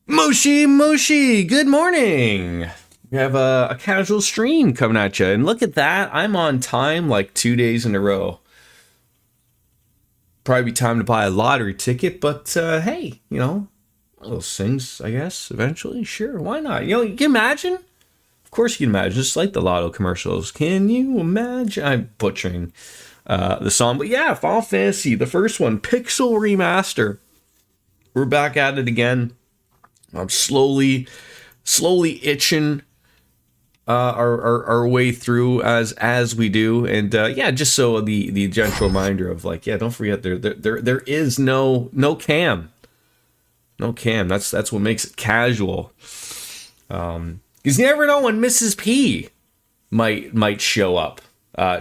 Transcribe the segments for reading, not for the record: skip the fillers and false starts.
Moshi Moshi, good morning. We have a casual stream coming at you, and look at that. I'm on time like 2 days in a row. Probably be time to buy a lottery ticket, but hey, you know, one of those things, I guess, eventually. Sure, why not? You know, you can imagine. Of course you can imagine, just like the lotto commercials. Can you imagine? I'm butchering the song, but yeah, Final Fantasy, the first one, Pixel Remaster. We're back at it again. I'm slowly itching our way through as we do, and yeah, just so the gentle reminder of like, yeah, don't forget there is no cam, That's what makes it casual. Because you never know when Mrs. P might show up.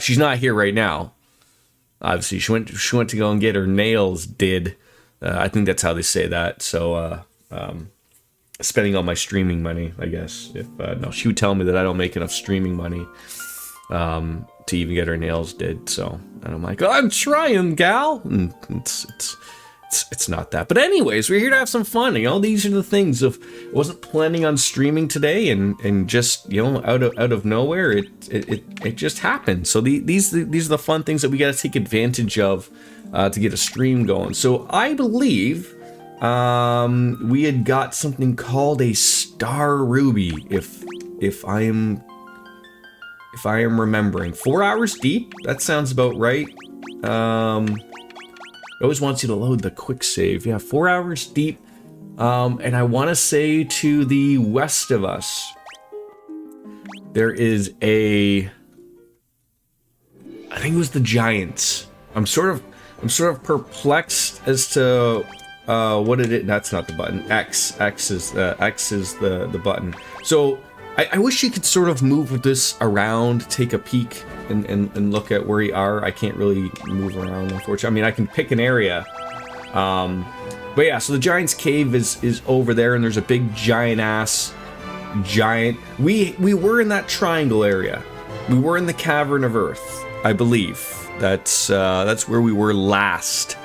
She's not here right now. Obviously, she went to go and get her nails did. I think that's how they say that. So. Spending all my streaming money, I guess. If no, she would tell me that I don't make enough streaming money to even get her nails did. So, and I'm like, oh, I'm trying, gal. And it's not that. But anyways, we're here to have some fun. You know, these are the things of I wasn't planning on streaming today, and just, you know, out of nowhere, it just happened. So these are the fun things that we got to take advantage of to get a stream going. So I believe. We had got something called a Star Ruby, if I am remembering. 4 hours deep? That sounds about right. It always wants you to load the quick save. Yeah, 4 hours deep. And I want to say to the west of us, there is I think it was the Giants. I'm sort of perplexed as to what it is. That's not the button. X is the button. So I wish you could sort of move this around, take a peek, and look at where you are. I can't really move around, unfortunately. I mean, I can pick an area. But yeah, so the Giant's Cave is over there, and there's a big giant. We were in that triangle area. We were in the Cavern of Earth, I believe. That's where we were last,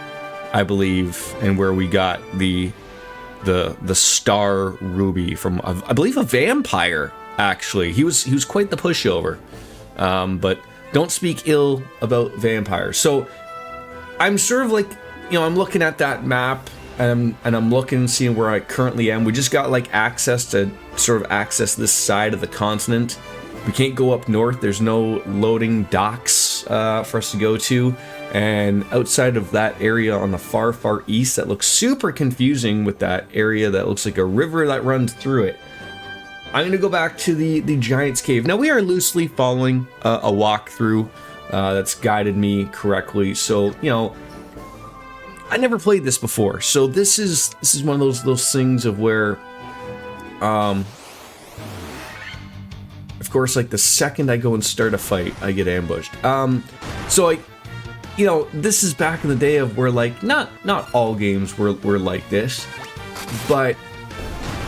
I believe, and where we got the Star Ruby from, I believe, a vampire. Actually, he was quite the pushover. But don't speak ill about vampires. So I'm sort of like, you know, I'm looking at that map and I'm looking, seeing where I currently am. We just got like access to sort of access this side of the continent. We can't go up north. There's no loading docks for us to go to. And outside of that area on the far east, that looks super confusing with that area that looks like a river that runs through it. I'm going to go back to the Giant's Cave. Now, we are loosely following a walkthrough that's guided me correctly. So, you know, I never played this before. So this is one of those things of where, of course, like the second I go and start a fight, I get ambushed. So you know, this is back in the day of where, like, not all games were like this, but,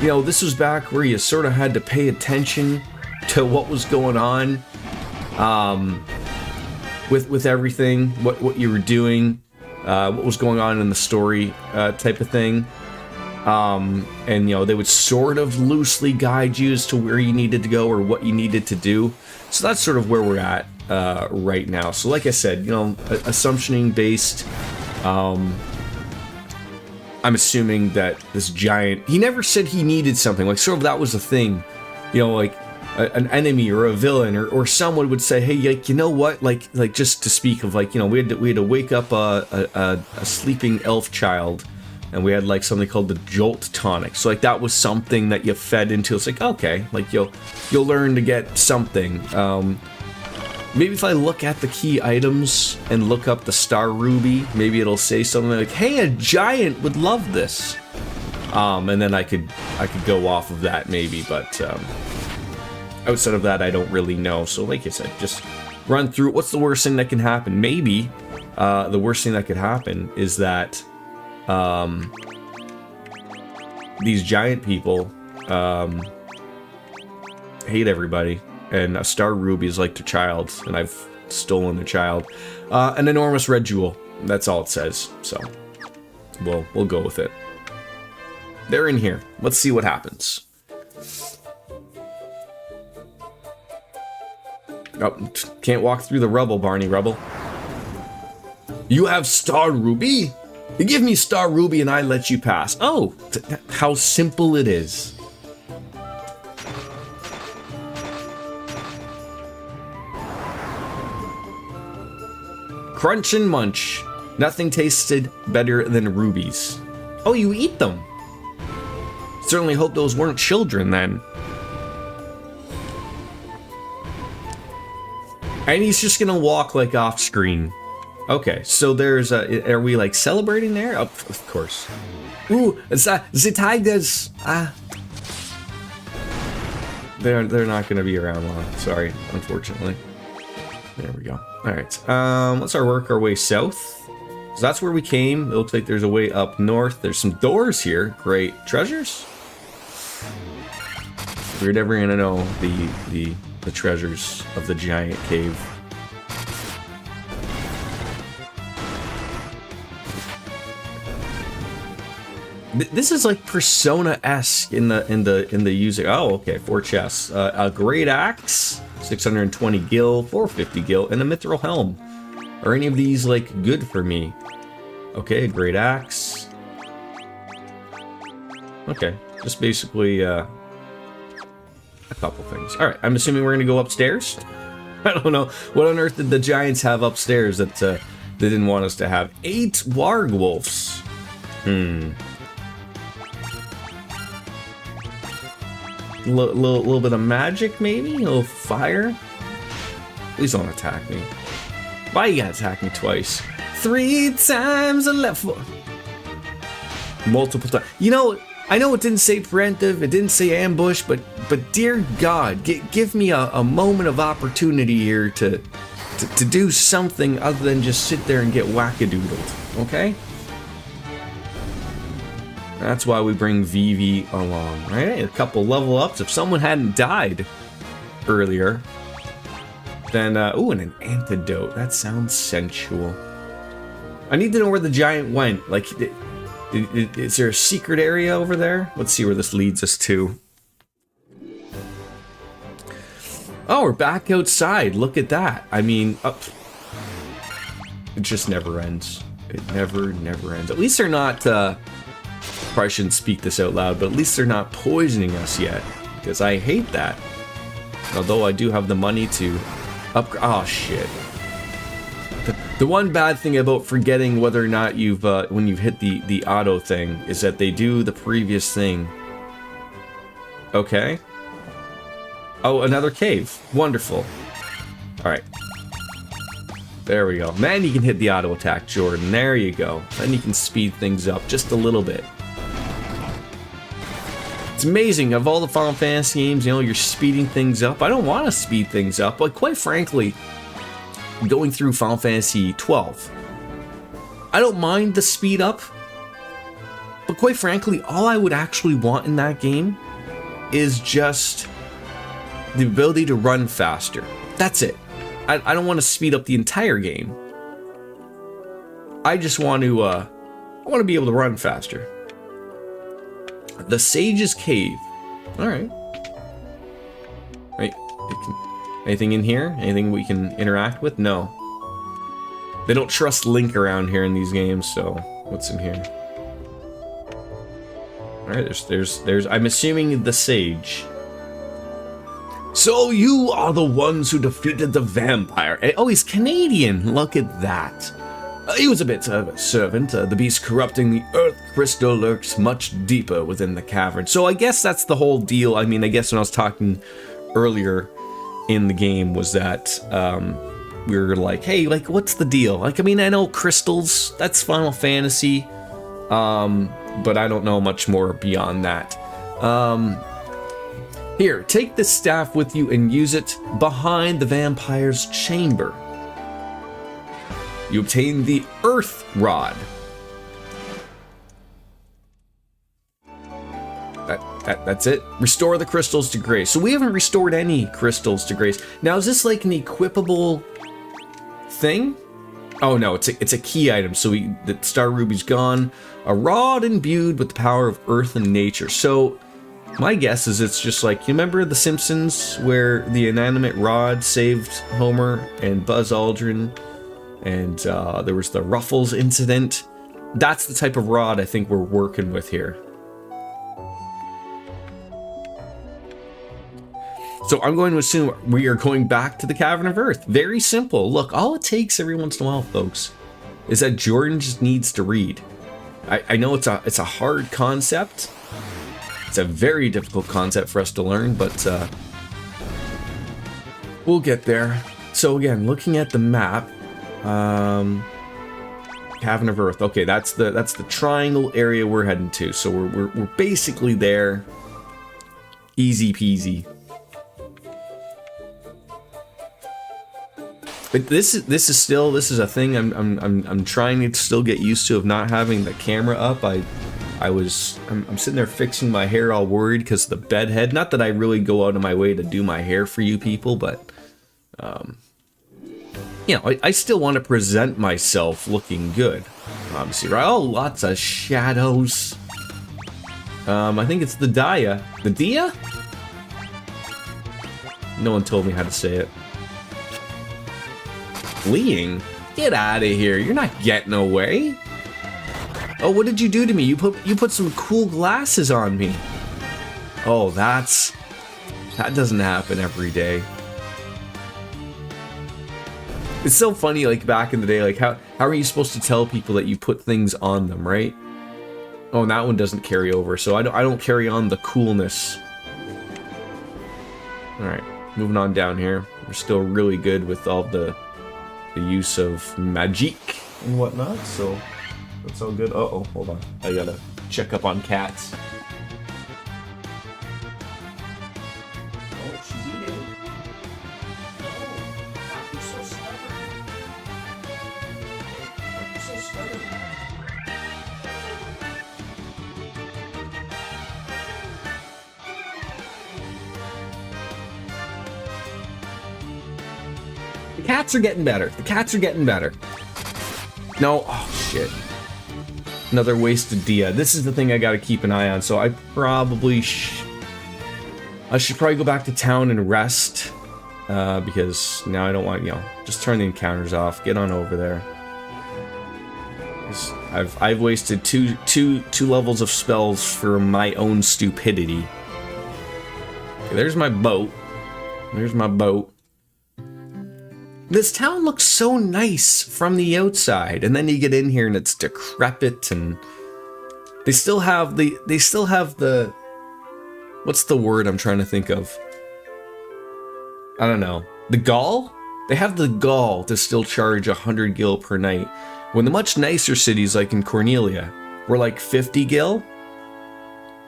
you know, this was back where you sort of had to pay attention to what was going on, with everything, what you were doing, what was going on in the story, type of thing. And, you know, they would sort of loosely guide you as to where you needed to go or what you needed to do. So that's sort of where we're at right now. So like I said, you know, assumptioning based, I'm assuming that this giant, he never said he needed something, like sort of that was a thing, you know, like an enemy or a villain or someone would say, hey, like, you know what, like just to speak of, like, you know, we had to wake up a sleeping elf child, and we had like something called the Jolt tonic. So like that was something that you fed into. It's like, okay, like you'll learn to get something. Maybe if I look at the key items and look up the Star Ruby, maybe it'll say something like, hey, a giant would love this. And then I could go off of that maybe, but outside of that, I don't really know. So like I said, just run through. What's the worst thing that can happen? Maybe the worst thing that could happen is that these giant people hate everybody, and a Star Ruby is like their child, and I've stolen their child. An enormous red jewel. That's all it says. So we'll go with it. they're in here. Let's see what happens. Oh, can't walk through the rubble, Barney Rubble. You have Star Ruby? You give me Star Ruby and I let you pass. Oh, how simple it is. Crunch and munch. Nothing tasted better than rubies. Oh, you eat them. Certainly hope those weren't children then. And he's just gonna walk like off screen. Okay, so there's a. Are we like celebrating there? Oh, of course. Ooh, the tigers. They're not gonna be around long. Sorry, unfortunately. There we go. All right. Let's work our way south. So that's where we came. It looks like there's a way up north. There's some doors here. Great treasures. We're never gonna know the treasures of the giant cave. This is like Persona-esque in the user. Oh, okay. 4 chests. A great axe, 620 gil, 450 gil, and a mithril helm. Are any of these like good for me? Okay, a great axe. Okay, just basically a couple things. All right, I'm assuming we're gonna go upstairs. I don't know what on earth did the giants have upstairs that they didn't want us to have. 8 warg wolves. Little bit of magic, maybe? A little fire? Please don't attack me. Why you gotta attack me twice? 3 times a left. Multiple times. You know, I know it didn't say preemptive, it didn't say ambush, but dear God, give me a moment of opportunity here to do something other than just sit there and get wackadoodled, okay? That's why we bring Vivi along, right? A couple level ups. If someone hadn't died earlier, then, ooh, and an antidote. That sounds sensual. I need to know where the giant went. Like, is there a secret area over there? Let's see where this leads us to. Oh, we're back outside. Look at that. I mean, it just never ends. It never ends. At least they're not, probably shouldn't speak this out loud, but at least they're not poisoning us yet, because I hate that. Although I do have the money to upgrade. Oh shit! The one bad thing about forgetting whether or not you've when you've hit the auto thing is that they do the previous thing. Okay. Oh, another cave. Wonderful. All right. There we go. Man, you can hit the auto attack, Jordan. There you go. Then you can speed things up just a little bit. It's amazing, of all the Final Fantasy games, you know, you're speeding things up. I don't want to speed things up, but quite frankly, going through Final Fantasy 12, I don't mind the speed up, but quite frankly, all I would actually want in that game is just the ability to run faster. That's it. I don't want to speed up the entire game. I just want to, I want to be able to run faster. The Sage's Cave. Alright. Wait, anything in here? Anything we can interact with? No. They don't trust Link around here in these games, so what's in here? Alright, there's I'm assuming the Sage. So you are the ones who defeated the vampire. Oh, he's Canadian. Look at that. He was a bit of a servant. The beast corrupting the earth crystal lurks much deeper within the cavern. So I guess that's the whole deal. I mean, I guess when I was talking earlier in the game was that we were like, hey, like, what's the deal? Like, I mean, I know crystals. That's Final Fantasy. But I don't know much more beyond that. Here, take this staff with you and use it behind the vampire's chamber. You obtain the Earth Rod. That's it. Restore the crystals to grace. So we haven't restored any crystals to grace. Now, is this like an equipable thing? Oh no, it's a key item. So the Star Ruby's gone. A rod imbued with the power of earth and nature. So my guess is it's just like, you remember The Simpsons where the inanimate rod saved Homer and Buzz Aldrin, and there was the Ruffles incident? That's the type of rod I think we're working with here. So I'm going to assume we are going back to the Cavern of Earth. Very simple. Look, all it takes every once in a while, folks, is that Jordan just needs to read. I know it's a hard concept. It's a very difficult concept for us to learn, but we'll get there. So again, looking at the map, Cavern of Earth. Okay, that's the triangle area we're heading to. So we're basically there. Easy peasy. But this is a thing I'm trying to still get used to, of not having the camera up. I'm sitting there fixing my hair, all worried because of the bed head. Not that I really go out of my way to do my hair for you people, but you know, I still want to present myself looking good. Obviously, right? Oh, lots of shadows. I think it's the Dia. The Dia? No one told me how to say it. Fleeing? Get out of here. You're not getting away. Oh, what did you do to me? You put some cool glasses on me. Oh, that doesn't happen every day. It's so funny, like back in the day, like how are you supposed to tell people that you put things on them, right? Oh, and that one doesn't carry over, so I don't carry on the coolness. All right, moving on down here. We're still really good with all the use of magic and whatnot, so that's all good. Uh-oh, hold on. I gotta check up on cats. Oh, she's eating. Oh, you're so stubborn. You're so stubborn. The cats are getting better. The cats are getting better. No, oh shit. Another wasted Dia. This is the thing I gotta keep an eye on, so I should probably go back to town and rest, because now I don't want, you know, just turn the encounters off, get on over there. I've wasted two levels of spells for my own stupidity. Okay, there's my boat. There's my boat. This town looks so nice from the outside, and then you get in here and it's decrepit, and they still have the what's the word I'm trying to think of? I don't know. The gall? They have the gall to still charge 100 gil per night, when the much nicer cities like in Cornelia were like 50 gil.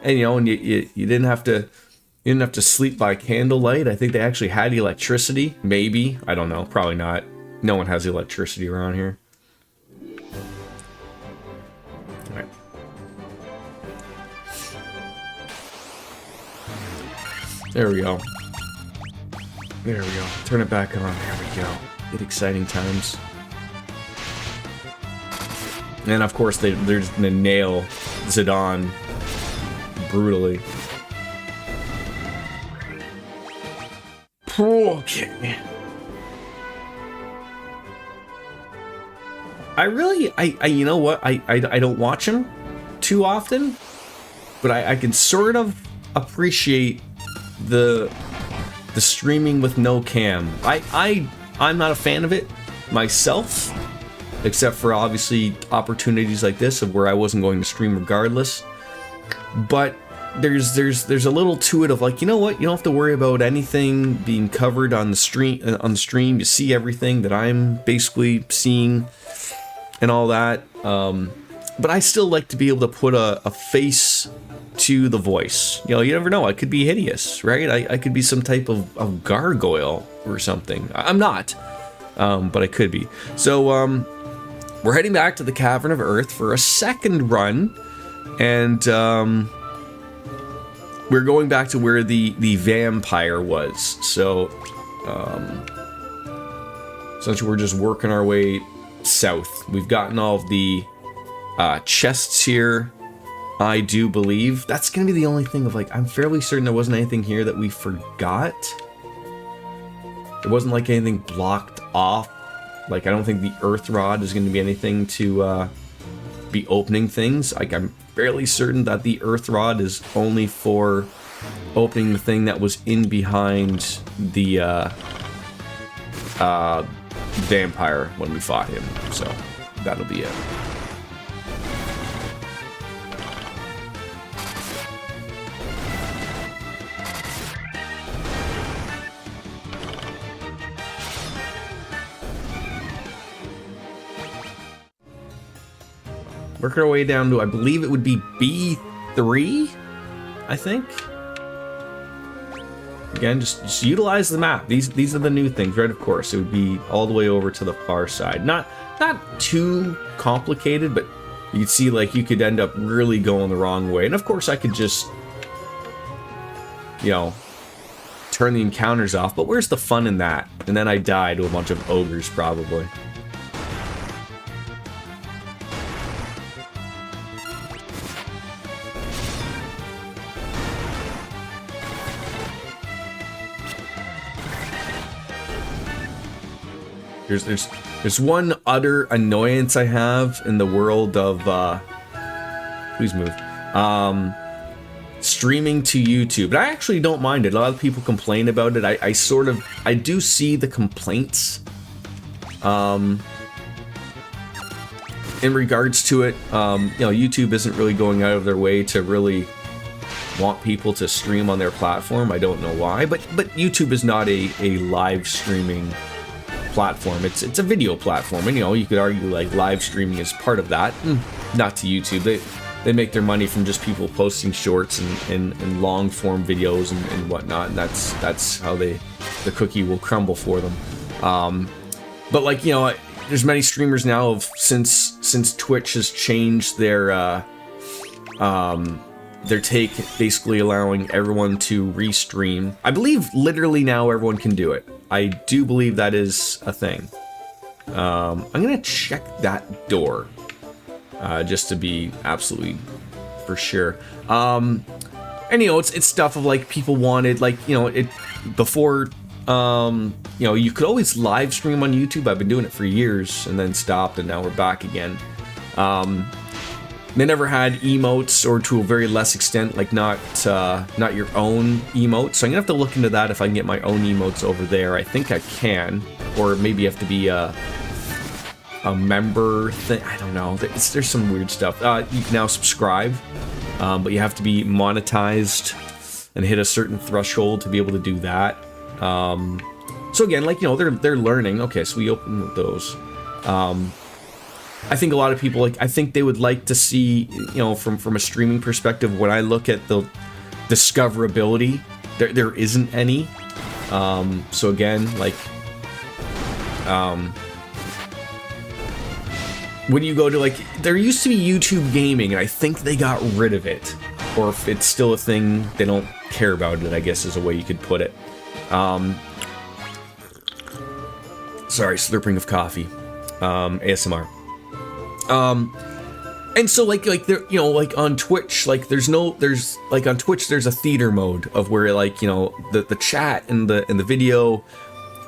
And you know, and you didn't have to sleep by candlelight. I think they actually had electricity. Maybe. I don't know. Probably not. No one has electricity around here. Alright. There we go. There we go. Turn it back on. There we go. Get exciting times. And of course, there's the nail Zidane brutally. Okay. I you know what? I don't watch him too often, but I can sort of appreciate the streaming with no cam. I'm not a fan of it myself, except for obviously opportunities like this of where I wasn't going to stream regardless. But there's a little to it of like, you know what, you don't have to worry about anything being covered on the stream. You see everything that I'm basically seeing and all that. But I still like to be able to put a face to the voice. You know, you never know. I could be hideous, right? I could be some type of gargoyle or something. I'm not, but I could be. So we're heading back to the Cavern of Earth for a second run, and we're going back to where the vampire was. So essentially we're just working our way south. We've gotten all of the chests here, I do believe. That's gonna be the only thing of like, I'm fairly certain there wasn't anything here that we forgot. There wasn't like anything blocked off. Like, I don't think the earth rod is gonna be anything to be opening things. Like, I'm fairly certain that the earth rod is only for opening the thing that was in behind the vampire when we fought him. So that'll be it. Work our way down to, I believe it would be B3, I think. Again, just utilize the map. These are the new things, right? Of course, it would be all the way over to the far side. Not too complicated, but you could see like you could end up really going the wrong way. And of course, I could just, you know, turn the encounters off. But where's the fun in that? And then I die to a bunch of ogres, probably. There's one utter annoyance I have in the world of please move. Streaming to YouTube. And I actually don't mind it. A lot of people complain about it. I do see the complaints in regards to it. You know, YouTube isn't really going out of their way to really want people to stream on their platform. I don't know why, but YouTube is not a live streaming platform. It's a video platform, and you know, you could argue like live streaming is part of that. Not to YouTube. They make their money from just people posting shorts and long form videos and whatnot, and that's how the cookie will crumble for them. But like, you know, there's many streamers now of since Twitch has changed their take, basically allowing everyone to restream. I believe literally now everyone can do it. I do believe that is a thing. I'm gonna check that door just to be absolutely for sure. And you know, it's stuff of like people wanted, like, you know, it before. You know, you could always live stream on YouTube. I've been doing it for years and then stopped, and now we're back again. They never had emotes, or to a very less extent, like not your own emotes. So I'm gonna have to look into that if I can get my own emotes over there. I think I can, or maybe you have to be a member thing. I don't know. There's some weird stuff. You can now subscribe, but you have to be monetized and hit a certain threshold to be able to do that. So again, like, you know, they're learning. Okay, so we open with those. I think a lot of people, like, I think they would like to see, you know, from a streaming perspective, when I look at the discoverability, there isn't any. So again, like, when you go to, like, there used to be YouTube gaming, and I think they got rid of it. Or if it's still a thing, they don't care about it, I guess is a way you could put it. Sorry, slurping of coffee. ASMR. And so like there, you know, like on Twitch, like there's like on Twitch there's a theater mode of where, like, you know, the chat and the video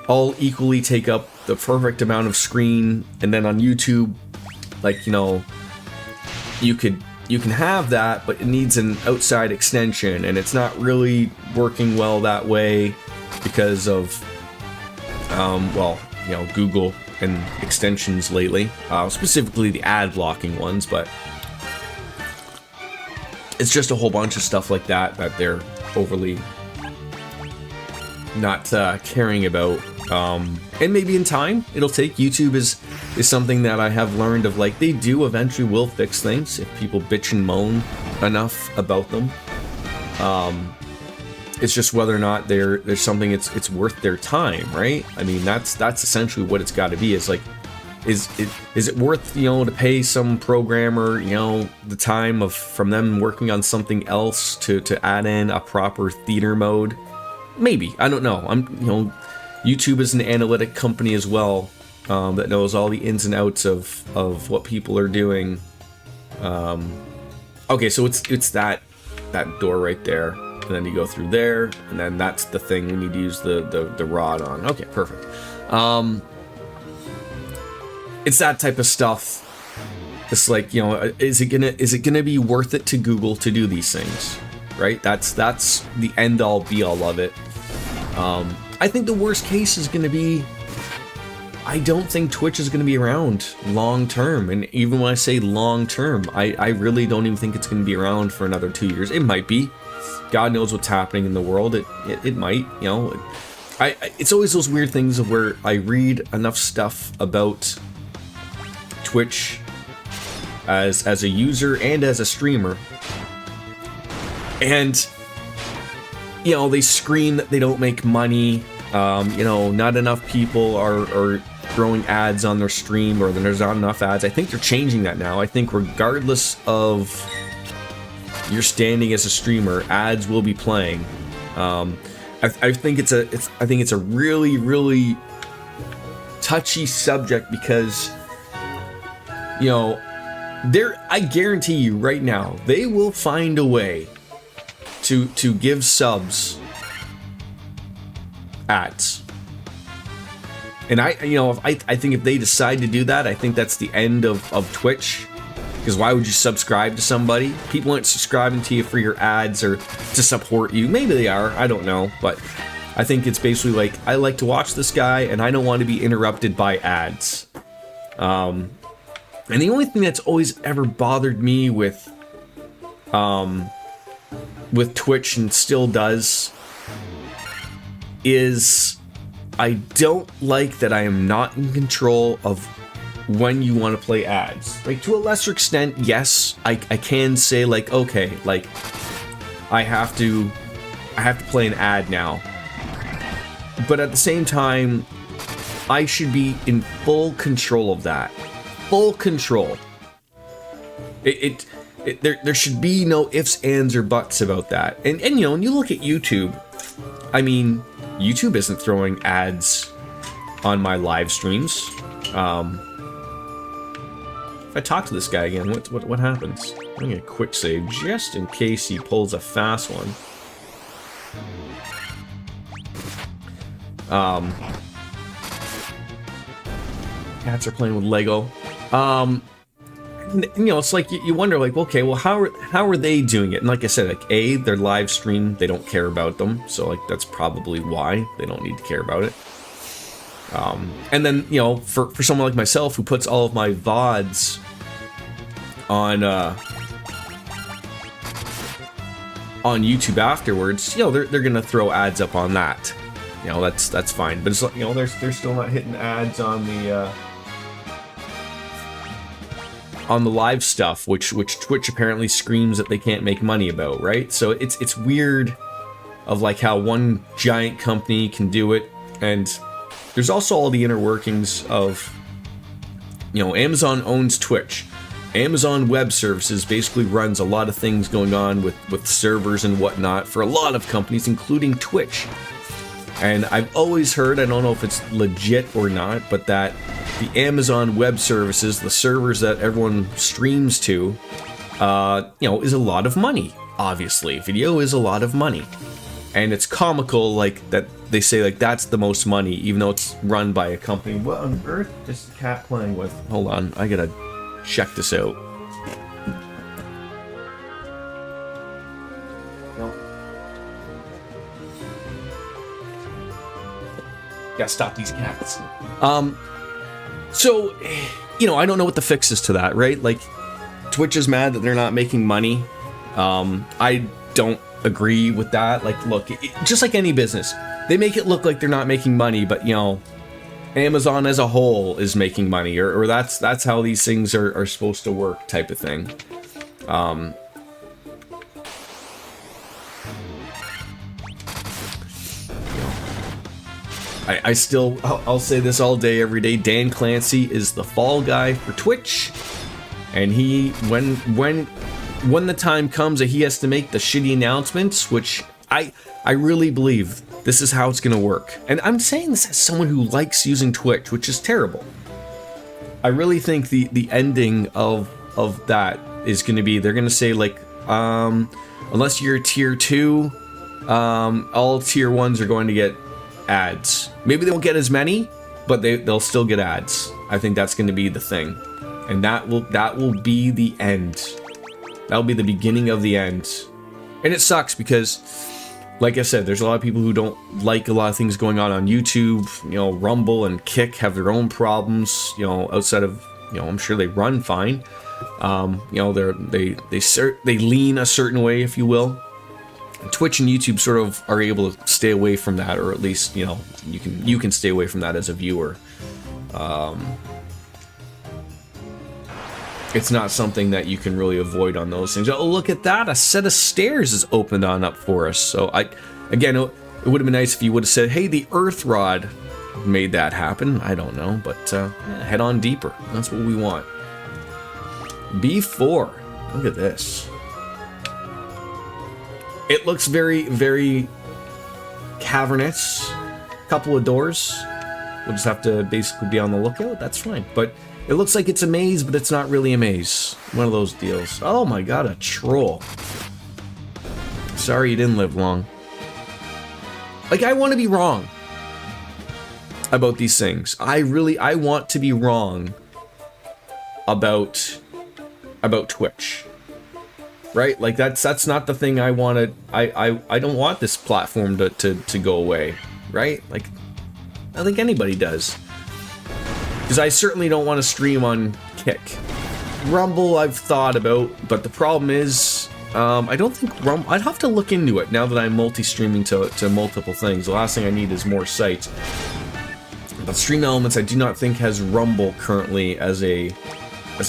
all equally take up the perfect amount of screen, and then on YouTube, like, you know, you can have that, but it needs an outside extension, and it's not really working well that way because of well, you know, Google and extensions lately, specifically the ad blocking ones, but it's just a whole bunch of stuff like that they're overly not caring about. And maybe in time it'll take. YouTube is something that I have learned of, like, they do eventually will fix things if people bitch and moan enough about them. It's just whether or not there's something it's worth their time, right? I mean, that's essentially what it's got to be. It's like, is it worth, you know, to pay some programmer, you know, the time from them working on something else to add in a proper theater mode? Maybe, I don't know. You know, YouTube is an analytic company as well. that knows all the ins and outs of what people are doing. Okay, so it's that door right there, and then you go through there, and then that's the thing we need to use the rod on. Okay, perfect. It's that type of stuff. It's like, you know, is it gonna be worth it to Google to do these things, right? That's the end all be all of it. I think the worst case is gonna be, I don't think Twitch is gonna be around long term, and even when I say long term, I really don't even think it's gonna be around for another 2 years. It might be. God knows what's happening in the world. It might, you know. It's always those weird things of where I read enough stuff about Twitch as a user and as a streamer, and you know, they scream that they don't make money. You know, not enough people are throwing ads on their stream, or there's not enough ads. I think they're changing that now. I think regardless of your standing as a streamer, ads will be playing. I think it's a really, really touchy subject, because, you know, I guarantee you right now, they will find a way to give subs ads. And I think if they decide to do that, I think that's the end of Twitch. Because why would you subscribe to somebody? People aren't subscribing to you for your ads or to support you. Maybe they are, I don't know. But I think it's basically like, I like to watch this guy and I don't want to be interrupted by ads. And the only thing that's always ever bothered me with Twitch, and still does, is I don't like that I am not in control of when you want to play ads. Like, to a lesser extent, yes, I can say, like, okay, like, I have to play an ad now. But at the same time, I should be in full control of that. Full control. There should be no ifs, ands, or buts about that. And you know, when you look at YouTube, I mean, YouTube isn't throwing ads on my live streams. If I talk to this guy again, what happens? I'm gonna quick save just in case he pulls a fast one. Cats are playing with Lego. You know, it's like you wonder, like, okay, well, how are they doing it? And like I said, like, their live stream, they don't care about them, so like that's probably why they don't need to care about it. And then, you know, for someone like myself who puts all of my VODs on YouTube afterwards, you know, they're gonna throw ads up on that. You know, that's fine. But it's, you know, they're still not hitting ads on the live stuff, which Twitch apparently screams that they can't make money about, right? So it's weird of like how one giant company can do it, and there's also all the inner workings of, you know, Amazon owns Twitch. Amazon Web Services basically runs a lot of things going on with servers and whatnot for a lot of companies, including Twitch. And I've always heard, I don't know if it's legit or not, but that the Amazon Web Services, the servers that everyone streams to, you know, is a lot of money. Obviously, video is a lot of money. And it's comical, like, that they say, like, that's the most money, even though it's run by a company. What on earth is the cat playing with? Hold on, I gotta check this out. No. Gotta stop these cats. So, you know, I don't know what the fix is to that, right? Like, Twitch is mad that they're not making money. I don't agree with that. Like, look, just like any business, they make it look like they're not making money, but, you know, Amazon as a whole is making money, or that's how these things are supposed to work, type of thing. I'll say this all day, every day. Dan Clancy is the fall guy for Twitch, and he, when the time comes that he has to make the shitty announcements, which I really believe This is how it's gonna work. And I'm saying this as someone who likes using Twitch, which is terrible. I really think the ending of that is gonna be, they're gonna say like, unless you're tier 2, all tier 1s are going to get ads. Maybe they won't get as many, but they'll still get ads. I think that's going to be the thing, and that will be the end. That'll be the beginning of the end. And it sucks because, like I said, there's a lot of people who don't like a lot of things going on YouTube. You know, Rumble and Kick have their own problems. You know, outside of, you know, I'm sure they run fine. You know, they lean a certain way, if you will. Twitch and YouTube sort of are able to stay away from that, or at least, you know, you can stay away from that as a viewer. It's not something that you can really avoid on those things. Oh, look at that! A set of stairs is opened on up for us. So again, it would have been nice if you would have said, "Hey, the Earth Rod made that happen." I don't know, but head on deeper. That's what we want. B4. Look at this. It looks very, very cavernous. Couple of doors. We'll just have to basically be on the lookout. That's fine. But it looks like it's a maze, but it's not really a maze. One of those deals. Oh my god, a troll. Sorry you didn't live long. Like, I want to be wrong about these things. I want to be wrong about Twitch. Right? Like, that's not the thing I wanted. I don't want this platform to go away. Right? Like, I think anybody does. Because I certainly don't want to stream on Kick. Rumble I've thought about, but the problem is, I don't think Rumble... I'd have to look into it now that I'm multi-streaming to multiple things. The last thing I need is more sites. But Stream Elements I do not think has Rumble currently as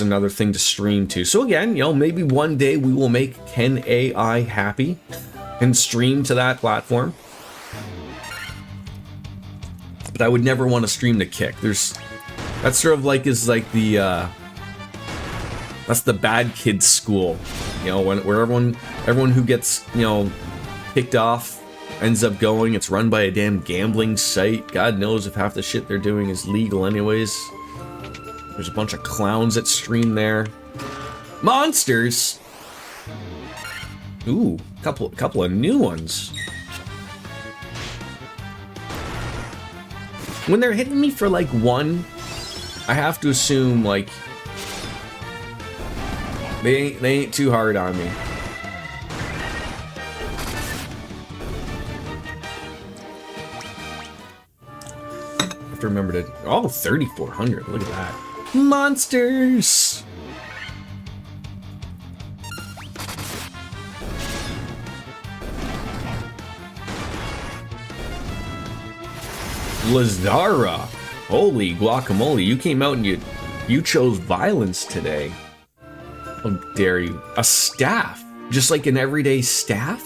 another thing to stream to. So again, you know, maybe one day we will make Ken AI happy and stream to that platform. But I would never want to stream to Kick. That's sort of like the that's the bad kids school, you know, where everyone who gets, you know, kicked off ends up going. It's run by a damn gambling site. God knows if half the shit they're doing is legal anyways. There's a bunch of clowns that stream there. Monsters. Ooh, couple of new ones. When they're hitting me for like one, I have to assume like they ain't too hard on me. I have to remember to 3,400. Look at that. Monsters. Lazara. Holy guacamole, you came out and you chose violence today. How dare you? A staff? Just like an everyday staff?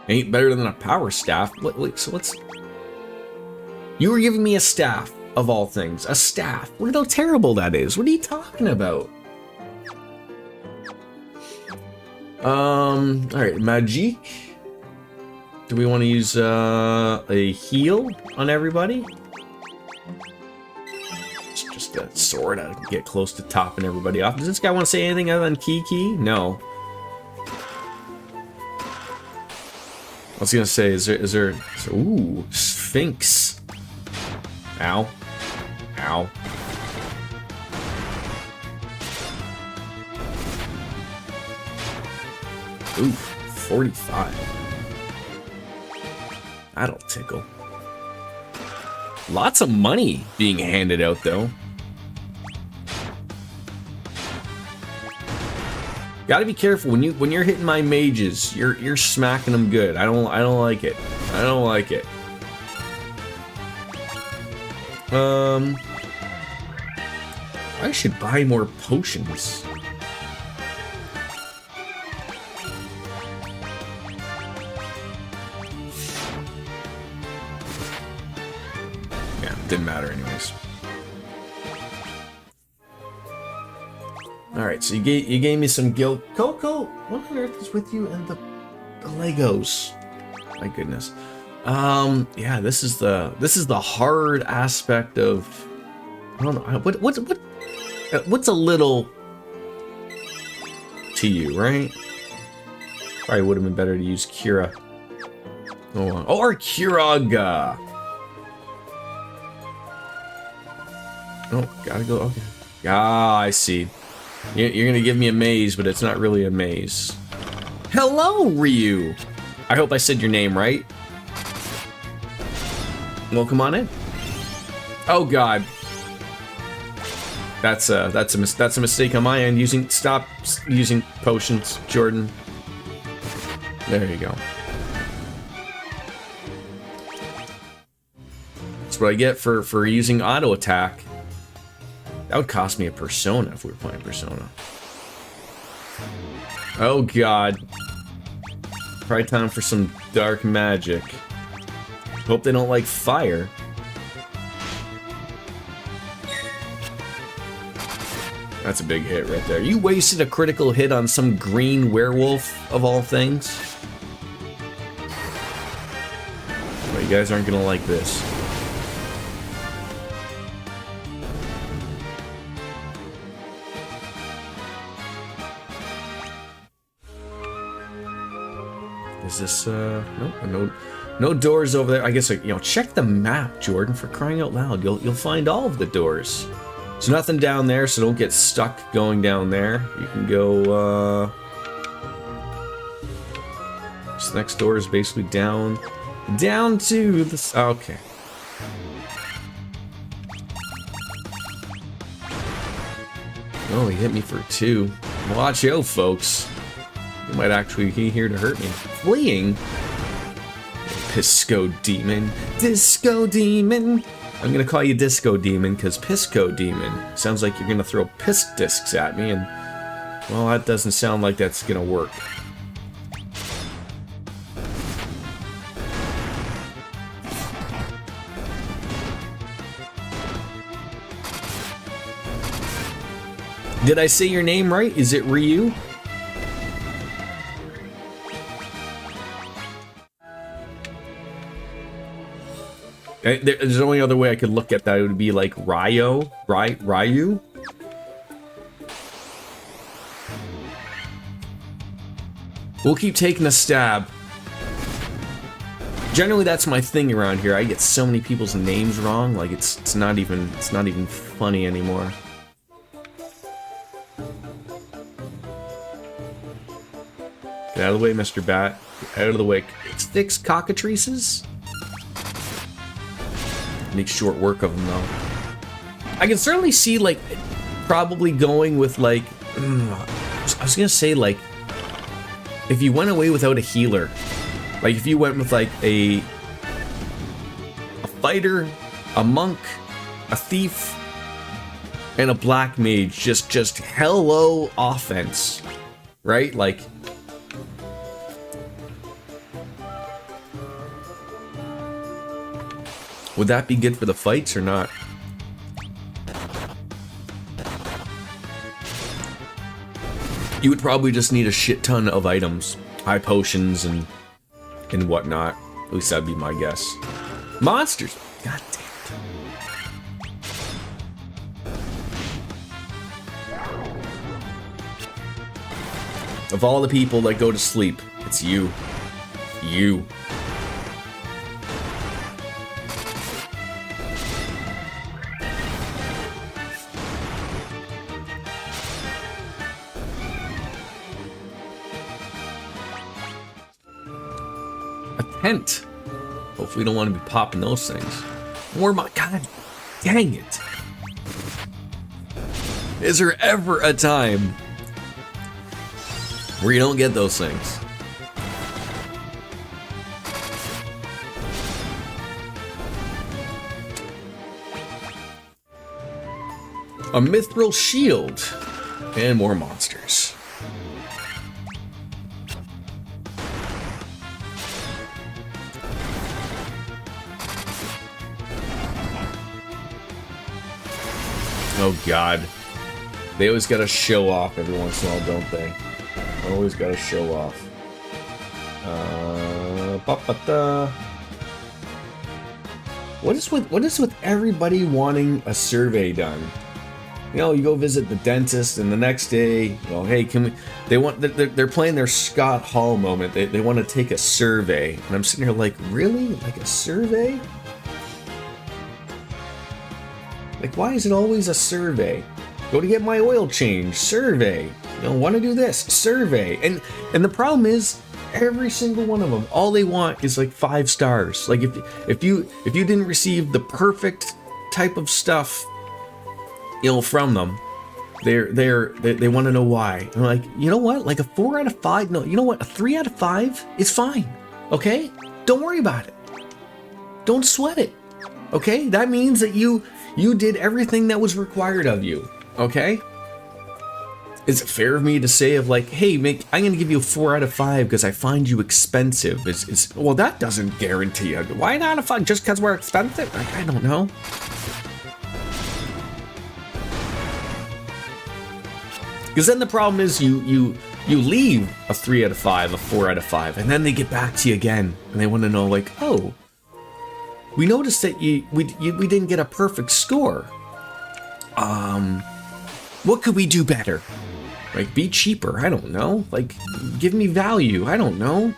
Ain't better than a power staff. Wait, so what's... You were giving me a staff, of all things. A staff. Look at how terrible that is. What are you talking about? Alright, Magic. Do we want to use a heal on everybody? It's just a sword to get close to topping everybody off. Does this guy want to say anything other than Kiki? No. I was gonna say, is there ooh, Sphinx. Ow. Ow. Ooh, 45. That'll tickle. Lots of money being handed out though. Gotta be careful when you're hitting my mages. You're smacking them good. I don't like it. I don't like it. I should buy more potions. Yeah, didn't matter anyways. All right, so you gave me some guilt. Coco, what on earth is with you and the Legos? My goodness. Yeah, this is the hard aspect of. I don't know what's a little to you, right? Probably would have been better to use Kira. Oh, or Kiraga. Oh, gotta go. Okay. Ah, I see. You're gonna give me a maze, but it's not really a maze. Hello, Ryu. I hope I said your name right. Well, come on in. Oh God. That's a mistake on my end. Stop using potions, Jordan. There you go. That's what I get for using auto attack. That would cost me a Persona if we were playing Persona. Oh God. Probably time for some dark magic. Hope they don't like fire. That's a big hit right there. You wasted a critical hit on some green werewolf of all things. Well, you guys aren't gonna like this. Is this, no doors over there. I guess, check the map, Jordan, for crying out loud. You'll find all of the doors. So nothing down there, so don't get stuck going down there. You can go, this next door is basically down to the, okay. Oh, he hit me for 2. Watch out, folks. You might actually be here to hurt me. Fleeing? Pisco Demon. Disco Demon! I'm gonna call you Disco Demon, because Pisco Demon sounds like you're gonna throw piss discs at me, and, well, that doesn't sound like that's gonna work. Did I say your name right? Is it Ryu? There's only other way I could look at that. It would be like Ryu. We'll keep taking a stab. Generally, that's my thing around here. I get so many people's names wrong. Like it's not even funny anymore. Get out of the way, Mr. Bat. Get out of the way. 6 cockatrices? Make short work of them, though. I can certainly see, like, probably going with, like... I was gonna say, like... If you went away without a healer. Like, if you went with, like, a fighter, a monk, a thief, and a black mage. Just hello offense. Right? Like... Would that be good for the fights or not? You would probably just need a shit ton of items. High potions and whatnot. At least that'd be my guess. Monsters! God damn it. Of all the people that go to sleep, it's you. You. Tent. Hopefully we don't want to be popping those things. More my God dang it. Is there ever a time where you don't get those things? A mithril shield and more monsters. Oh God. They always gotta show off every once in a while, don't they? Always gotta show off. What is with everybody wanting a survey done? You know, you go visit the dentist, and the next day, you know, hey, can we? They're playing their Scott Hall moment. They want to take a survey, and I'm sitting here like, really? Like a survey? Like, why is it always a survey? Go to get my oil change, survey. You know, want to do this, survey. And the problem is, every single one of them, all they want is like 5 stars. Like if you didn't receive the perfect type of stuff, you know, from them, they want to know why. I'm like, you know what? Like a 4 out of 5. No, you know what? A 3 out of 5 is fine. Okay, don't worry about it. Don't sweat it. Okay, that means that you did everything that was required of you. Okay. Is it fair of me to say of like, hey, Mick, I'm gonna give you a 4 out of 5 because I find you expensive? Well, that doesn't guarantee it. Why not a 5? Just because we're expensive? Like, I don't know. Because then the problem is you leave a 3 out of 5, a 4 out of 5, and then they get back to you again, and they want to know like, oh, we noticed that we didn't get a perfect score. What could we do better? Like, be cheaper, I don't know. Like, give me value, I don't know.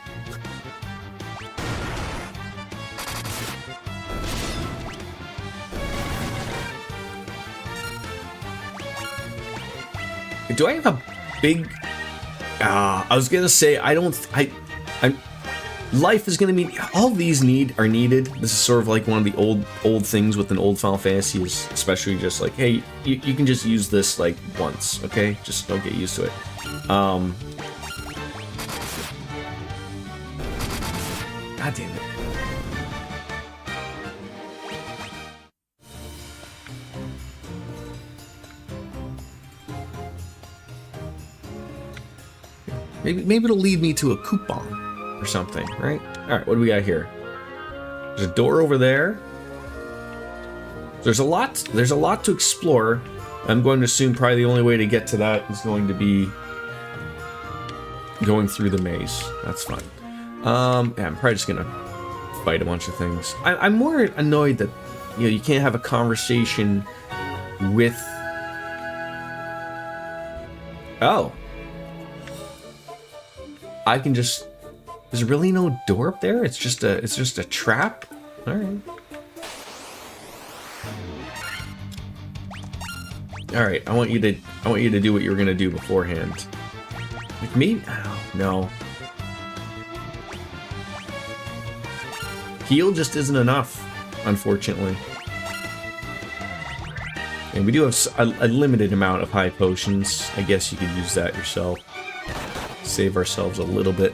Do I have a big... I was gonna say, life is gonna be... All these are needed. This is sort of like one of the old things with an old Final Fantasy, is especially just like, hey, you can just use this like once, okay? Just don't get used to it. God damn it. Maybe it'll lead me to a coupon or something, right? Alright, what do we got here? There's a door over there. There's a lot to explore. I'm going to assume probably the only way to get to that is going to be going through the maze. That's fine. Yeah, I'm probably just gonna fight a bunch of things. I'm more annoyed that, you know, you can't have a conversation with... Oh. I can just... There's really no door up there? It's just a trap? Alright. Alright, I want you to do what you were gonna do beforehand. Like me? Oh, no. Heal just isn't enough, unfortunately. And we do have a limited amount of high potions. I guess you could use that yourself. Save ourselves a little bit.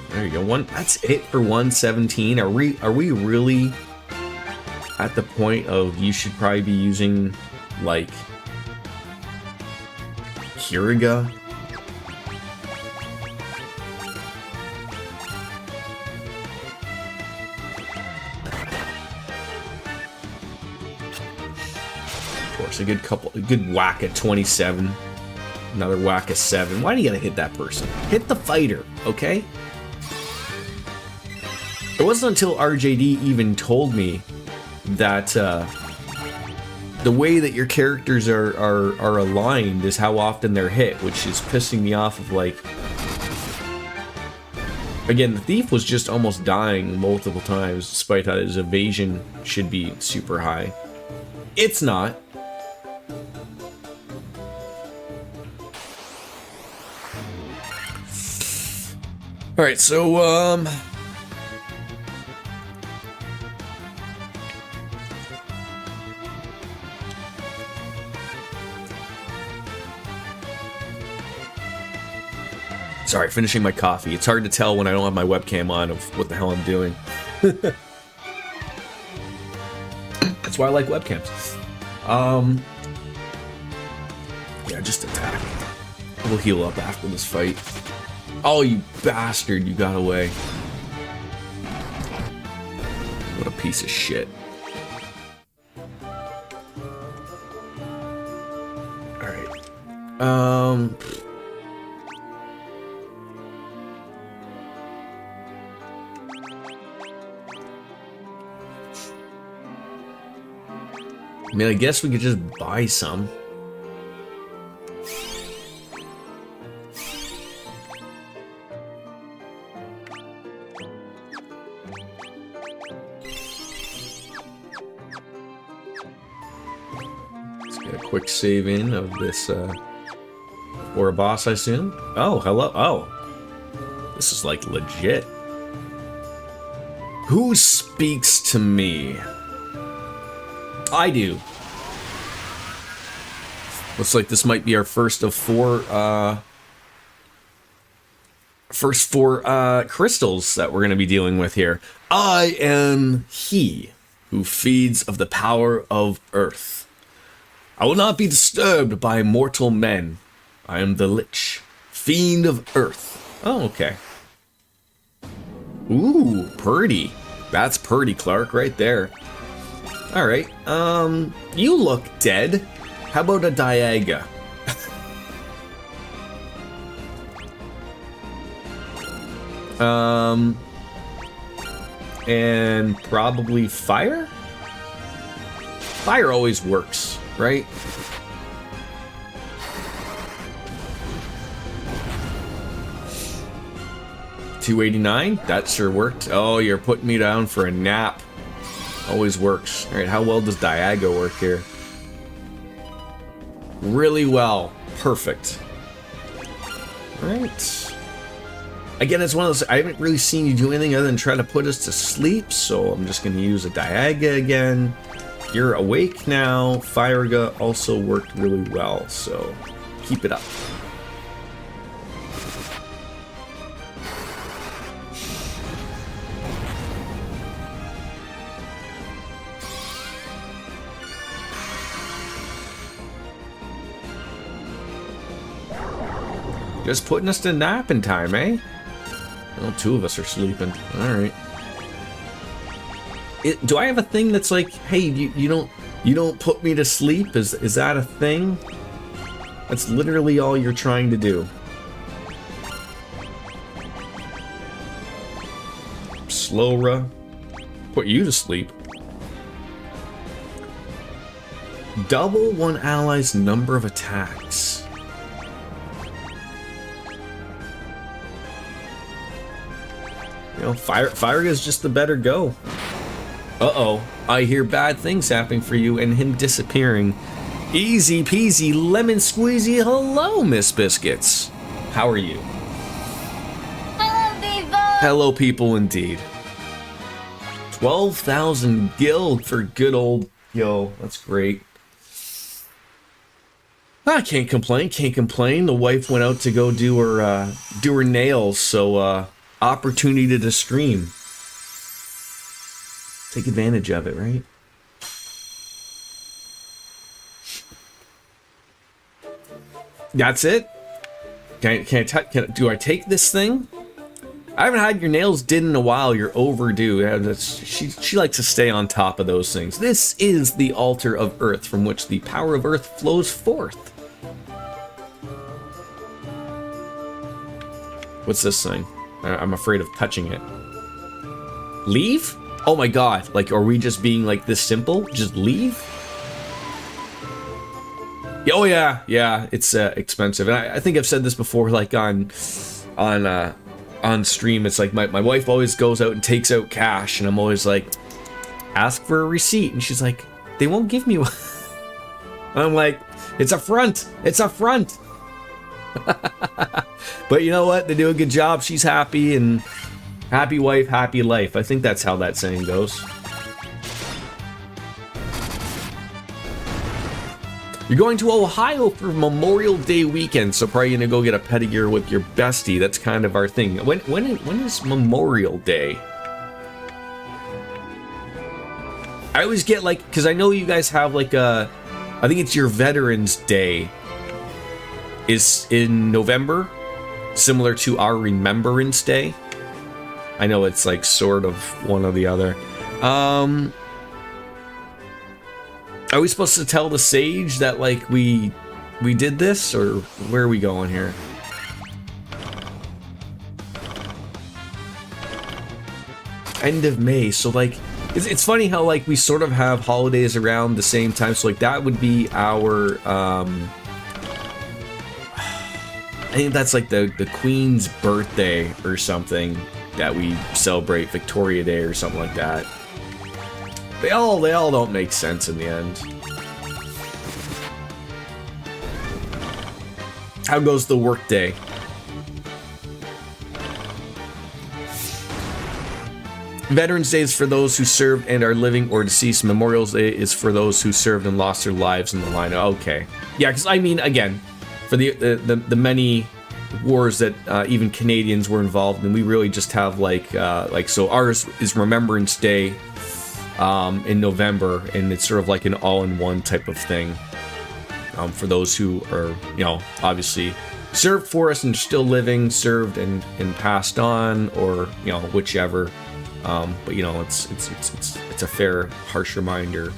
There you go. That's it for 117. Are we really at the point of you should probably be using like Kiriga? A good whack at 27. Another whack at 7. Why do you gotta hit that person? Hit the fighter, okay? It wasn't until RJD even told me that the way that your characters are aligned is how often they're hit, which is pissing me off of like... Again, the thief was just almost dying multiple times, despite how his evasion should be super high. It's not. Alright, so, sorry, finishing my coffee. It's hard to tell when I don't have my webcam on of what the hell I'm doing. That's why I like webcams. Yeah, just attack. We'll heal up after this fight. Oh, you bastard, you got away. What a piece of shit. Alright. I mean, I guess we could just buy some. Let's get a quick save in of this, or a boss, I assume. Oh, hello. Oh, this is like legit. Who speaks to me? I do. Looks like this might be our first of four crystals that we're going to be dealing with here. I am he who feeds of the power of earth. I will not be disturbed by mortal men. I am the Lich, fiend of earth. Oh, okay. Ooh, pretty. That's pretty, Clark, right there. Alright, you look dead. How about a Diaga? And probably fire? Fire always works, right? $289? That sure worked. Oh, you're putting me down for a nap. Always works. Alright, how well does Diaga work here? Really well. Perfect. Alright. Again, it's one of those, I haven't really seen you do anything other than try to put us to sleep, so I'm just going to use a Diaga again. You're awake now. Firaga also worked really well, so keep it up. Just putting us to napping time, eh? Well, two of us are sleeping. Alright. Do I have a thing that's like, hey, you don't put me to sleep? Is that a thing? That's literally all you're trying to do. Slowra. Put you to sleep. Double one ally's number of attacks. You know, Firaga's just the better go. Uh-oh. I hear bad things happening for you and him disappearing. Easy peasy lemon squeezy. Hello, Miss Biscuits. How are you? Hello, people. Hello, people, indeed. 12,000 guild for good old... Yo, that's great. I can't complain, can't complain. The wife went out to go do her nails, so, opportunity to stream. Take advantage of it, right? That's it? Do I take this thing? I haven't had your nails did in a while. You're overdue. She likes to stay on top of those things. This is the altar of earth from which the power of earth flows forth. What's this thing? I'm afraid of touching it. Leave? Oh my god. Like, are we just being like this simple? Just leave? Oh yeah, yeah, it's expensive. And I think I've said this before, like on stream. It's like my wife always goes out and takes out cash, and I'm always like, ask for a receipt, and she's like, they won't give me one. I'm like, it's a front. It's a front. But you know what? They do a good job. She's happy, and happy wife, happy life. I think that's how that saying goes. You're going to Ohio for Memorial Day weekend, so probably gonna go get a pedicure with your bestie. That's kind of our thing. When is Memorial Day? I always get like, because I know you guys have like I think it's your Veterans Day is in November, similar to our Remembrance Day. I know it's like sort of one or the other. Are we supposed to tell the sage that like we did this, or where are we going here? End of May, so like it's funny how like we sort of have holidays around the same time, so like that would be our I think that's like the Queen's birthday or something that we celebrate, Victoria Day or something like that. They all don't make sense in the end. How goes the work day? Veterans Day is for those who served and are living or deceased. Memorial Day is for those who served and lost their lives in the line. Okay, yeah, because I mean, again, for the many wars that even Canadians were involved in, we really just have like so ours is Remembrance Day in November, and it's sort of like an all-in-one type of thing for those who are, you know, obviously served for us and still living, served and passed on, or you know, whichever. But you know, it's a fair, harsh reminder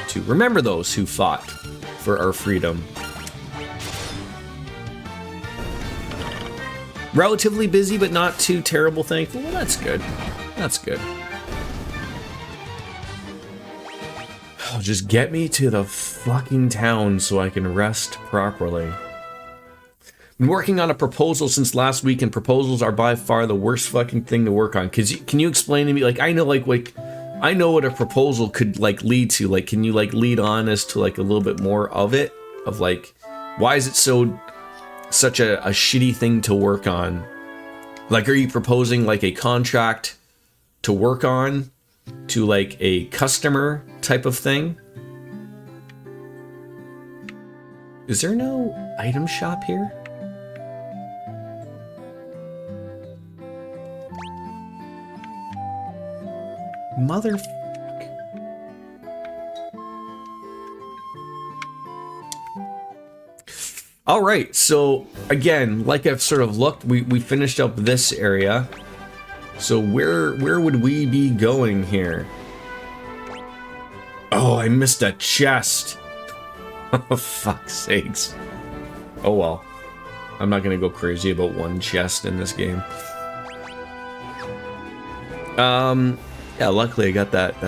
to remember those who fought for our freedom. Relatively busy, but not too terrible, thankful. Well, that's good. That's good. Oh, just get me to the fucking town so I can rest properly. Been working on a proposal since last week, and proposals are by far the worst fucking thing to work on. Can you explain to me, like, I know I know what a proposal could like lead to. Like, can you like lead on as to like a little bit more of it? Of like, why is it such a shitty thing to work on? Like, are you proposing like a contract to work on to like a customer type of thing? Is there no item shop here? Motherfuck. All right, so again, like I've sort of looked, we finished up this area. So where would we be going here? Oh, I missed a chest. Oh, fuck's sakes. Oh well. I'm not gonna go crazy about one chest in this game. Yeah, luckily I got that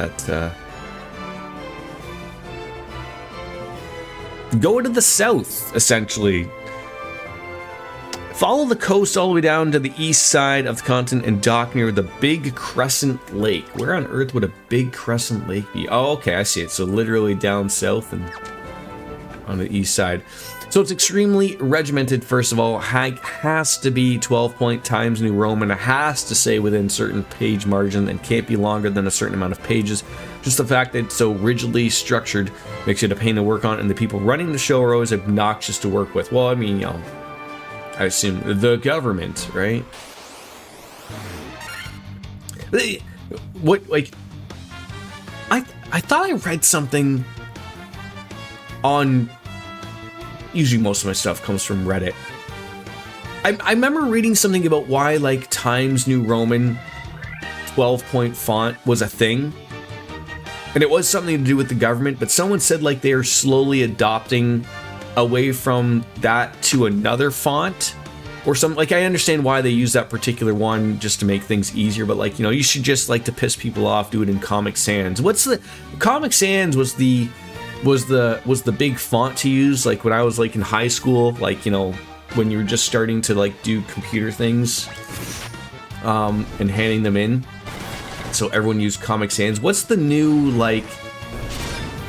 go to the south, essentially. Follow the coast all the way down to the east side of the continent and dock near the Big Crescent Lake. Where on earth would a Big Crescent Lake be? Oh, okay, I see it. So literally down south and on the east side. So it's extremely regimented, first of all. Has to be 12-point Times New Roman. It has to say within certain page margin and can't be longer than a certain amount of pages. Just the fact that it's so rigidly structured makes it a pain to work on, and the people running the show are always obnoxious to work with. Well, I mean, you know, I assume the government, right? What, like, I thought I read something on... Usually most of my stuff comes from Reddit. I remember reading something about why, like, Times New Roman 12-point font was a thing. And it was something to do with the government, but someone said, like, they are slowly adopting away from that to another font. Or something. Like, I understand why they use that particular one just to make things easier, but, like, you know, you should just, like, to piss people off, do it in Comic Sans. Comic Sans was the big font to use, like when I was like in high school, like, you know, when you were just starting to like do computer things and handing them in, so everyone used Comic Sans. What's the new like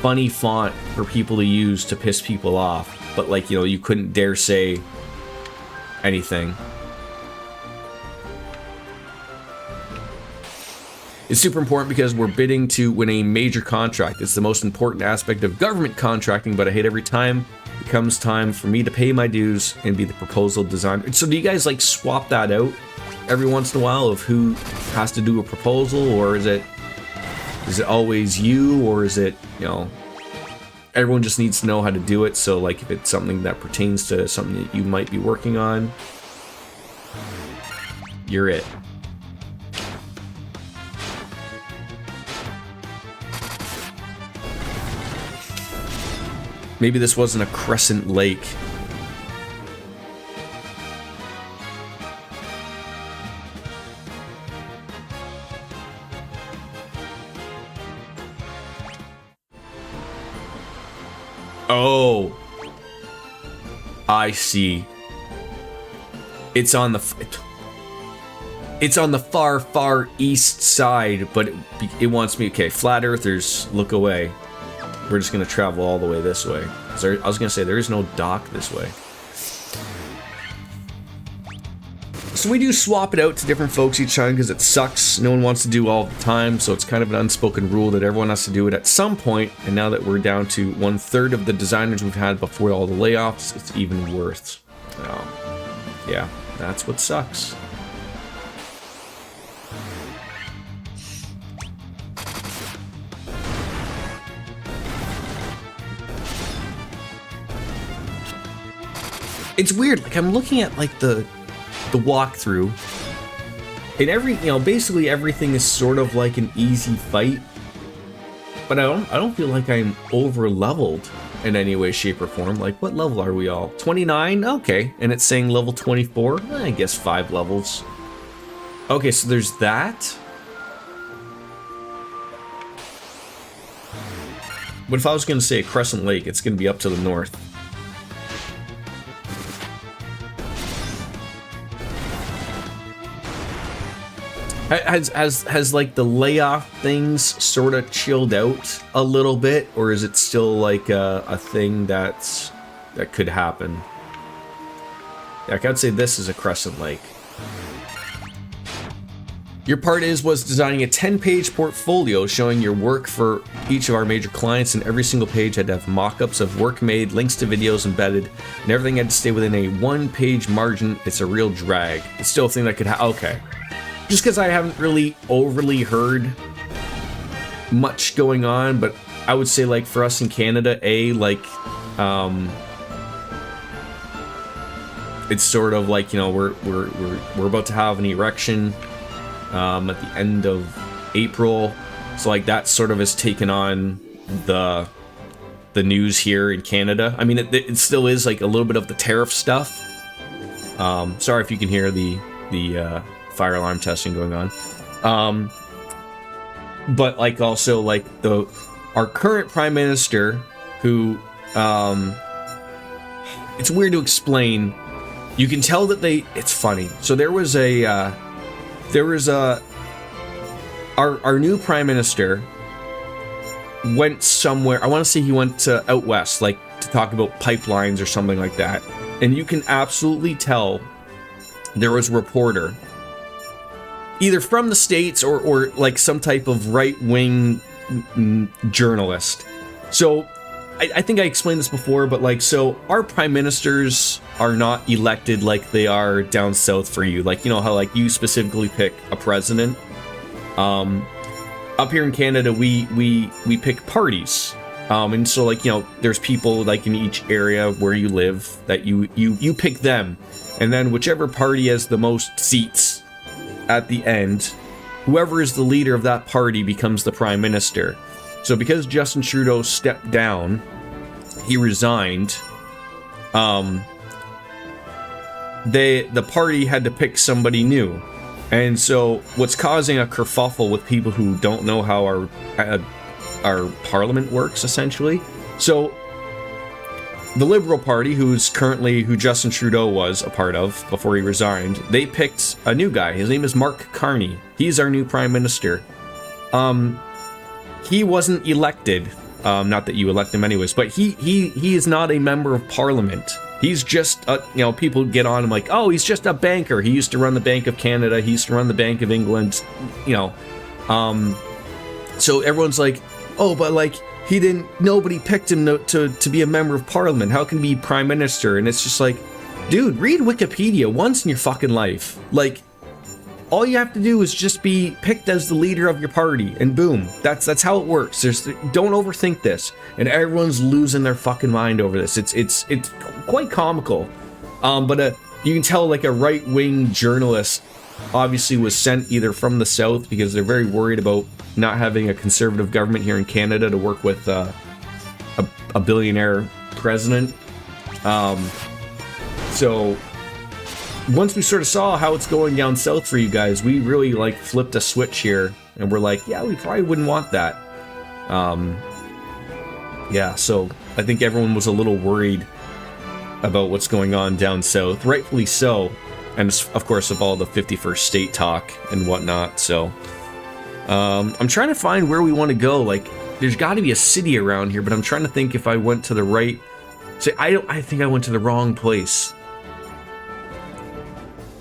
funny font for people to use to piss people off, but like, you know, you couldn't dare say anything? It's super important because we're bidding to win a major contract. It's the most important aspect of government contracting, but I hate every time it comes time for me to pay my dues and be the proposal designer. So do you guys like swap that out every once in a while of who has to do a proposal, or is it always you, or is it, you know, everyone just needs to know how to do it. So like if it's something that pertains to something that you might be working on, you're it. Maybe this wasn't a crescent lake. Oh, I see. It's on the far east side, but it wants me. Okay, flat earthers, look away. We're just gonna travel all the way this way. I was gonna say there is no dock this way. So we do swap it out to different folks each time because it sucks. No one wants to do all the time, so it's kind of an unspoken rule that everyone has to do it at some point. And now that we're down to 1/3 of the designers we've had before all the layoffs, it's even worse. Yeah, that's what sucks. It's weird. Like I'm looking at like the walkthrough, and basically everything is sort of like an easy fight, but I don't feel like I'm over leveled in any way, shape, or form. Like what level are we all? 29? Okay, and it's saying level 24. I guess 5 levels. Okay, so there's that. But if I was gonna say Crescent Lake, it's gonna be up to the north. Has like the layoff things sort of chilled out a little bit, or is it still like a thing that could happen? Yeah, I'd say this is a Crescent Lake. Your part was designing a 10-page portfolio showing your work for each of our major clients, and every single page had to have mock-ups of work made, links to videos embedded, and everything had to stay within a 1-page margin. It's a real drag. It's still a thing that could okay. Just because I haven't really overly heard much going on, but I would say like for us in Canada, it's sort of like, you know, we're about to have an erection at the end of April, so like that sort of has taken on the news here in Canada. I mean, it still is like a little bit of the tariff stuff. Sorry if you can hear the fire alarm testing going on, but like also like our current prime minister, who it's weird to explain. You can tell that it's funny. So there was our new prime minister went somewhere. I want to say he went to out west, like to talk about pipelines or something like that, and you can absolutely tell there was a reporter, either from the States or like some type of right-wing journalist. So I think I explained this before, but like, so our prime ministers are not elected like they are down south for you. Like, you know how like you specifically pick a president. Up here in Canada, we pick parties. And so like, you know, there's people like in each area where you live that you pick them. And then whichever party has the most seats at the end, whoever is the leader of that party becomes the prime minister. So because Justin Trudeau stepped down, he resigned, the party had to pick somebody new. And so what's causing a kerfuffle with people who don't know how our parliament works, essentially. So the Liberal Party, who Justin Trudeau was a part of before he resigned, they picked a new guy. His name is Mark Carney. He's our new prime minister. He wasn't elected. Not that you elect him anyways, but he is not a member of parliament. He's just, people get on him like, oh, he's just a banker. He used to run the Bank of Canada. He used to run the Bank of England, So everyone's like, oh, but like, nobody picked him to be a member of parliament. How can he be prime minister? And it's just like, dude, read Wikipedia once in your fucking life. Like, all you have to do is just be picked as the leader of your party, and boom, that's how it works. Don't overthink this, and everyone's losing their fucking mind over this. It's quite comical, but you can tell like a right-wing journalist obviously was sent either from the South because they're very worried about not having a conservative government here in Canada to work with a billionaire president. So once we sort of saw how it's going down south for you guys, we really like flipped a switch here, and we're like, yeah, we probably wouldn't want that. Yeah, so I think everyone was a little worried about what's going on down south, rightfully so, and of course of all the 51st state talk and whatnot. So I'm trying to find where we want to go. Like, there's got to be a city around here, but I'm trying to think if I went to the right. So I think I went to the wrong place.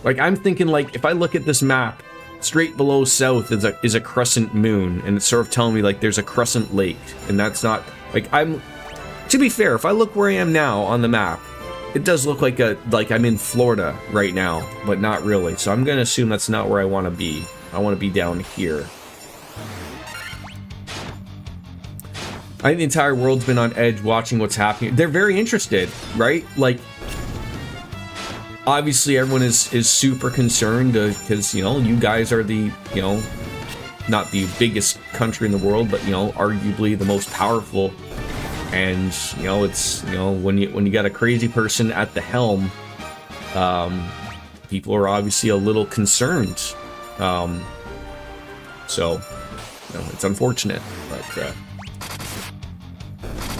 Like, I'm thinking, like, if I look at this map, straight below south is a crescent moon, and it's sort of telling me, like, there's a crescent lake, and that's not, like, to be fair, if I look where I am now on the map, it does look like I'm in Florida right now, but not really, so I'm gonna assume that's not where I want to be. I want to be down here. I think the entire world's been on edge watching what's happening. They're very interested, right? Like, obviously everyone is super concerned because, you know, you guys are the, you know, not the biggest country in the world, but, you know, arguably the most powerful. And, you know, it's, you know, when you got a crazy person at the helm, people are obviously a little concerned. So, you know, it's unfortunate, but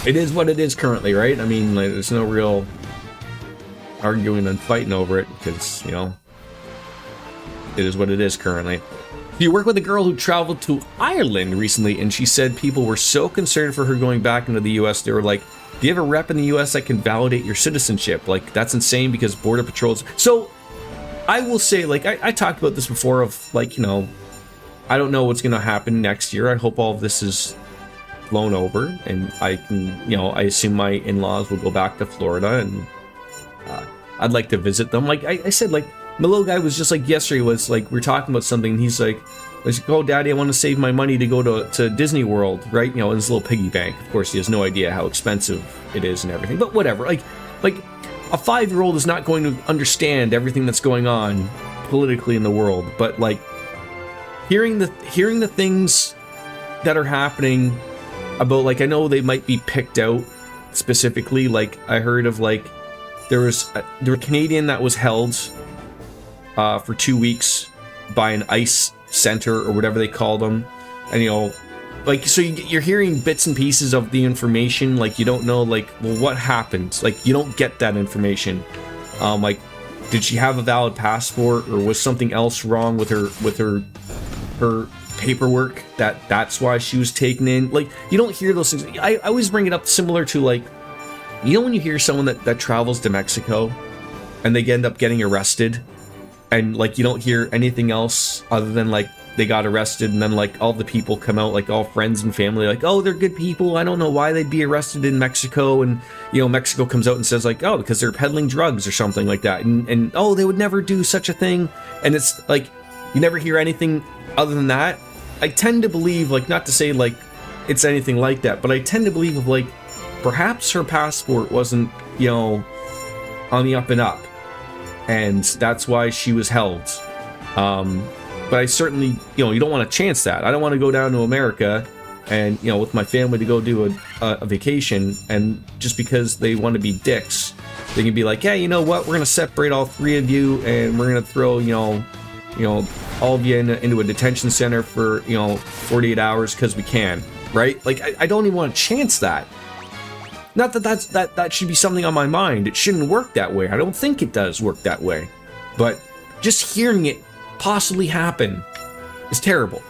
it is what it is currently, right? I mean, like, there's no real arguing and fighting over it because, you know, it is what it is currently. You work with a girl who traveled to Ireland recently, and she said people were so concerned for her going back into the US. They were like, do you have a rep in the US that can validate your citizenship? Like, that's insane because border patrols. So I will say, like, I talked about this before of, like, you know, I don't know what's going to happen next year. I hope all of this is blown over and I can, you know, I assume my in-laws will go back to Florida, and I'd like to visit them. Like I said, like, my little guy was just like yesterday was like, we were talking about something, and he's like, oh, Daddy, I want to save my money to go to Disney World, right? You know, in his little piggy bank. Of course, he has no idea how expensive it is and everything, but whatever. Like a 5-year-old is not going to understand everything that's going on politically in the world, but like hearing the things that are happening about, like, I know they might be picked out specifically. Like, I heard of, like, there was a Canadian that was held for 2 weeks by an ICE center or whatever they called them, and, you know, like, so you're hearing bits and pieces of the information. Like, you don't know, like, well, what happened? Like, you don't get that information. Like, did she have a valid passport, or was something else wrong with her paperwork that's why she was taken in? Like, you don't hear those things. I always bring it up similar to, like, you know, when you hear someone that travels to Mexico and they end up getting arrested, and, like, you don't hear anything else other than, like, they got arrested, and then, like, all the people come out, like, all friends and family, like, oh, they're good people, I don't know why they'd be arrested in Mexico. And, you know, Mexico comes out and says, like, oh, because they're peddling drugs or something like that, and oh, they would never do such a thing. And it's like, you never hear anything other than that. I tend to believe, like, not to say, like, it's anything like that, but I tend to believe of, like, perhaps her passport wasn't, you know, on the up and up, and that's why she was held. But I certainly, you know, you don't want to chance that. I don't want to go down to America and, you know, with my family to go do a vacation, and just because they want to be dicks, they can be like, hey, you know what, we're going to separate all 3 of you, and we're going to throw, you know, all of you into a detention center for, you know, 48 hours because we can, right? Like, I don't even want to chance that. Not that should be something on my mind. It shouldn't work that way. I don't think it does work that way. But just hearing it possibly happen is terrible.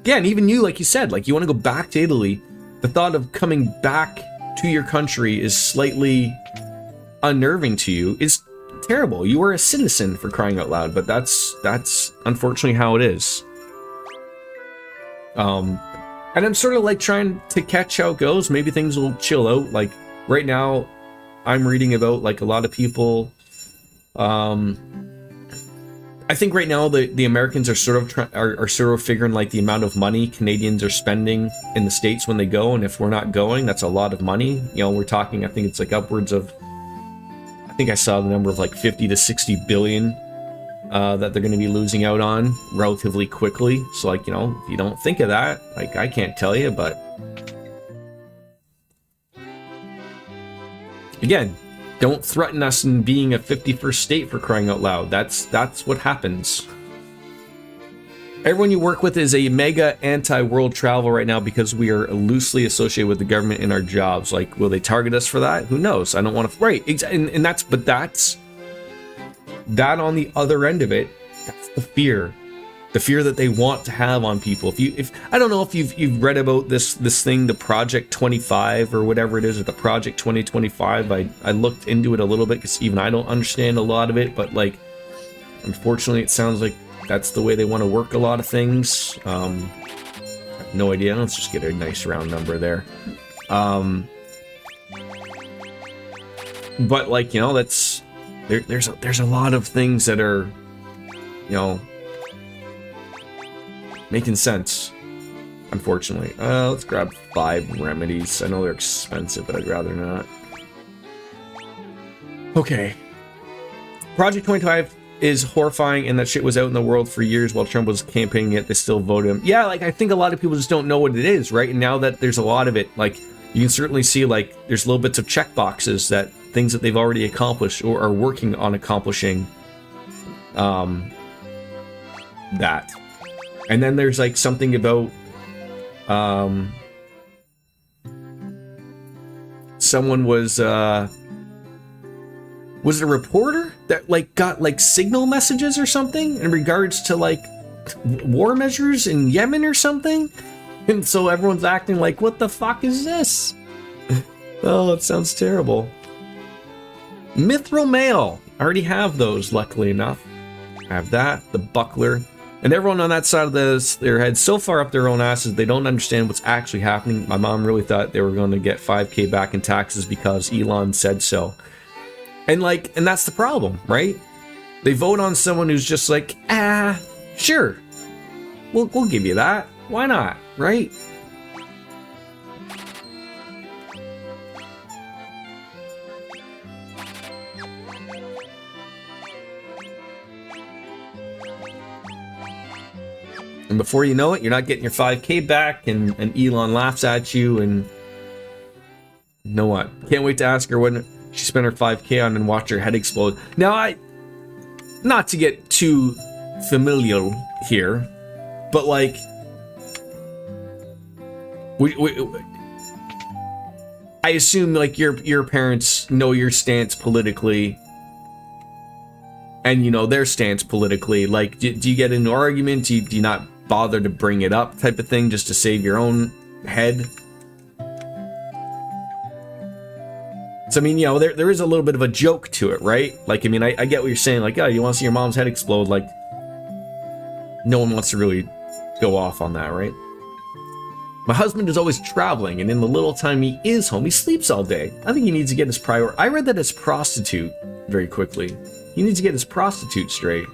Yeah, and even you, like you said, like, you want to go back to Italy. The thought of coming back to your country is slightly unnerving to you. It's terrible. You are a citizen, for crying out loud, but that's unfortunately how it is. And I'm sort of like trying to catch how it goes. Maybe things will chill out. Like, right now, I'm reading about, like a lot of people, I think right now the Americans are sort of are sort of figuring like the amount of money Canadians are spending in the States when they go, and if we're not going, that's a lot of money. You know, we're talking, I think it's like upwards of, I think I saw the number of like 50 to 60 billion that they're going to be losing out on relatively quickly. So like, you know, if you don't think of that, like I can't tell you, but again, don't threaten us in being a 51st state, for crying out loud. That's what happens. Everyone you work with is a mega anti-world travel right now because we are loosely associated with the government in our jobs. Like, will they target us for that? Who knows? I don't want to. Right, and that's that on the other end of it. That's the fear that they want to have on people. If I don't know if you've read about this thing, the Project 25 or whatever it is, or the Project 2025. I looked into it a little bit because even I don't understand a lot of it, but like, unfortunately, it sounds like that's the way they want to work a lot of things. I have no idea. Let's just get a nice round number there. But like, you know, that's there's a lot of things that are, you know, making sense, unfortunately. Let's grab 5 remedies. I know they're expensive, but I'd rather not. Okay. Project 25 is horrifying, and that shit was out in the world for years while Trump was campaigning it. They still voted him. Yeah, like, I think a lot of people just don't know what it is, right? And now that there's a lot of it, like, you can certainly see, like, there's little bits of check boxes that things that they've already accomplished or are working on accomplishing that. And then there's like something about someone was it a reporter that like got like signal messages or something in regards to like war measures in Yemen or something, and so everyone's acting like, what the fuck is this? Oh, it sounds terrible. Mithril mail, I already have those, luckily enough. I have that, the buckler. And everyone on that side of their head so far up their own asses, they don't understand what's actually happening. My mom really thought they were going to get $5,000 back in taxes because Elon said so. And like, and that's the problem, right? They vote on someone who's just like, sure, we'll give you that. Why not, right? And before you know it, you're not getting your $5,000 back, and Elon laughs at you, and you know what? Can't wait to ask her what she spent her $5,000 on and watch her head explode. Now, not to get too familial here, but like, I assume like your parents know your stance politically, and you know their stance politically. Like, do you get into an argument? Do you not bother to bring it up, type of thing, just to save your own head? So I mean, you know, there is a little bit of a joke to it, right? Like, I mean, I get what you're saying, like, oh, you want to see your mom's head explode. Like, no one wants to really go off on that, right? My husband is always traveling, and in the little time he is home, he sleeps all day. I think he needs to get his I read that as prostitute very quickly. He needs to get his prostitute straight.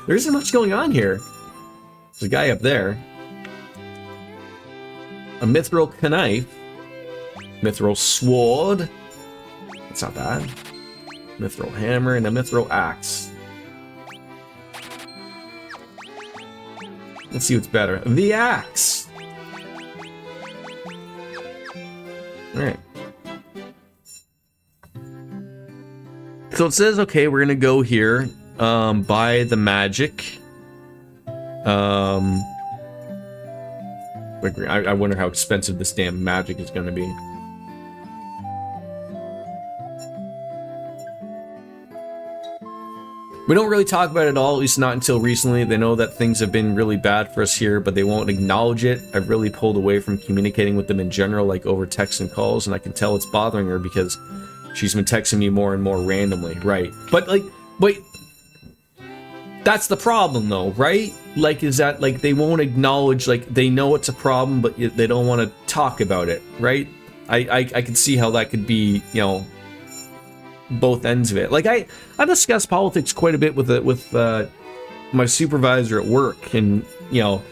There isn't much going on here. There's a guy up there. A mithril knife. Mithril sword. That's not bad. Mithril hammer and a mithril axe. Let's see what's better. The axe. Alright. So it says, okay, we're gonna go here. Buy the magic. I wonder how expensive this damn magic is going to be. We don't really talk about it at all, at least not until recently. They know that things have been really bad for us here, but they won't acknowledge it. I've really pulled away from communicating with them in general, like over texts and calls, and I can tell it's bothering her because she's been texting me more and more randomly, right? But like, wait. That's the problem though, right? Like, is that like they won't acknowledge, like they know it's a problem, but they don't want to talk about it, right? I could see how that could be, you know, both ends of it. Like I discuss politics quite a bit with my supervisor at work, and you know,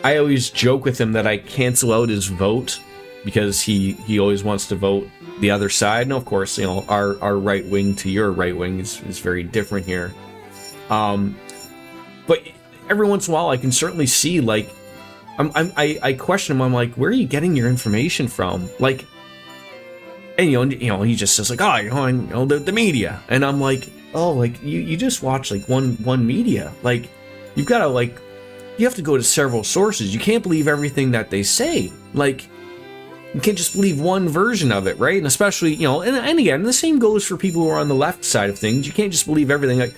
I always joke with him that I cancel out his vote because he always wants to vote the other side. And of course, you know, our right wing to your right wing is very different here. But every once in a while, I can certainly see, like, I question him. I'm like, where are you getting your information from? Like, and you know, he just says like, oh, you know, the media, and I'm like, oh, like you just watch like one media. Like, you've got to like, you have to go to several sources. You can't believe everything that they say. Like, you can't just believe one version of it, right? And especially, you know, and again, the same goes for people who are on the left side of things. You can't just believe everything. Like,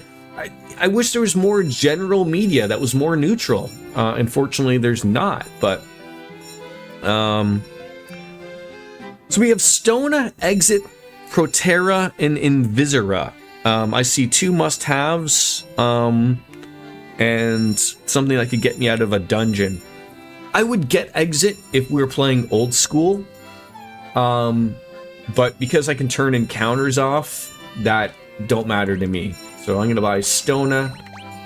I wish there was more general media that was more neutral. Unfortunately, there's not. But, so we have Stona, Exit, Proterra, and Invisera. I see 2 must-haves, and something that could get me out of a dungeon. I would get Exit if we were playing old school, but because I can turn encounters off, that don't matter to me. So I'm gonna buy Stona.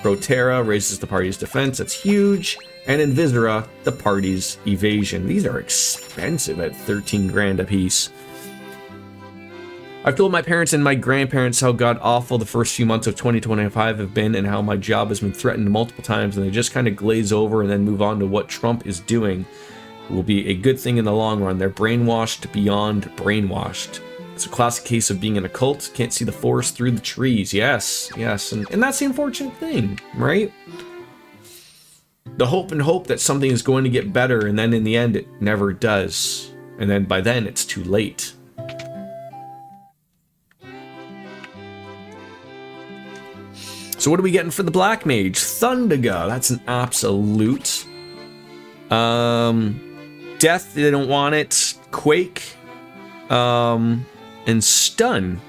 Proterra raises the party's defense, that's huge, and Invisera, the party's evasion. These are expensive at 13 grand a piece. I've told my parents and my grandparents how god awful the first few months of 2025 have been, and how my job has been threatened multiple times, and they just kind of glaze over and then move on to what Trump is doing. It will be a good thing in the long run. They're brainwashed beyond brainwashed. It's a classic case of being in a cult. Can't see the forest through the trees. Yes, and that's the unfortunate thing, right? The hope that something is going to get better, and then in the end it never does. And then by then it's too late. So what are we getting for the Black Mage? Thundaga, that's an absolute. Death, they don't want it. Quake. And Stun.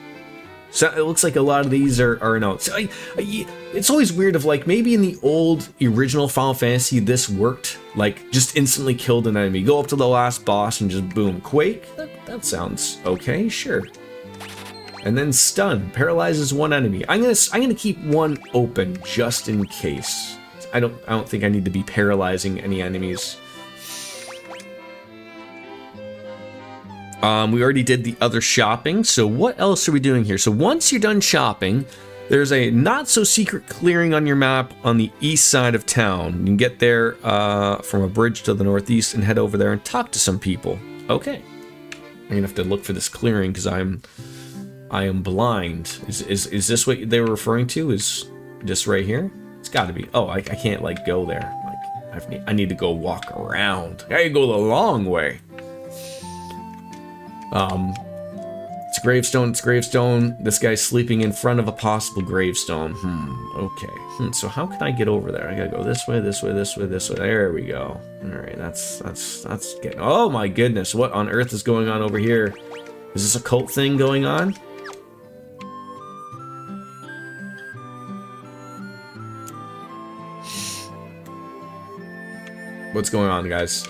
So it looks like a lot of these are no. So it's always weird of like, maybe in the old original Final Fantasy this worked, like just instantly killed an enemy, go up to the last boss and just boom. Quake, that sounds okay, sure. And then Stun paralyzes one enemy. I'm gonna keep one open just in case. I don't think I need to be paralyzing any enemies. We already did the other shopping, so what else are we doing here? So once you're done shopping, there's a not-so-secret clearing on your map on the east side of town. You can get there from a bridge to the northeast and head over there and talk to some people. Okay. I'm gonna have to look for this clearing because I am blind. Is this what they were referring to? Is this right here? It's got to be. Oh, I can't like go there. Like I need to go walk around. I gotta go the long way. It's gravestone, it's gravestone. This guy's sleeping in front of a possible gravestone. Okay. So how can I get over there? I gotta go this way, this way, this way, this way. There we go. Alright, that's getting... Oh my goodness, what on earth is going on over here? Is this a cult thing going on? What's going on, guys?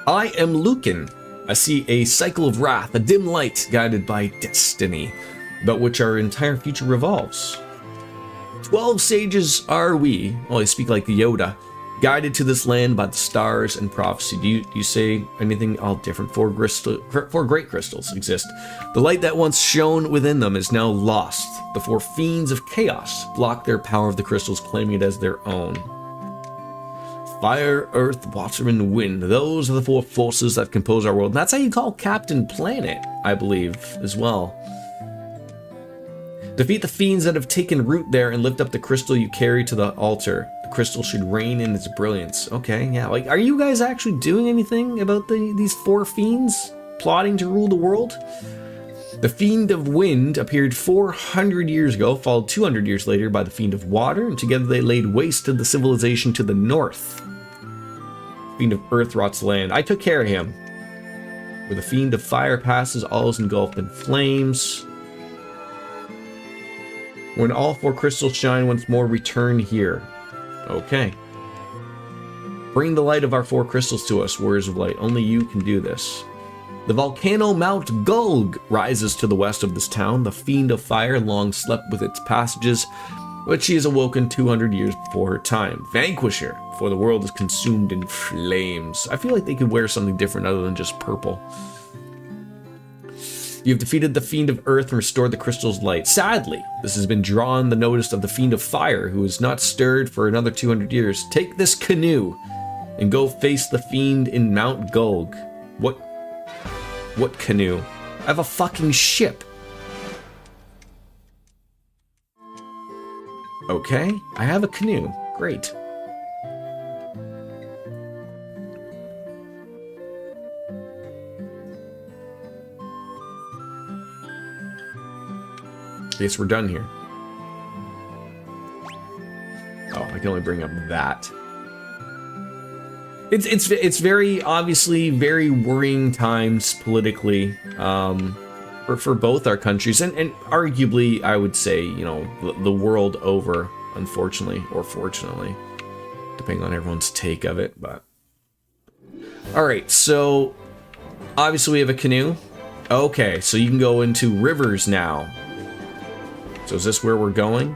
I am Lucan. I see a cycle of wrath, a dim light guided by destiny, about which our entire future revolves. 12 sages are we, well, I speak like the Yoda, guided to this land by the stars and prophecy. Do you say anything all different? Four great crystals exist. The light that once shone within them is now lost. The 4 fiends of chaos block their power of the crystals, claiming it as their own. Fire, earth, water, and wind. Those are the 4 forces that compose our world. And that's how you call Captain Planet, I believe, as well. Defeat the fiends that have taken root there and lift up the crystal you carry to the altar. The crystal should reign in its brilliance. Okay, yeah. Like, are you guys actually doing anything about these 4 fiends plotting to rule the world? The Fiend of Wind appeared 400 years ago, followed 200 years later by the Fiend of Water, and together they laid waste to the civilization to the north. Fiend of Earth rots land. I took care of him. Where the Fiend of Fire passes, all is engulfed in flames. When all 4 crystals shine once more, return here. Okay. Bring the light of our 4 crystals to us, warriors of light. Only you can do this. The volcano Mount Gulg rises to the west of this town. The Fiend of Fire long slept with its passages, but she is awoken 200 years before her time. Vanquish her, for the world is consumed in flames. I feel like they could wear something different other than just purple. You have defeated the Fiend of Earth and restored the crystal's light. Sadly, this has been drawn the notice of the Fiend of Fire, who is not stirred for another 200 years. Take this canoe and go face the Fiend in Mount Gulg. What canoe? I have a fucking ship. Okay, I have a canoe. Great. I guess we're done here. Oh, I can only bring up that. It's very obviously very worrying times politically for both our countries and arguably I would say, you know, the world over, unfortunately or fortunately, depending on everyone's take of it. But all right, so obviously we have a canoe. Okay, so you can go into rivers now. So is this where we're going?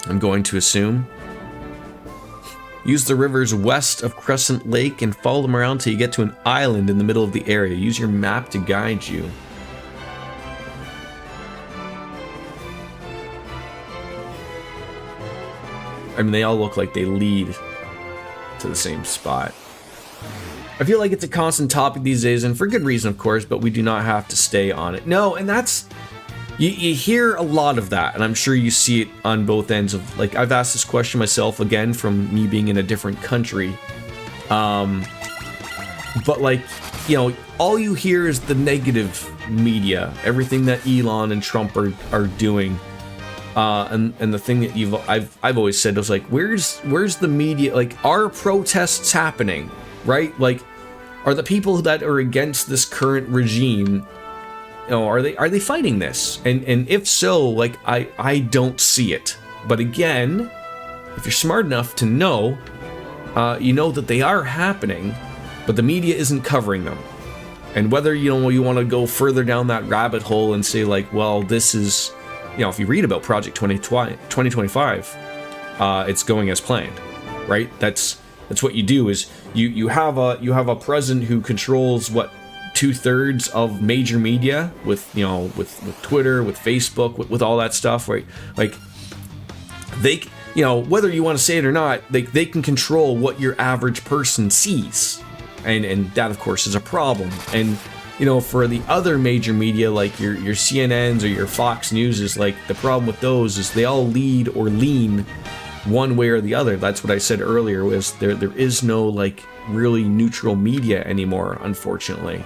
I'm going to assume. Use the rivers west of Crescent Lake and follow them around till you get to an island in the middle of the area. Use your map to guide you. I mean, they all look like they lead to the same spot. I feel like it's a constant topic these days, and for good reason, of course, but we do not have to stay on it. No, and that's... You hear a lot of that, and I'm sure you see it on both ends of... Like, I've asked this question myself, again, from me being in a different country. But, like, you know, all you hear is the negative media. Everything that Elon and Trump are doing. And the thing that I've always said was, like, where's the media? Like, are protests happening? Right? Like, are the people that are against this current regime, you know, are they fighting this? And if so, like, I don't see it. But again, if you're smart enough to know, you know that they are happening, but the media isn't covering them. And whether, you know, you want to go further down that rabbit hole and say, like, well, this is, you know, if you read about Project 2025, it's going as planned, right? That's what you do is you have a president who controls what 2/3 of major media with, you know, with Twitter, with Facebook, with all that stuff, right? Like, they, you know, whether you want to say it or not, they can control what your average person sees, and that of course is a problem. And you know, for the other major media like your CNNs or your Fox News, is like, the problem with those is they all lead or lean one way or the other. That's what I said earlier, was there is no, like, really neutral media anymore, unfortunately.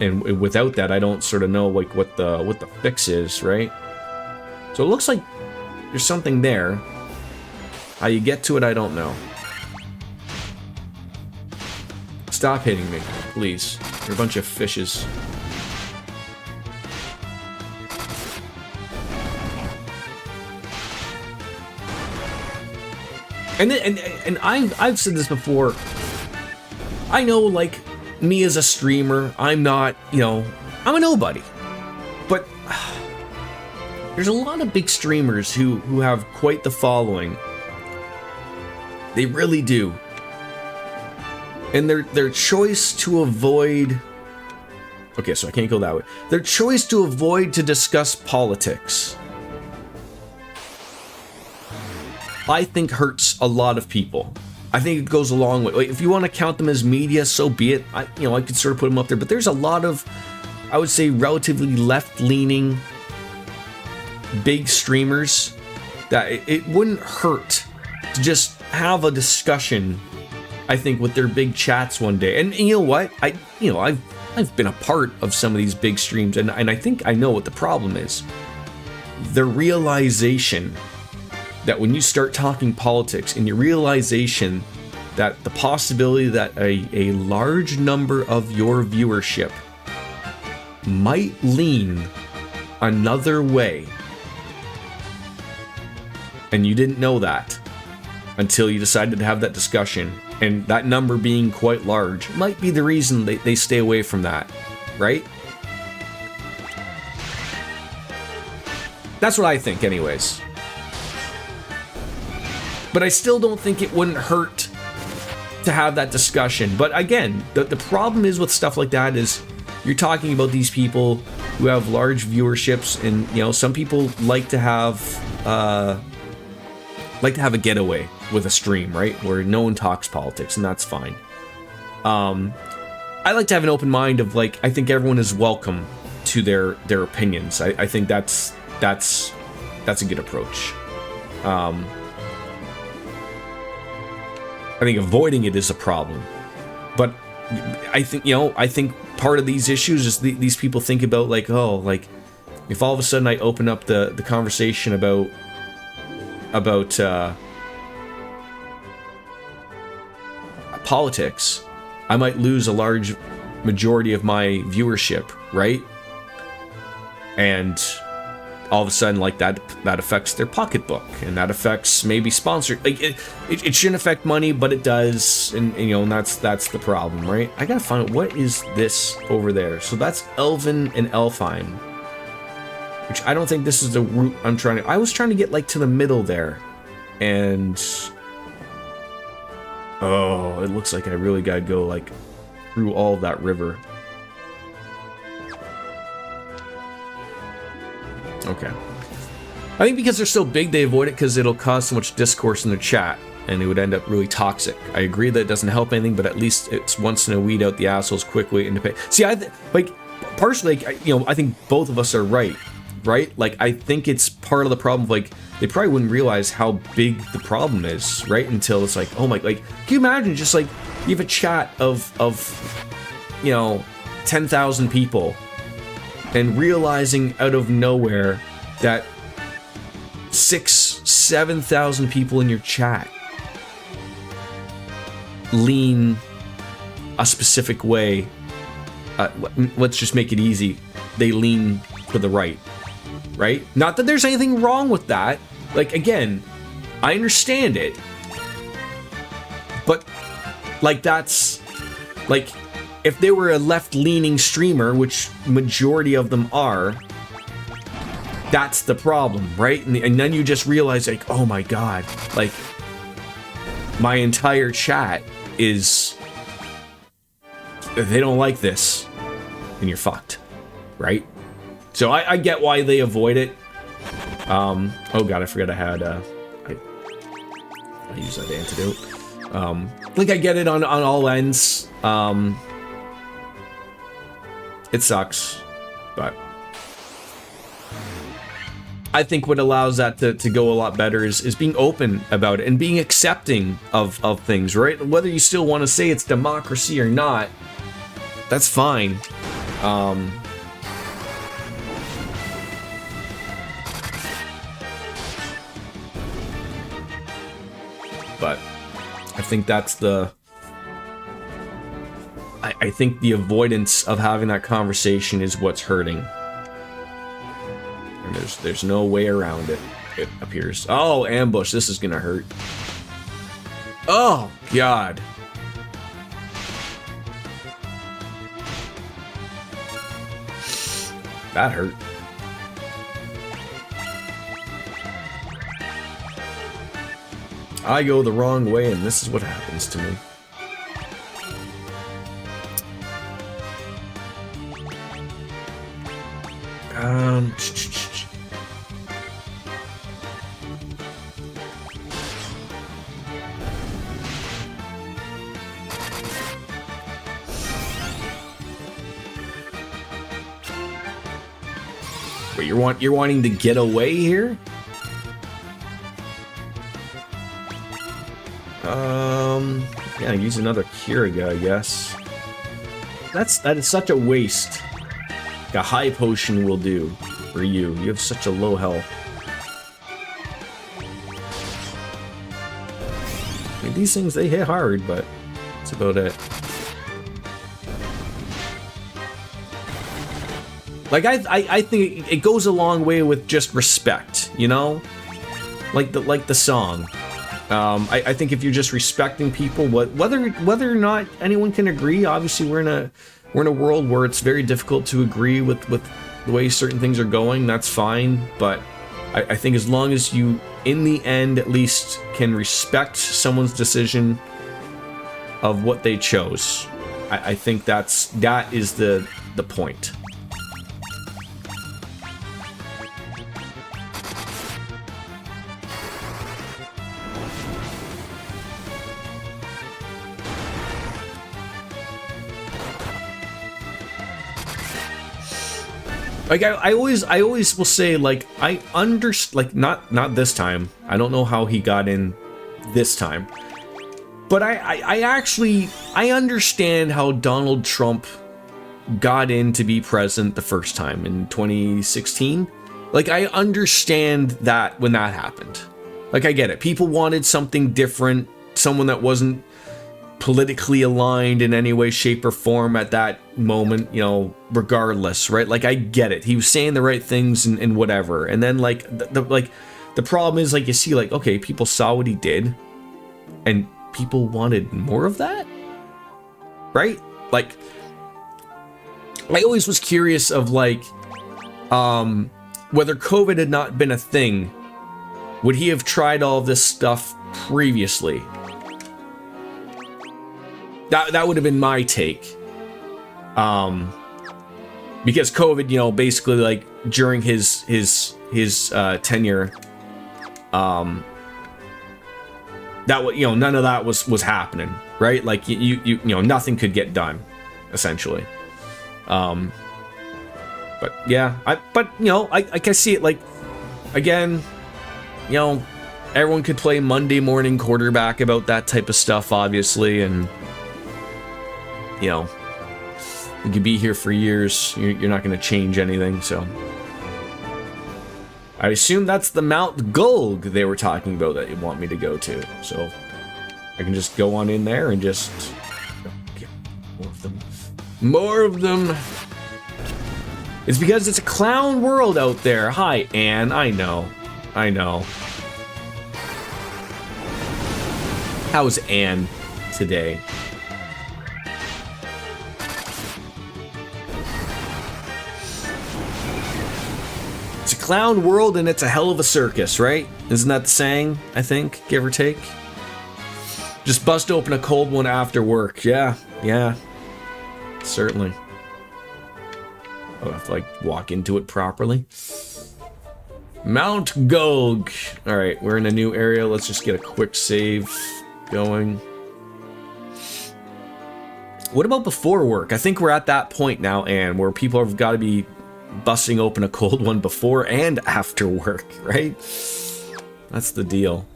And without that, I don't sort of know, like, what the fix is, right? So it looks like there's something there. How you get to it, I don't know. Stop hitting me, please. You're a bunch of fishes. And I've said this before. I know, like, me as a streamer, I'm not, you know, I'm a nobody. But there's a lot of big streamers who have quite the following. They really do. And their choice to avoid... Okay, so I can't go that way. Their choice to avoid to discuss politics, I think, hurts a lot of people. I think it goes a long way. Like, if you want to count them as media, so be it. I could sort of put them up there. But there's a lot of, I would say, relatively left-leaning big streamers that it wouldn't hurt to just have a discussion, I think, with their big chats one day. And you know what? I've been a part of some of these big streams, and I think I know what the problem is. The realization that when you start talking politics, and your realization that the possibility that a large number of your viewership might lean another way, and you didn't know that until you decided to have that discussion, and that number being quite large might be the reason they stay away from that, right? That's what I think anyways. But I still don't think it wouldn't hurt to have that discussion. But again, the problem is with stuff like that is you're talking about these people who have large viewerships, and you know, some people like to have a getaway with a stream, right, where no one talks politics, and that's fine. I like to have an open mind of like, I think everyone is welcome to their opinions. I think that's a good approach. I think avoiding it is a problem, but I think part of these issues is these people think about like, oh, like if all of a sudden I open up the conversation about politics, I might lose a large majority of my viewership, right? And all of a sudden, like that affects their pocketbook, and that affects maybe sponsored. Like it shouldn't affect money, but it does, and you know, and that's the problem, right? I gotta find out what is this over there. So that's Elven and Elfine, which I don't think this is the route I'm trying to. I was trying to get like to the middle there, and oh, it looks like I really gotta go like through all of that river. Okay. I think because they're so big, they avoid it because it'll cause so much discourse in their chat, and it would end up really toxic. I agree that it doesn't help anything, but at least it's once in a weed out the assholes quickly and to pay. See, partially, you know, I think both of us are right? Like, I think it's part of the problem. Like, they probably wouldn't realize how big the problem is, right? Until it's like, oh my, like, can you imagine just like you have a chat of you know, 10,000 people, and realizing out of nowhere that 6,000-7,000 people in your chat lean a specific way. Let's just make it easy. They lean to the right? Not that there's anything wrong with that. Like, again, I understand it, but like, that's like, if they were a left-leaning streamer, which majority of them are, that's the problem, right? And then you just realize, like, oh my god, like, my entire chat is, they don't like this, and you're fucked, right? So I get why they avoid it. Oh god, I forgot I had, I use that antidote. Like, I get it on all ends. It sucks, but I think what allows that to go a lot better is being open about it and being accepting of things, right? Whether you still want to say it's democracy or not, that's fine. But I think that's the... I think the avoidance of having that conversation is what's hurting. And there's no way around it, it appears. Oh, ambush. This is gonna hurt. Oh, God. That hurt. I go the wrong way, and this is what happens to me. Wait, you're wanting to get away here? Yeah, use another Kiriga, I guess. That is such a waste. A high potion will do for you. You have such a low health. I mean, these things, they hit hard, but that's about it. Like, I think it goes a long way with just respect, you know? Like the song. I think if you're just respecting people, whether or not anyone can agree, obviously we're in a world where it's very difficult to agree with the way certain things are going. That's fine, but I think as long as you, in the end, at least can respect someone's decision of what they chose, I think that is the point. Like I always will say, like, I like not this time. I don't know how he got in this time, but I actually understand how Donald Trump got in to be president the first time in 2016. Like, I understand that when that happened. Like, I get it. People wanted something different, someone that wasn't politically aligned in any way, shape, or form at that moment, you know, regardless, right? Like, I get it. He was saying the right things and whatever. And then, like, the problem is, like, you see, like, okay, people saw what he did, and people wanted more of that, right? Like, I always was curious of, like, whether COVID had not been a thing, would he have tried all this stuff previously? That would have been my take. Because COVID, you know, basically, like, during his tenure, that was, you know, none of that was happening, right? Like, you know, nothing could get done, essentially. But yeah, but you know, I can see it, like, again, you know, everyone could play Monday morning quarterback about that type of stuff, obviously, and you know, you could be here for years. You're not going to change anything, so. I assume that's the Mount Gulg they were talking about that you want me to go to. So I can just go on in there and just get more of them. More of them. It's because it's a clown world out there. Hi, Anne. I know. How's Anne today? It's a clown world and it's a hell of a circus, right? Isn't that the saying, I think, give or take? Just bust open a cold one after work. Yeah, certainly. I'll have to, like, walk into it properly. Mount Gulg. Alright, we're in a new area. Let's just get a quick save going. What about before work? I think we're at that point now, Anne, where people have got to be busting open a cold one before and after work, right? That's the deal.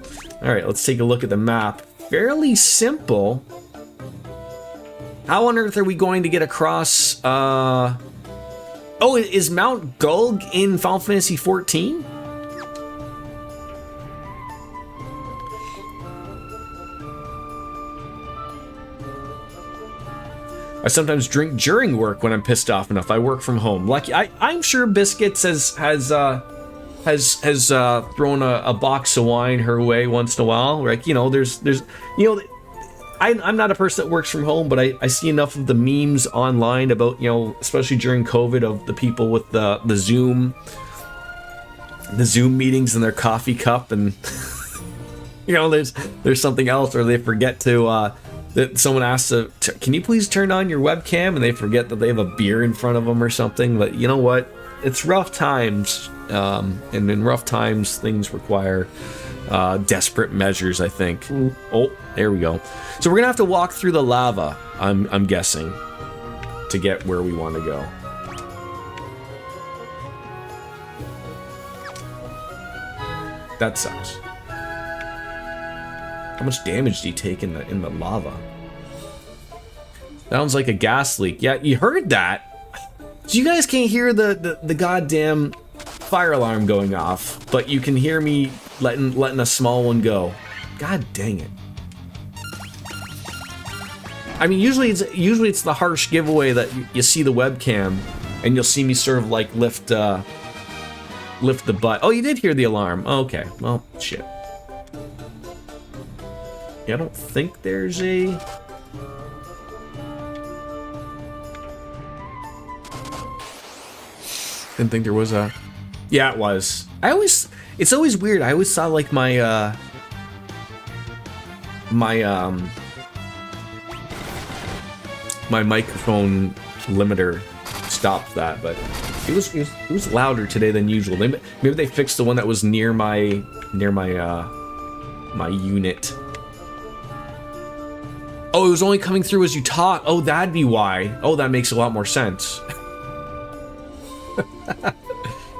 Alright, let's take a look at the map. Fairly simple. How on earth are we going to get across, Oh, is Mount Gulg in Final Fantasy XIV? I sometimes drink during work when I'm pissed off enough. I work from home. Lucky, I'm sure Biscuits has thrown a box of wine her way once in a while. Right? You know, there's you know, I'm not a person that works from home, but I see enough of the memes online about, you know, especially during COVID, of the people with the Zoom meetings in their coffee cup, and you know, there's something else, or they forget to that someone asks can you please turn on your webcam, and they forget that they have a beer in front of them or something. But you know what? It's rough times, and in rough times, things require desperate measures, I think. Oh, there we go. So we're gonna have to walk through the lava, I'm guessing, to get where we want to go. That sucks. How much damage do you take in the lava? Sounds like a gas leak. Yeah, you heard that. So you guys can't hear the goddamn fire alarm going off, but you can hear me letting a small one go. God dang it. I mean, usually it's the harsh giveaway that you see the webcam and you'll see me sort of like lift the butt. Oh, you did hear the alarm. Okay, well, shit. Yeah, I don't think there's a... Didn't think there was a... Yeah, it was. It's always weird. I always saw like my my microphone limiter stopped that, but it was louder today than usual. Maybe they fixed the one that was near my my unit. Oh, it was only coming through as you talk. Oh, that'd be why. Oh, that makes a lot more sense.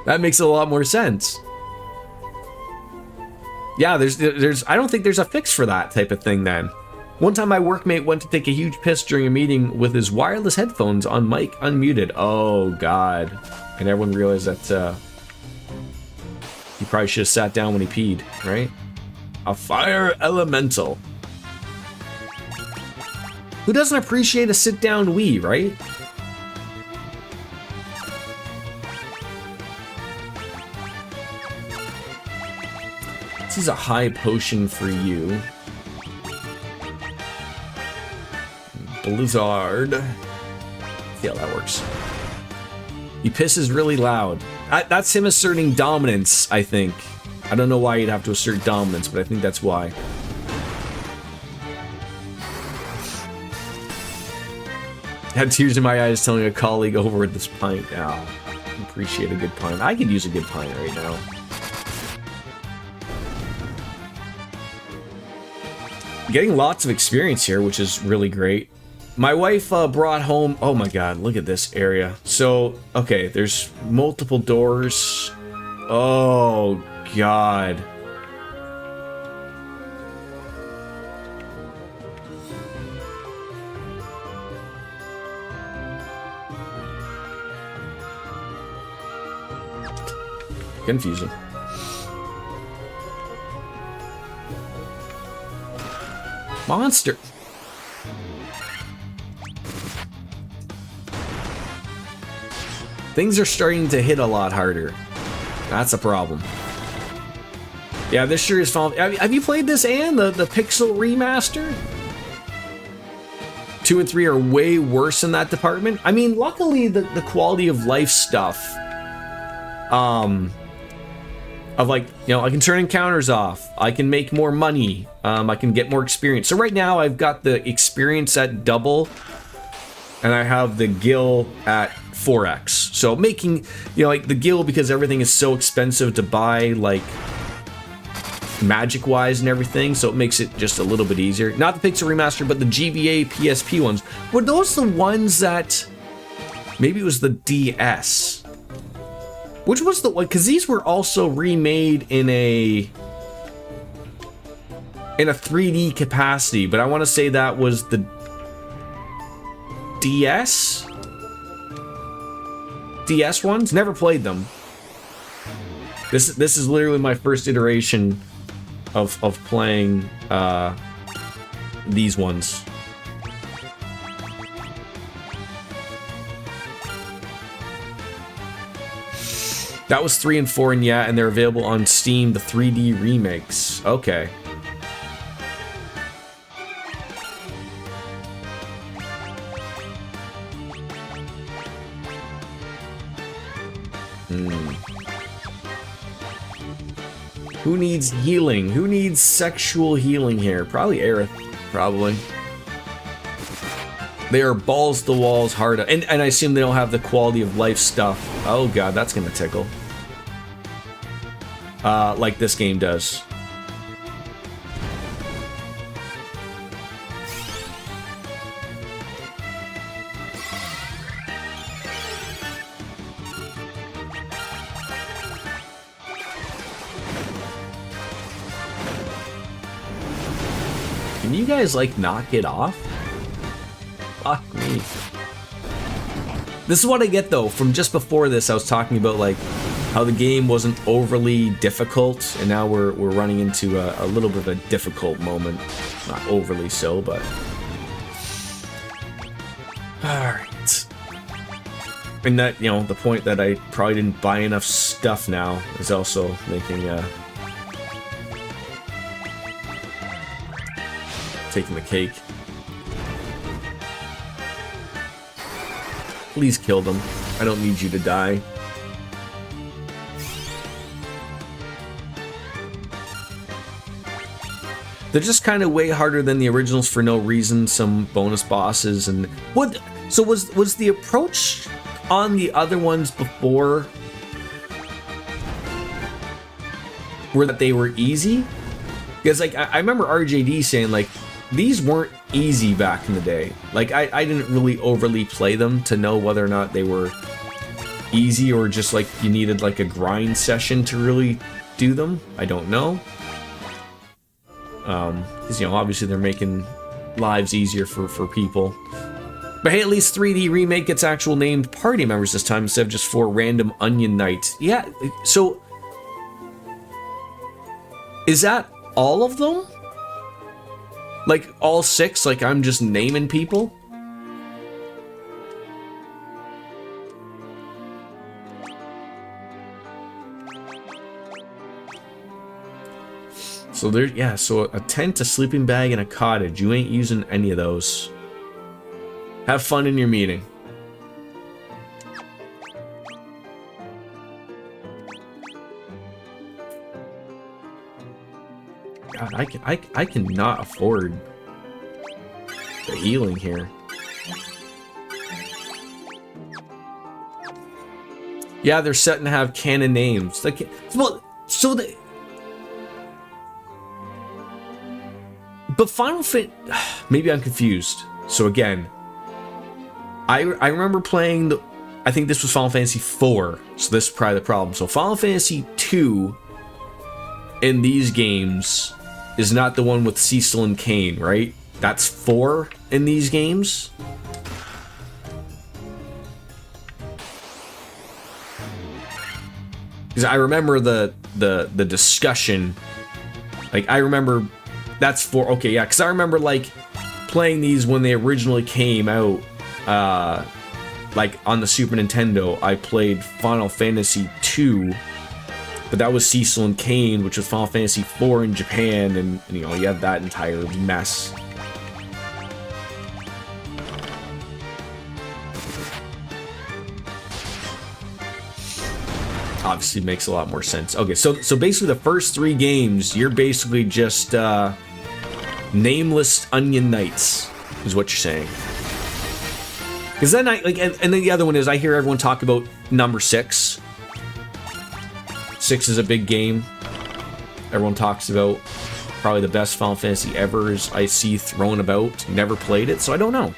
That makes a lot more sense. Yeah, there's I don't think there's a fix for that type of thing then. One time my workmate went to take a huge piss during a meeting with his wireless headphones on mic unmuted. Oh god. And everyone realized that he probably should have sat down when he peed, right? A fire elemental. Who doesn't appreciate a sit-down wee, right? This is a high potion for you. Blizzard. See how that works. He pisses really loud. That's him asserting dominance, I think. I don't know why you'd have to assert dominance, but I think that's why. Had tears in my eyes telling a colleague over this pint. Oh, appreciate a good pint. I could use a good pint right now. Getting lots of experience here, which is really great. My wife brought home... Oh my god, look at this area. So, okay, there's multiple doors. Oh god. Confusing. Monster. Things are starting to hit a lot harder. That's a problem. Yeah, this sure is fun. Have you played this, Anne? The Pixel Remaster? 2 and 3 are way worse in that department. I mean, luckily the quality of life stuff, of like, you know, I can turn encounters off, I can make more money, I can get more experience. So right now I've got the experience at double, and I have the gil at 4x. So making, you know, like the gil, because everything is so expensive to buy, like magic wise and everything, so it makes it just a little bit easier. Not the Pixel Remaster, but the GBA PSP ones. Were those the ones that, maybe it was the DS? Which was the one? Because these were also remade in a 3D capacity, but I want to say that was the DS ones. Never played them. This is literally my first iteration of playing these ones. That was 3 and 4, and yeah, and they're available on Steam, the 3D remakes. Okay. Who needs healing? Who needs sexual healing here? Probably Aerith. Probably. They are balls to walls hard. And I assume they don't have the quality of life stuff. Oh god, that's gonna tickle. Like this game does. Can you guys, like, knock it off? Fuck me. This is what I get, though, from just before this. I was talking about, like, how the game wasn't overly difficult, and now we're running into a little bit of a difficult moment. Not overly so, but... Alright. And that, you know, the point that I probably didn't buy enough stuff now is also making taking the cake. Please kill them. I don't need you to die. They're just kind of way harder than the originals for no reason. Some bonus bosses and what? So was the approach on the other ones before where that they were easy? Because like I remember RJD saying like these weren't easy back in the day. Like I didn't really overly play them to know whether or not they were easy or just like you needed like a grind session to really do them. I don't know. Because, you know, obviously they're making lives easier for people. But hey, at least 3D Remake gets actual named party members this time instead of just 4 random Onion Knights. Yeah, so... Is that all of them? Like, all 6? Like, I'm just naming people? So there, yeah, so a tent, a sleeping bag, and a cottage. You ain't using any of those. Have fun in your meeting. God, I cannot afford the healing here. Yeah, they're set to have canon names. Like, well, so the. But Final Fantasy, maybe I'm confused. So again, I remember playing the, I think this was Final Fantasy 4, so this is probably the problem. So Final Fantasy 2 in these games is not the one with Cecil and Kain, right? That's 4 in these games. Because I remember the discussion, like I remember. That's 4. Okay, yeah, because I remember like playing these when they originally came out. Like on the Super Nintendo, I played Final Fantasy 2, but that was Cecil and Kain, which was Final Fantasy 4 in Japan, and you know you have that entire mess. Obviously makes a lot more sense. Okay, so basically the first 3 games, you're basically just nameless Onion Knights, is what you're saying. Because then I like, and then the other one is I hear everyone talk about number 6. 6 is a big game. Everyone talks about probably the best Final Fantasy ever. Is I see thrown about. Never played it, so I don't know.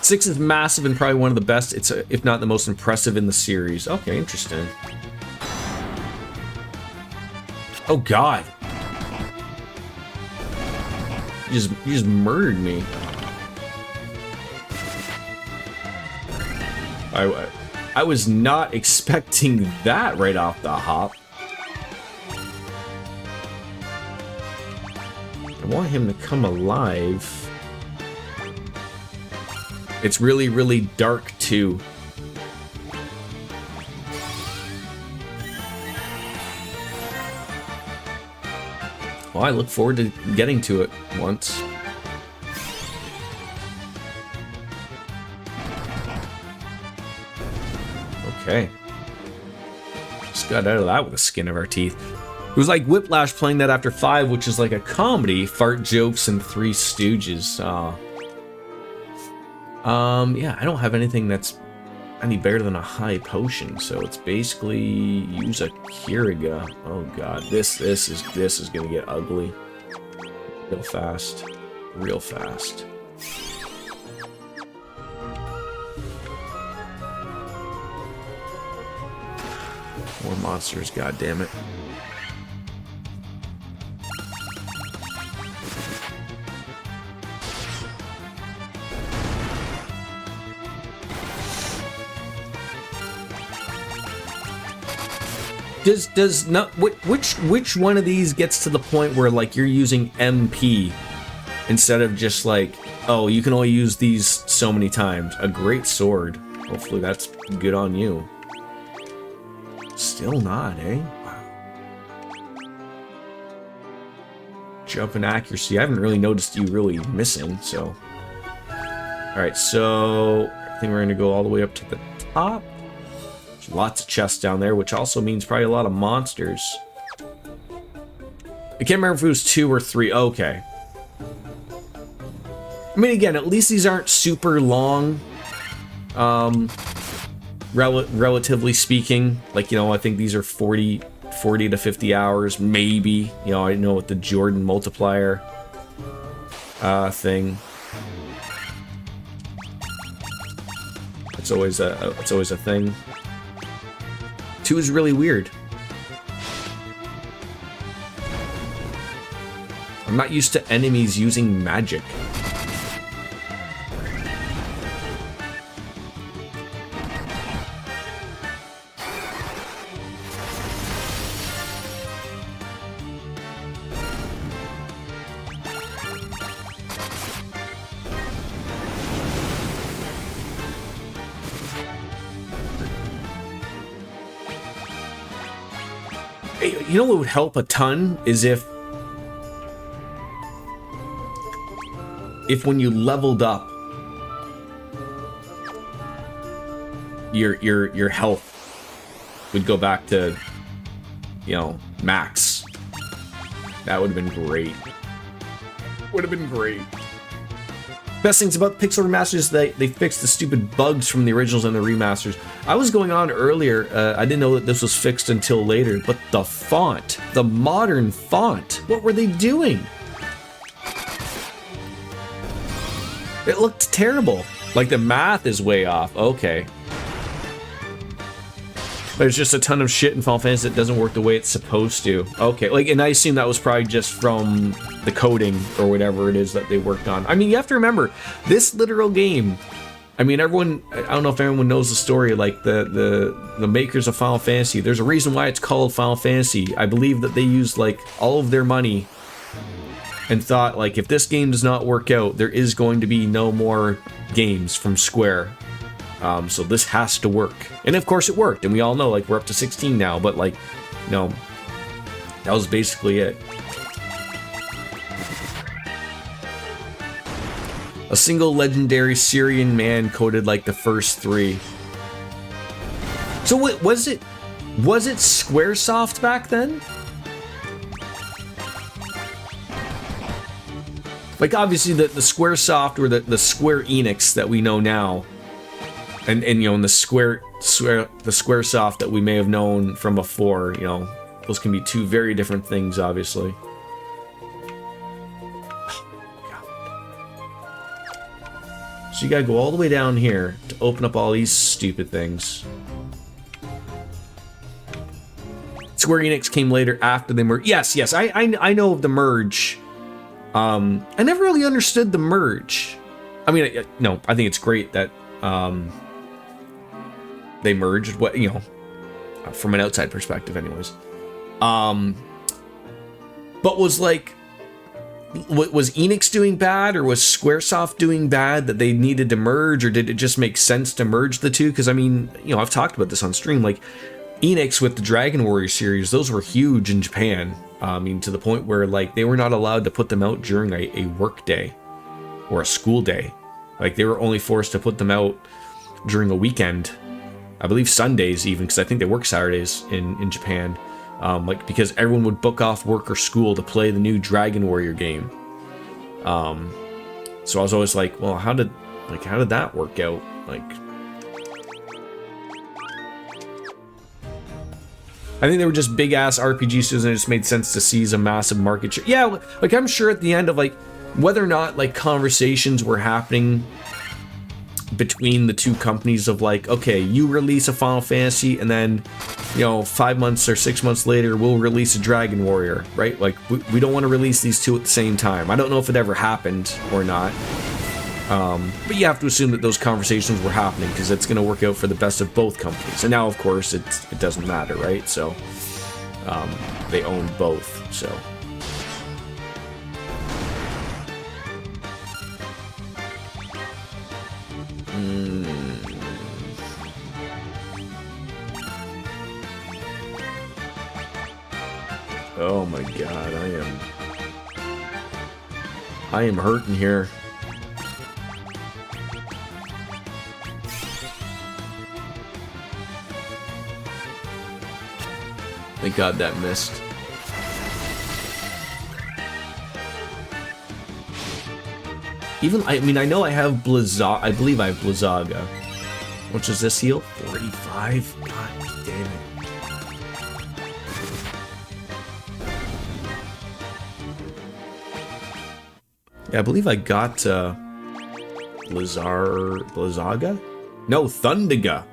Six is massive and probably one of the best. It's if not the most impressive in the series. Okay, interesting. Oh God! You just murdered me. I was not expecting that right off the hop. I want him to come alive. It's really, really dark, too. Well, I look forward to getting to it once. Okay. Just got out of that with the skin of our teeth. It was like Whiplash playing that after 5, which is like a comedy, fart jokes, and Three Stooges. Yeah, I don't have anything that's any better than a high potion, so it's basically use a Kiriga. Oh God, this is gonna get ugly real fast, real fast. More monsters, God damn it. Does not which one of these gets to the point where like you're using MP instead of just like, oh, you can only use these so many times? A great sword. Hopefully that's good on you. Still not, eh? Wow. Jump and accuracy. I haven't really noticed you really missing, so. Alright, so I think we're gonna go all the way up to the top. There's lots of chests down there, which also means probably a lot of monsters. I can't remember if it was 2 or 3. Okay. I mean, again, at least these aren't super long. Relatively speaking, like, you know, I think these are 40 to 50 hours, maybe. You know, I know with the Jordan multiplier thing. It's always a thing. 2 is really weird. I'm not used to enemies using magic. You know what would help a ton is if when you leveled up your health would go back to, you know, max. That would have been great. Would have been great. Best things about the Pixel Remasters is they fixed the stupid bugs from the originals and the remasters. I was going on earlier, I didn't know that this was fixed until later, but the font, the modern font, what were they doing? It looked terrible. Like the math is way off. Okay. There's just a ton of shit in Final Fantasy that doesn't work the way it's supposed to. Okay, like, and I assume that was probably just from the coding or whatever it is that they worked on. I mean, you have to remember, this literal game, I mean, everyone, I don't know if everyone knows the story, like the makers of Final Fantasy, there's a reason why it's called Final Fantasy. I believe that they used like all of their money and thought like, if this game does not work out, there is going to be no more games from Square. So this has to work. And of course it worked, and we all know, like, we're up to 16 now, but like, you know, that was basically it. A single legendary Syrian man coded like the first 3. So what was it Squaresoft back then? Like, obviously the Squaresoft or the Square Enix that we know now, and you know, in the Squaresoft that we may have known from before, you know, those can be 2 very different things, obviously. So you gotta go all the way down here to open up all these stupid things. Square Enix came later after they merged. Yes, I know of the merge. I never really understood the merge. I mean, no, I think it's great that they merged. What, you know, from an outside perspective, anyways. But was like, was Enix doing bad, or was Squaresoft doing bad that they needed to merge, or did it just make sense to merge the 2? Because I mean, you know, I've talked about this on stream. Like, Enix with the Dragon Warrior series, those were huge in Japan. I mean, to the point where like they were not allowed to put them out during a work day or a school day. Like, they were only forced to put them out during a weekend. I believe Sundays even, because I think they work Saturdays in Japan. Like, because everyone would book off work or school to play the new Dragon Warrior game. So I was always like, well, how did that work out? Like, I think they were just big ass RPG studios, and it just made sense to seize a massive market share. Yeah, like, I'm sure at the end of like whether or not like conversations were happening between the 2 companies of like, okay, you release a Final Fantasy, and then, you know, 5 months or 6 months later, we'll release a Dragon Warrior, right? Like, we don't want to release these 2 at the same time. I don't know if it ever happened or not. But you have to assume that those conversations were happening, because it's going to work out for the best of both companies. And now, of course, it doesn't matter, right? So, they own both, so. Oh my god, I am hurting here. Thank God that missed. Even, I mean, I know I have Blizzaga. I believe I have Blizzaga. Which is this heal? 45? God damn it. Yeah, I believe I got Blizzaga? No, Thundaga.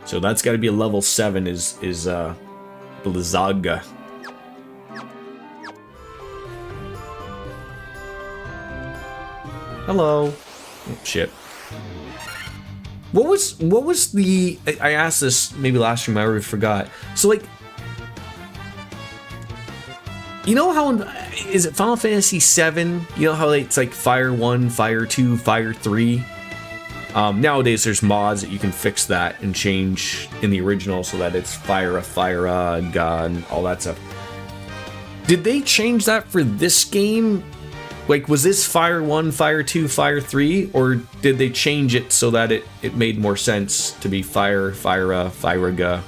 So that's got to be a level 7 is Blizzaga. Hello. Oh, shit. What was the... I asked this maybe last stream, I already forgot. So, like... You know how... Is it Final Fantasy 7? You know how it's like Fire 1, Fire 2, Fire 3? Nowadays, there's mods that you can fix that and change in the original so that it's Fire, God, and all that stuff. Did they change that for this game? Like, was this Fire 1, Fire 2, Fire 3? Or did they change it so that it made more sense to be Fire, Firaga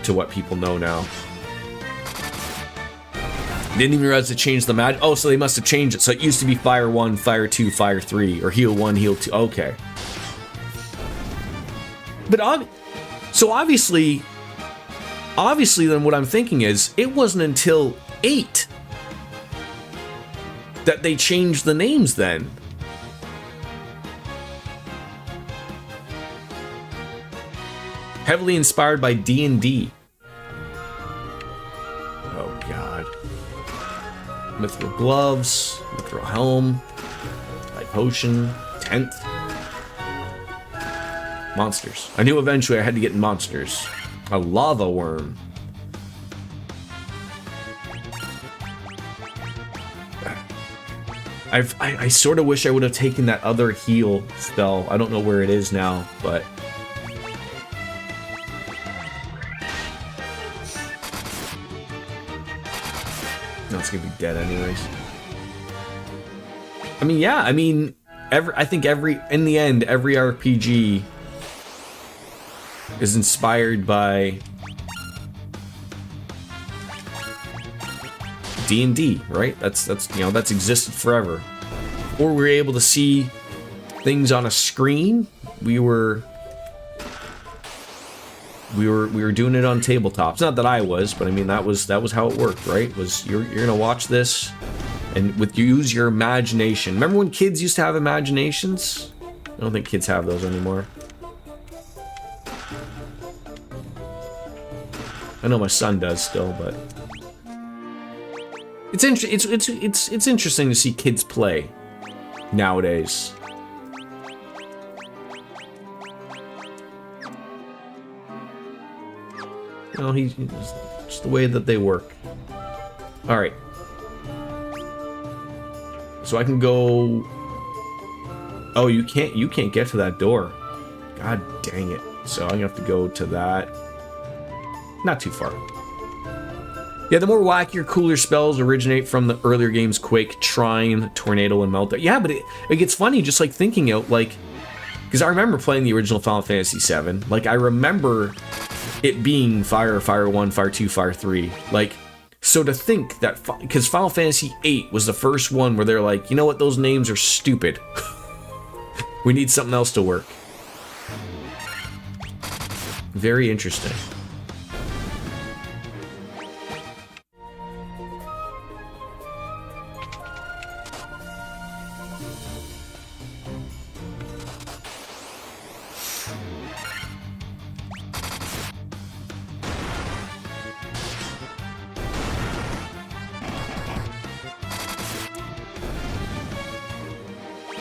to what people know now? Didn't even realize they changed the mag. Oh, so they must have changed it. So it used to be Fire 1, Fire 2, Fire 3, or Heal 1, Heal 2. Okay. But so obviously then what I'm thinking is it wasn't until 8 that they changed the names then. Heavily inspired by D&D. Oh god. Mithril gloves, Mithril helm, light potion, tent. Monsters. I knew eventually I had to get monsters. A lava worm. I sort of wish I would have taken that other heal spell. I don't know where it is now, but... No, it's gonna be dead anyways. I mean, yeah, I mean... I think in the end, every RPG is inspired by D&D, right? That's you know, that's existed forever. Or we were able to see things on a screen. We were doing it on tabletops. Not that I was, but I mean that was how it worked, right? Was you're gonna watch this and use your imagination. Remember when kids used to have imaginations? I don't think kids have those anymore. I know my son does still, but it's interesting to see kids play nowadays. You know, he's just the way that they work. All right. So I can go. Oh, you can't get to that door. God dang it. So I'm gonna have to go to that. Not too far. Yeah, the more wackier, cooler spells originate from the earlier games: Quake, Trine, Tornado, and Meltdown. Yeah, but it gets funny just like thinking out, like, because I remember playing the original Final Fantasy VII. Like, I remember it being Fire 1, Fire 2, Fire 3. Like, so to think that, because Final Fantasy VIII was the first one where they're like, you know what, those names are stupid. We need something else to work. Very interesting.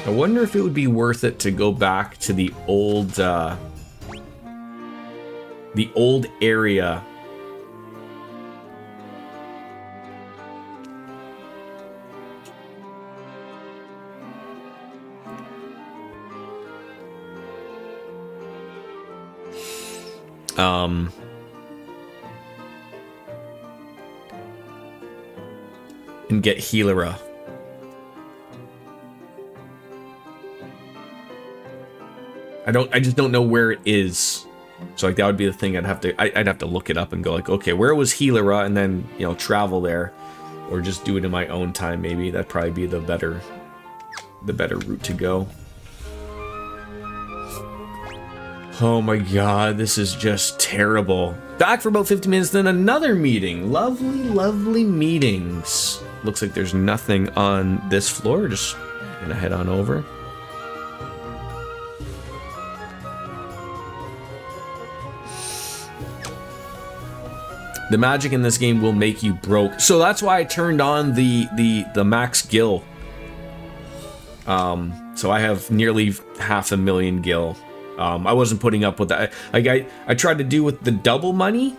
I wonder if it would be worth it to go back to the old area And get Healera. I just don't know where it is. So like that would be the thing I'd have to look it up and go like, okay, where was Healera, and then, you know, travel there, or just do it in my own time maybe. That'd probably be the better route to go. Oh my god, this is just terrible. Back for about 50 minutes, then another meeting. Lovely, lovely meetings. Looks like there's nothing on this floor. Just gonna head on over. The magic in this game will make you broke. So that's why I turned on the max gil. So I have nearly 500,000 gil. I wasn't putting up with that. Like I tried to do with the double money,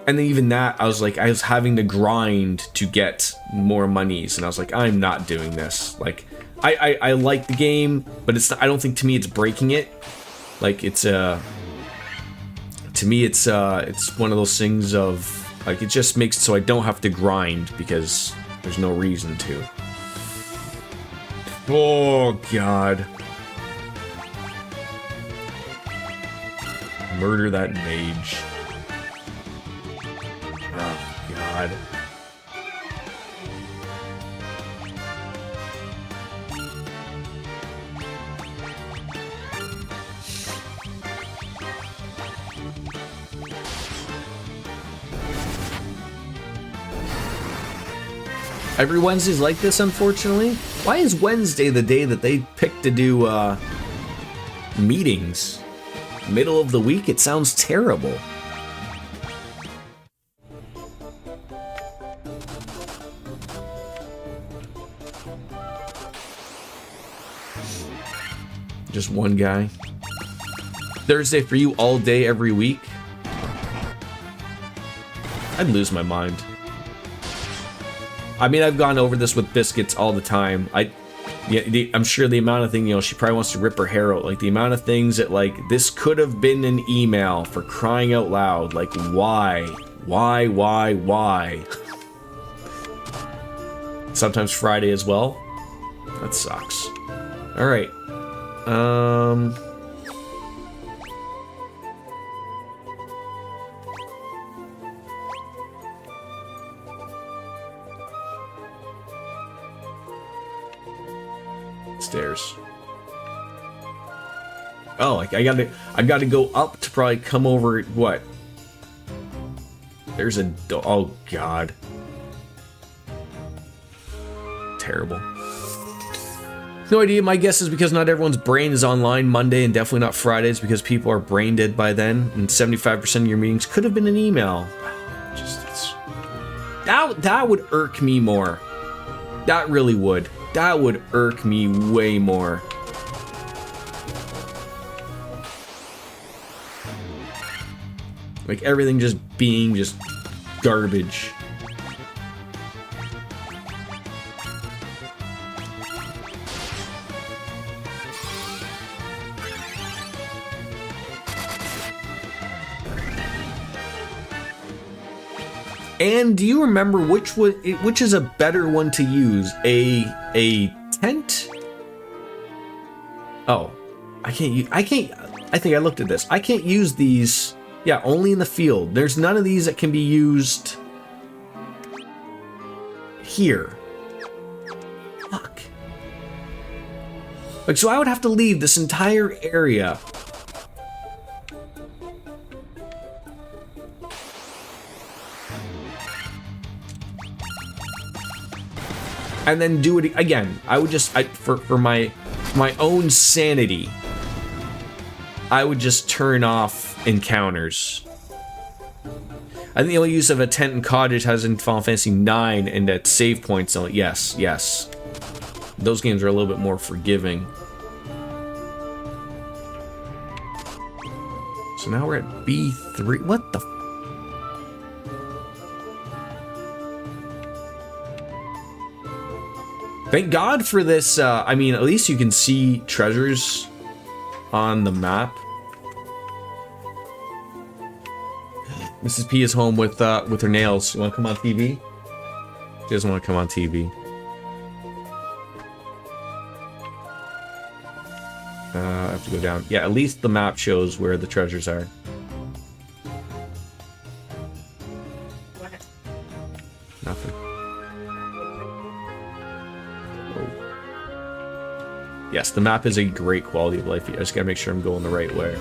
and then even that I was having to grind to get more monies, and I was like, I'm not doing this. Like I like the game, but it's I don't think to me it's breaking it. Like it's to me it's one of those things of like, it just makes it so I don't have to grind because there's no reason to. Oh god. Murder that mage. Oh god. Every Wednesday's like this, unfortunately. Why is Wednesday the day that they pick to do meetings? Middle of the week? It sounds terrible. Just one guy. Thursday for you all day every week? I'd lose my mind. I mean, I've gone over this with Biscuits all the time. I'm sure the amount of things, you know, she probably wants to rip her hair out. Like, the amount of things that, like, this could have been an email, for crying out loud. Like, why? Why? Sometimes Friday as well. That sucks. Alright. Stairs. Oh, like I gotta go up to probably come over. What? There's a oh god. Terrible. No idea. My guess is because not everyone's brain is online Monday, and definitely not Fridays because people are brain dead by then. And 75% of your meetings could have been an email. Just that would irk me more. That really would. That would irk me way more. Like everything just being just garbage. And do you remember which is a better one to use? A tent? Oh, I think I looked at this. I can't use these. Yeah, only in the field. There's none of these that can be used here. Fuck. Like, so I would have to leave this entire area. And then do it again. I would just, for my own sanity, I would just turn off encounters. I think the only use of a tent and cottage has in Final Fantasy 9 and at save points. So yes. Those games are a little bit more forgiving. So now we're at B3. What the? Thank God for this. I mean, at least you can see treasures on the map. Mrs. P is home with her nails. You want to come on TV? She doesn't want to come on TV. I have to go down. Yeah, at least the map shows where the treasures are. What? Nothing. Oh. Yes, the map is a great quality of life. I just gotta make sure I'm going the right way.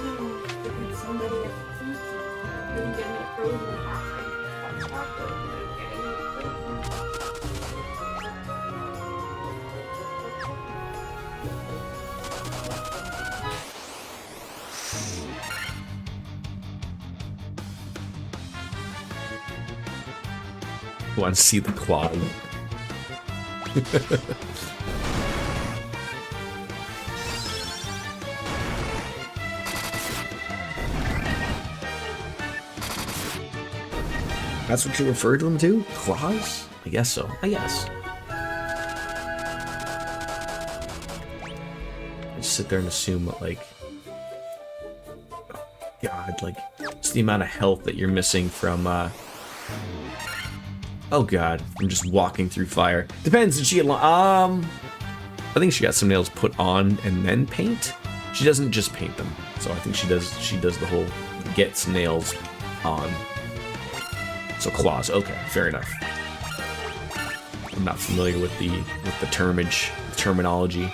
Want to see the quad. That's what you referred to him to? Claws? I guess so. I guess. Just sit there and assume that, like... God, like... It's the amount of health that you're missing from, Oh god, I'm just walking through fire. Depends, did she get I think she got some nails put on and then paint. She doesn't just paint them. So I think she does the whole gets nails on. So claws, okay, fair enough. I'm not familiar with the terminology.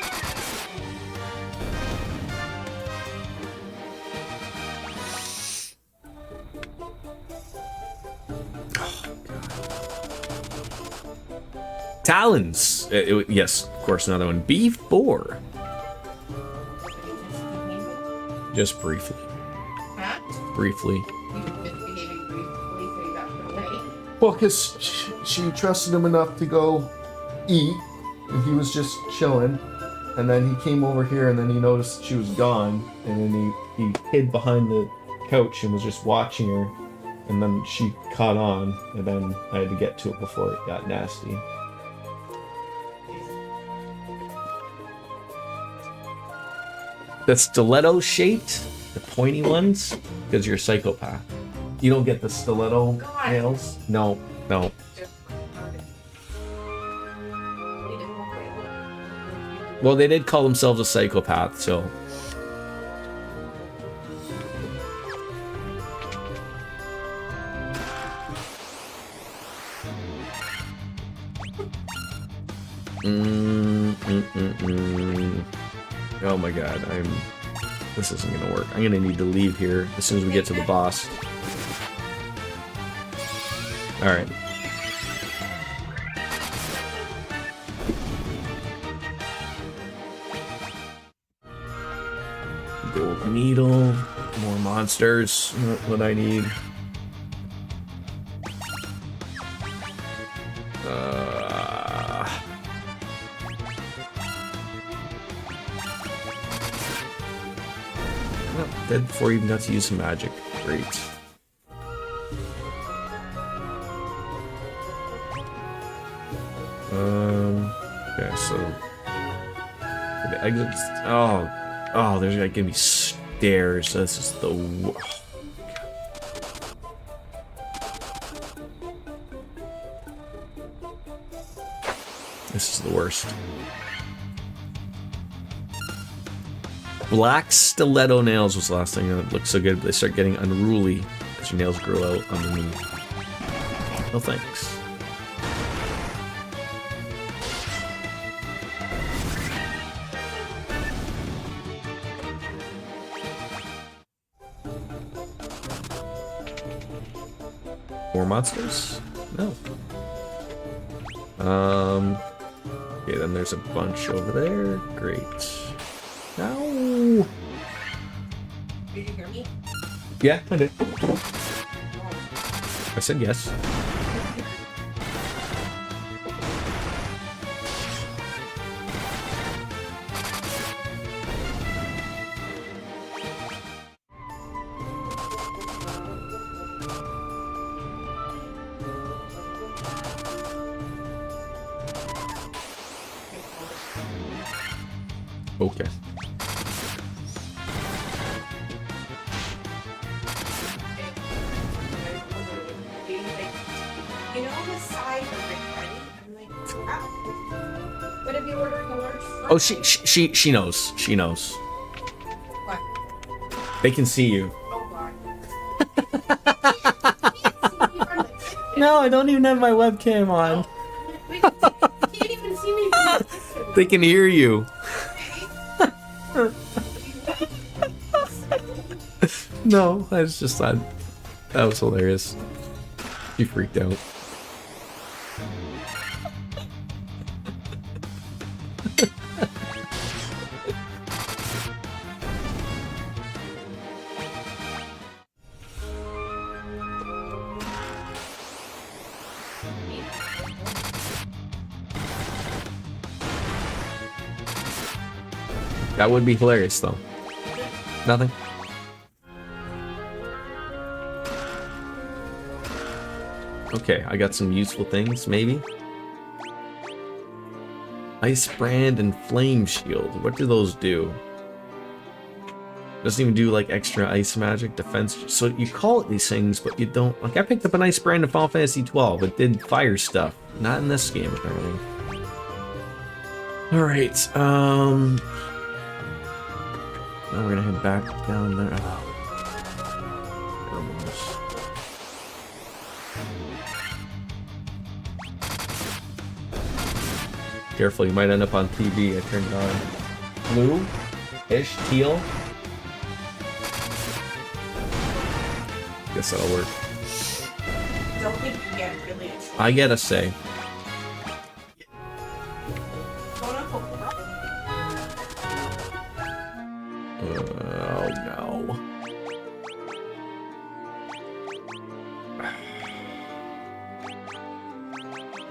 Talons! Yes, of course, another one. B4. Just briefly. Huh? Briefly. You were behaving briefly, so you got put away. Well, because she trusted him enough to go eat, and he was just chilling. And then he came over here, and then he noticed she was gone, and then he hid behind the couch and was just watching her. And then she caught on, and then I had to get to it before it got nasty. The stiletto shaped, the pointy ones, because you're a psychopath. You don't get the stiletto God. nails? No, no. Well, they did call themselves a psychopath, so. Oh my god, this isn't gonna work. I'm gonna need to leave here as soon as we get to the boss. Alright. Gold needle, more monsters, not what I need. Dead before you even got to use some magic. Great. Okay, so the exits. Oh, there's gonna give me stairs. This is the. This is the worst. Black stiletto nails was the last thing that looked so good, but they start getting unruly as your nails grow out underneath. No thanks. More monsters? No. Okay, then there's a bunch over there. Great. No. Did you hear me? Yeah, I did. I said yes. Okay. What if you ordering a large? Oh, she knows. She knows. What? They can see you. Oh God. No, I don't even have my webcam on. You can't even see me. They can hear you. No, I was just thought that was hilarious. You freaked out. That would be hilarious, though. Nothing. Okay, I got some useful things, maybe. Ice Brand and Flame Shield. What do those do? Doesn't even do like extra ice magic defense. So you call it these things, but you don't. Like I picked up an Ice Brand in Final Fantasy 12. It did fire stuff. Not in this game, apparently. Alright, now we're gonna head back down there. Oh. Careful, you might end up on TV. I turned it on. Blue-ish, teal. Guess that'll work. Don't think you get really excited. I gotta say, oh no.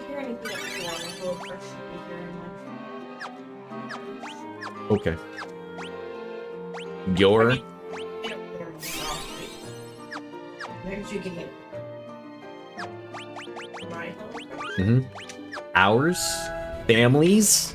Hear anything else you want to go first? Be hearing Okay. Your much. Maybe you can get my ours, families.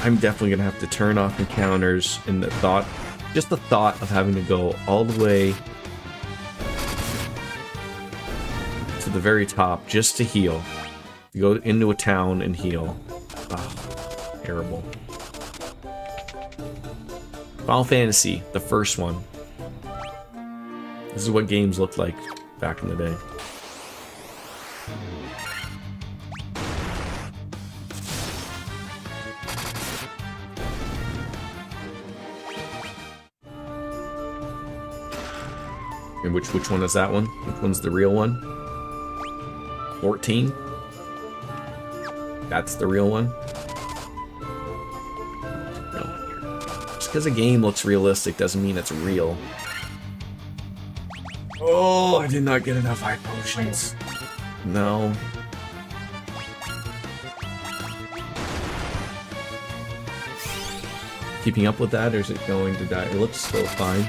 I'm definitely gonna have to turn off encounters and the thought, just the thought of having to go all the way to the very top just to heal. You go into a town and heal. Oh, terrible. Final Fantasy, the first one. This is what games looked like back in the day. And which one is that one? Which one's the real one? 14? That's the real one? No. Just because a game looks realistic doesn't mean it's real. Oh, I did not get enough high potions. No. Keeping up with that, or is it going to die? It looks still fine.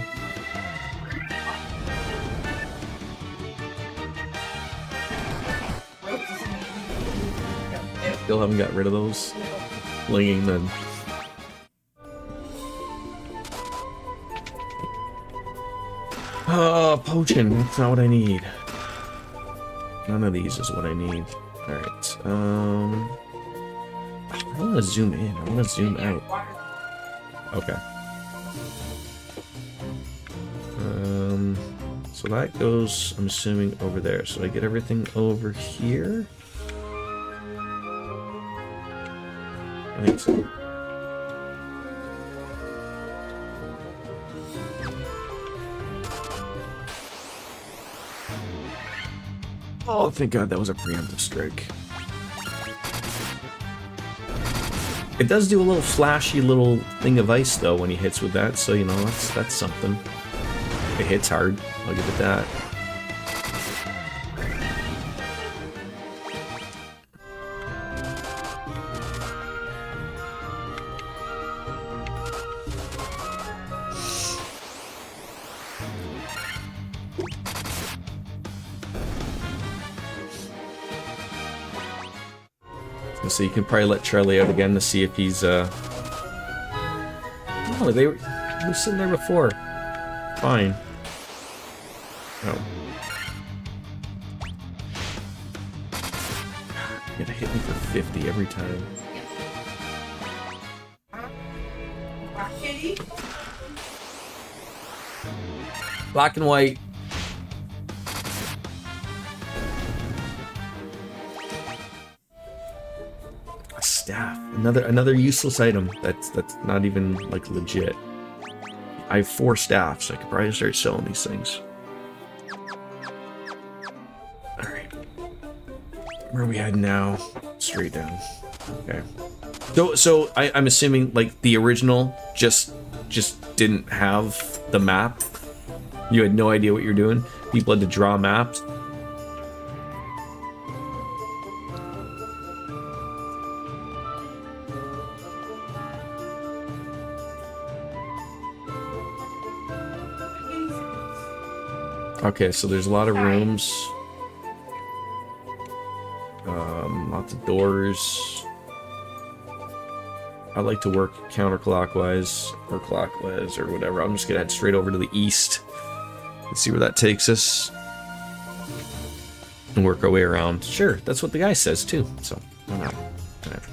Still haven't got rid of those. Flinging them. Potion. That's not what I need. None of these is what I need. Alright, I want to zoom in. I want to zoom out. Okay. So that goes, I'm assuming, over there. So I get everything over here? I think so. Oh, thank God that was a preemptive strike. It does do a little flashy little thing of ice though when he hits with that, so you know that's something. It hits hard, I'll give it that. So you can probably let Charlie out again to see if he's No, they were sitting there before. Fine. Oh. You gotta hit me for 50 every time. Rock Kitty? Black and white. A staff. Another useless item that's not even like legit. I have 4 staffs. I could probably start selling these things. Alright. Where are we heading now? Straight down. Okay. So I'm assuming like the original just didn't have the map. You had no idea what you're doing. People had to draw maps. Okay, so there's a lot of rooms. Lots of doors. I like to work counterclockwise or clockwise or whatever. I'm just gonna head straight over to the east and see where that takes us. And work our way around. Sure, that's what the guy says too, so why not? Whatever.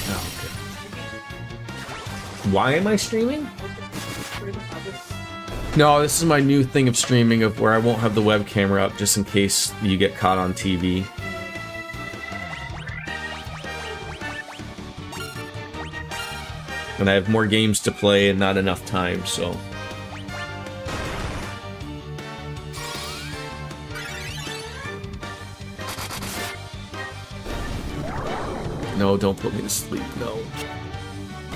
Oh, okay. Why am I streaming? No, this is my new thing of streaming of where I won't have the web camera up just in case you get caught on TV. And I have more games to play and not enough time, so... No, don't put me to sleep, no.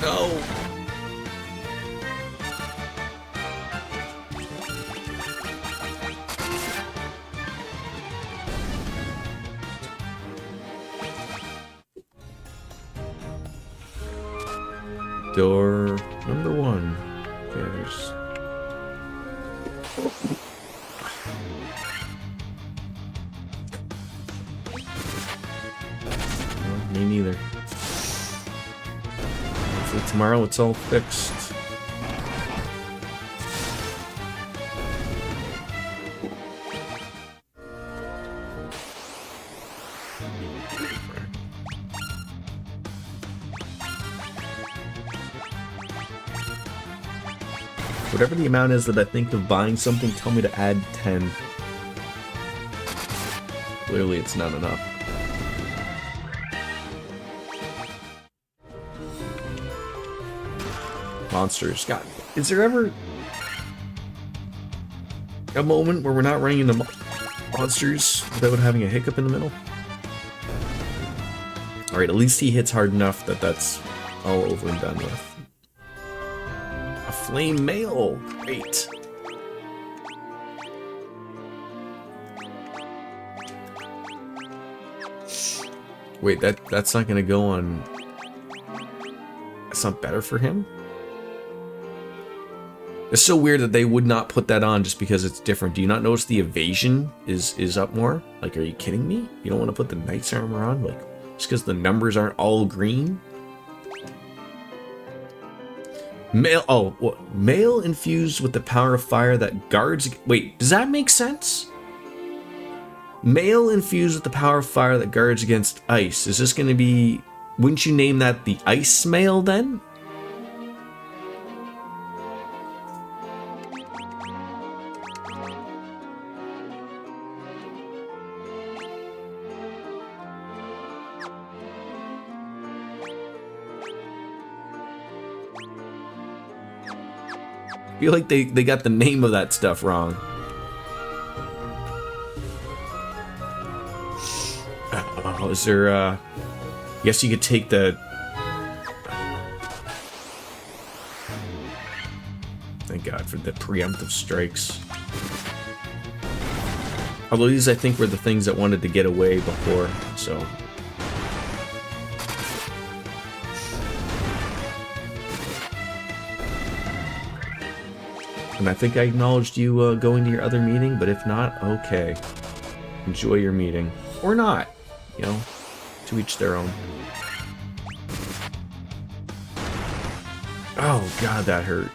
No! Door number 1. Okay, there's... Well, me neither. Hopefully tomorrow it's all fixed. Whatever the amount is that I think of buying something, tell me to add 10. Clearly it's not enough. Monsters. God, is there ever a moment where we're not running into monsters without having a hiccup in the middle? Alright, at least he hits hard enough that that's all over and done with. Flame mail, great. Wait, that's not gonna go on. That's not better for him? It's so weird that they would not put that on just because it's different. Do you not notice the evasion is up more? Like, are you kidding me? You don't want to put the knight's armor on? Like, just because the numbers aren't all green? Mail, oh, what? Mail infused with the power of fire that guards... Wait, does that make sense? Mail infused with the power of fire that guards against ice. Is this going to be... Wouldn't you name that the ice mail then? I feel like they got the name of that stuff wrong. Oh, is there, I guess you could take the... Thank God for the preemptive strikes. Although these, I think, were the things that wanted to get away before, so... And I think I acknowledged you going to your other meeting, but if not, okay. Enjoy your meeting. Or not, you know? To each their own. Oh god, that hurt.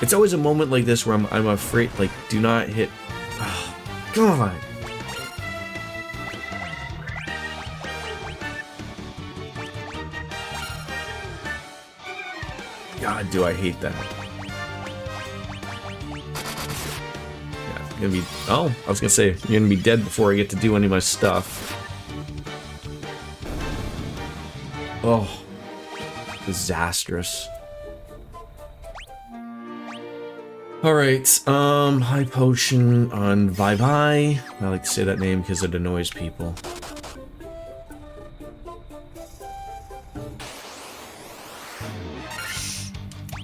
It's always a moment like this where I'm afraid, like, do not hit. Oh, god. God, do I hate that. Yeah, I'm gonna be. Oh, I was gonna say, you're gonna be dead before I get to do any of my stuff. Oh, disastrous. Alright, high potion on Vivi. I like to say that name because it annoys people.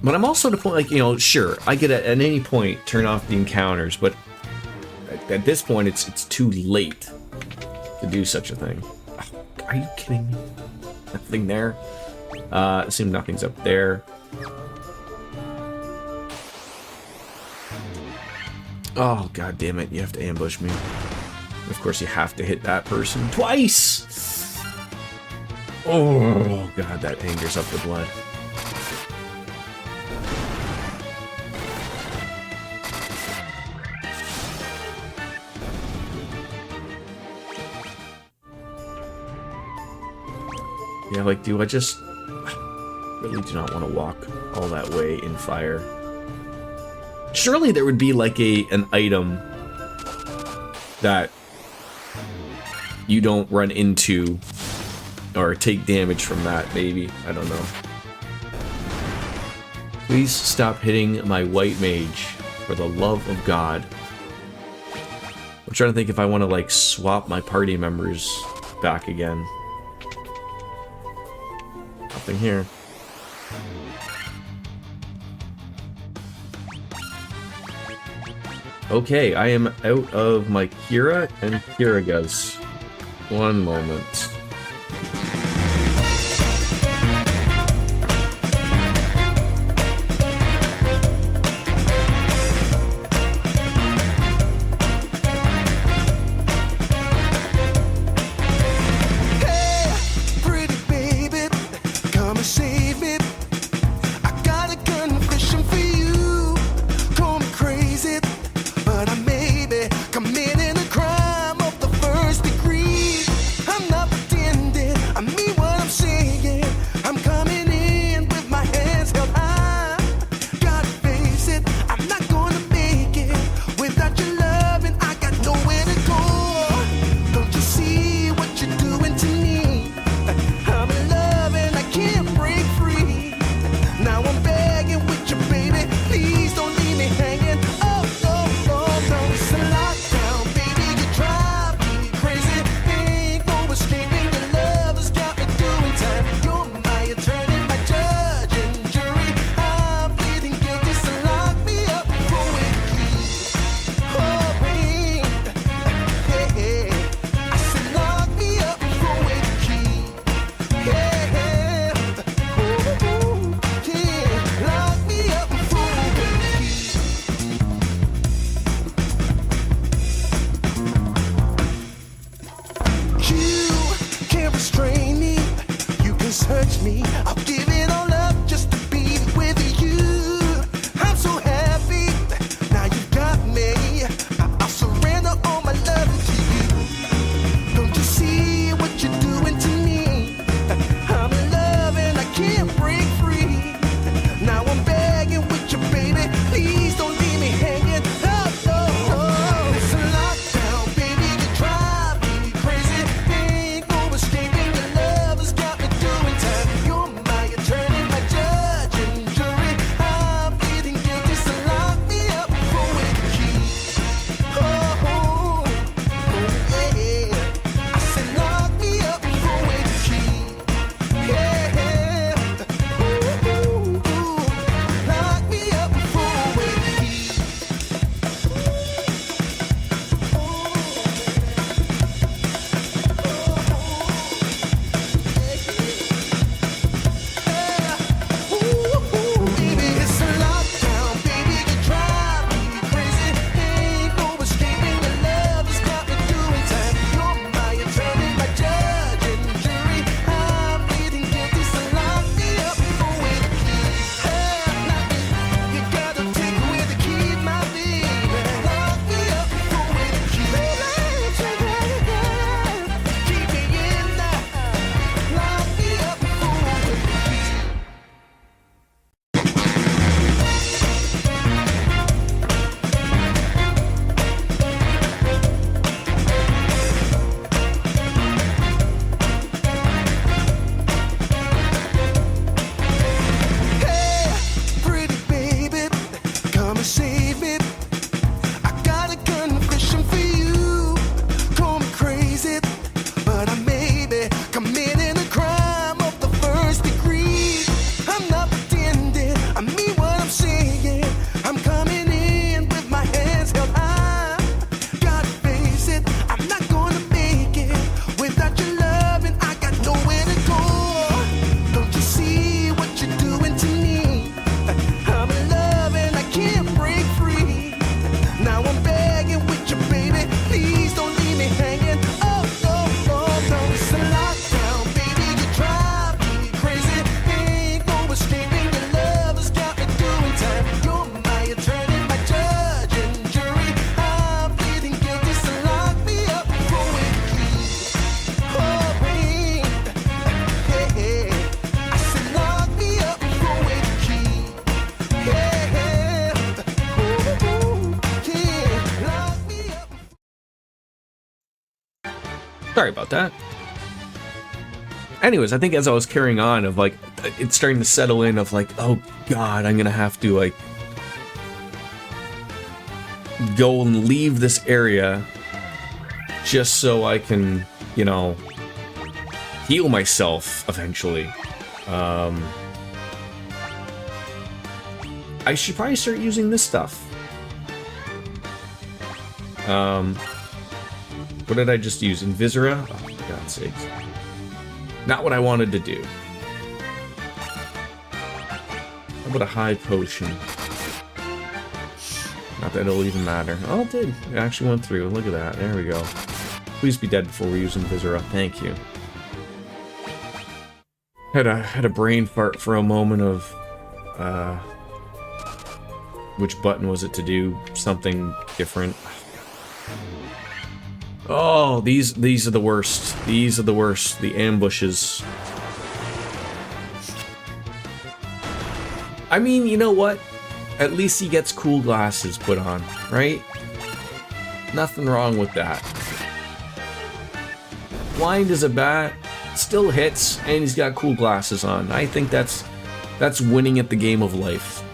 But I'm also to the point, like, you know, sure, I could at any point turn off the encounters, but at this point it's too late to do such a thing. Oh, are you kidding me? Nothing there. Assume nothing's up there. Oh, god damn it, you have to ambush me. Of course, you have to hit that person twice! Oh, god, that angers up the blood. Yeah, like, do I just... really do not want to walk all that way in fire. Surely there would be like an item that you don't run into or take damage from that, maybe. I don't know. Please stop hitting my white mage, for the love of God. I'm trying to think if I want to like swap my party members back again. Nothing here. Okay, I am out of my Kira and Kiragas. One moment. Sorry about that. Anyways, I think as I was carrying on, of like, it's starting to settle in of like, oh god, I'm gonna have to like go and leave this area just so I can, you know, heal myself eventually. I should probably start using this stuff. What did I just use? Invisora? Oh, for God's sakes. Not what I wanted to do. How about a high potion? Not that it'll even matter. Oh, it did. It actually went through. Look at that. There we go. Please be dead before we use Invisora. Thank you. Had a brain fart for a moment of, which button was it to do something different? Oh, these are the worst. These are the worst. The ambushes. I mean, you know what? At least he gets cool glasses put on, right? Nothing wrong with that. Blind as a bat, still hits, and he's got cool glasses on. I think that's winning at the game of life.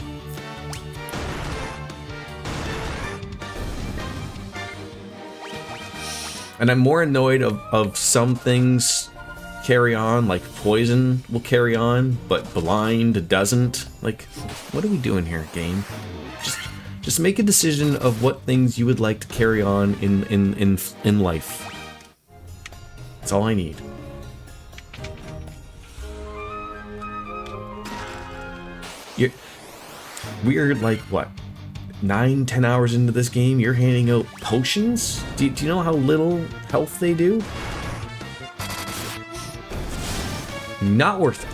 And I'm more annoyed of some things carry on, like poison will carry on, but blind doesn't. Like, what are we doing here, game? Just make a decision of what things you would like to carry on in life. That's all I need. We're like, what? 9-10 hours into this game, you're handing out potions? Do you know how little health they do? Not worth it.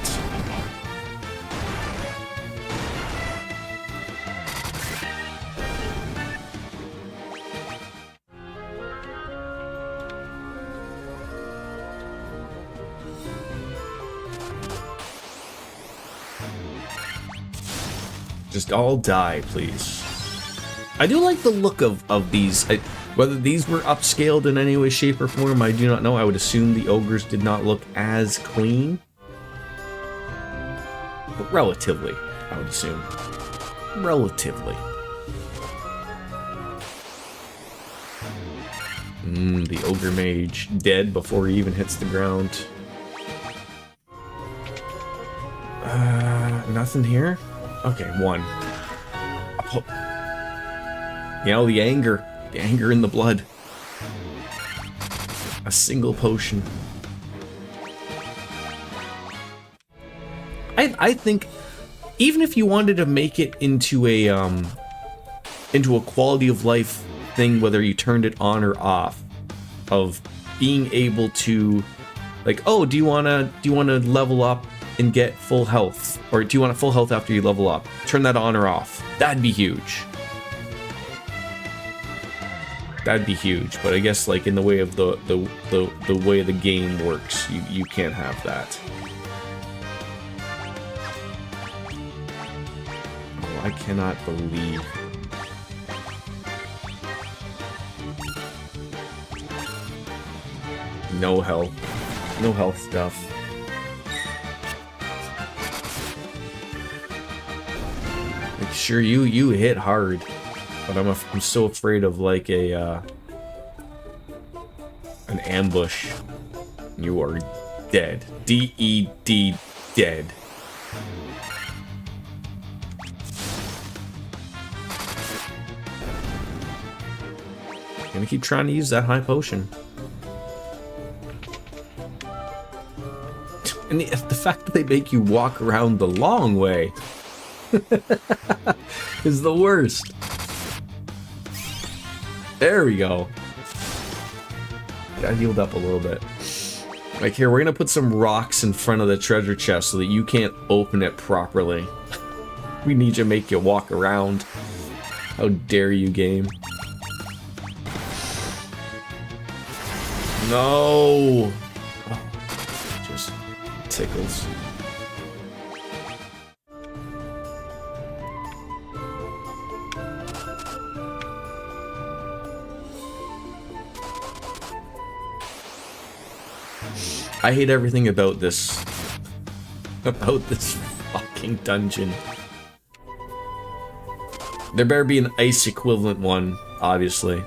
Just all die, please. I do like the look of these. Whether these were upscaled in any way, shape, or form, I do not know. I would assume the ogres did not look as clean. But relatively, I would assume. Relatively. The ogre mage dead before he even hits the ground. Nothing here? Okay, one. You know, the anger in the blood. A single potion. I think even if you wanted to make it into a quality of life thing, whether you turned it on or off, of being able to, like, oh, do you wanna level up and get full health, or do you want full health after you level up? Turn that on or off. That'd be huge. That'd be huge, but I guess like in the way of the way the game works, you can't have that. Oh, I cannot believe. No health. No health stuff. Like, sure, you hit hard. But I'm so afraid of like an ambush. You are dead. D-E-D, dead. I'm gonna keep trying to use that high potion. And the fact that they make you walk around the long way is the worst. There we go. Got healed up a little bit. Like, here, we're gonna put some rocks in front of the treasure chest so that you can't open it properly. We need to make you walk around. How dare you, game. No! Oh, just tickles. I hate everything about this. About this fucking dungeon. There better be an ice equivalent one, obviously.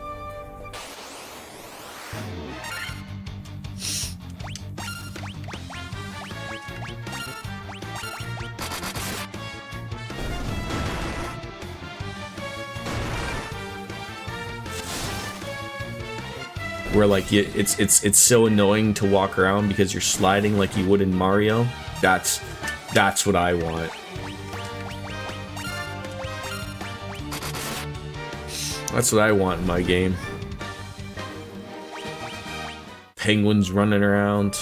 Where like it's so annoying to walk around because you're sliding like you would in Mario. That's what I want. That's what I want in my game. Penguins running around.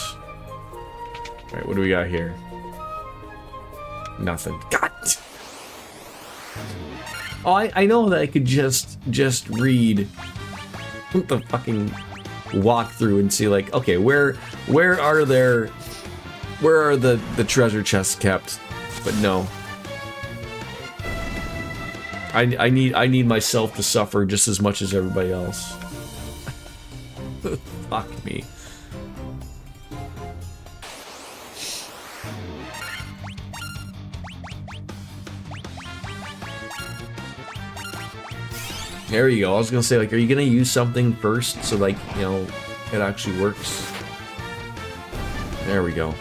Alright, what do we got here? Nothing. God! Oh, I know that I could just read the fucking walkthrough and see like, okay, where are the treasure chests kept? But no. I need myself to suffer just as much as everybody else. Fuck me. There you go. I was gonna say, like, are you gonna use something first so, like, you know, it actually works? There we go.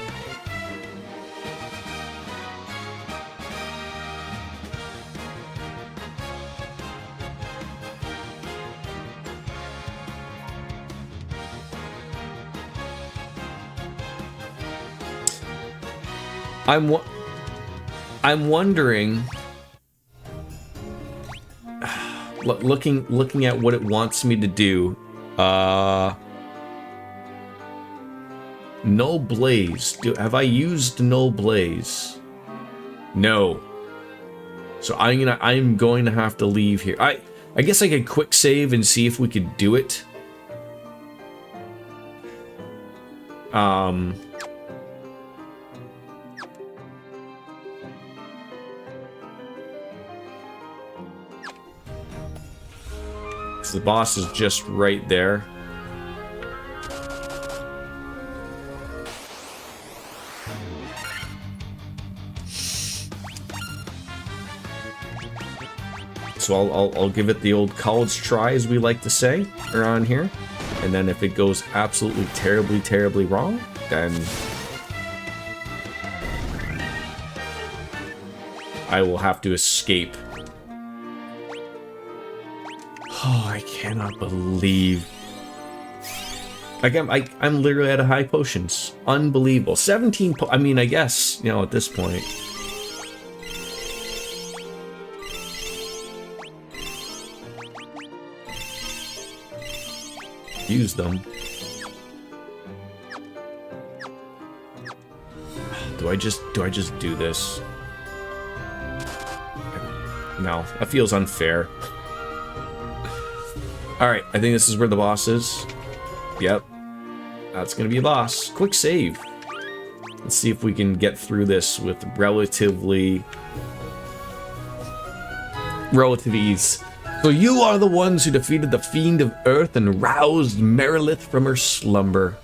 I'm wondering, looking at what it wants me to do. No blaze. Have I used no blaze? No. So I'm going to have to leave here. I guess I could quick save and see if we could do it. The boss is just right there. So I'll give it the old college try, as we like to say around here. And then if it goes absolutely terribly wrong, then I will have to escape. Oh, I cannot believe. Like, I'm literally out of high potions. Unbelievable. 17 I mean, I guess, you know, at this point. Use them. Do I just do this? No, that feels unfair. Alright, I think this is where the boss is. Yep. That's gonna be a boss. Quick save. Let's see if we can get through this with relative ease. So you are the ones who defeated the Fiend of Earth and roused Merilith from her slumber.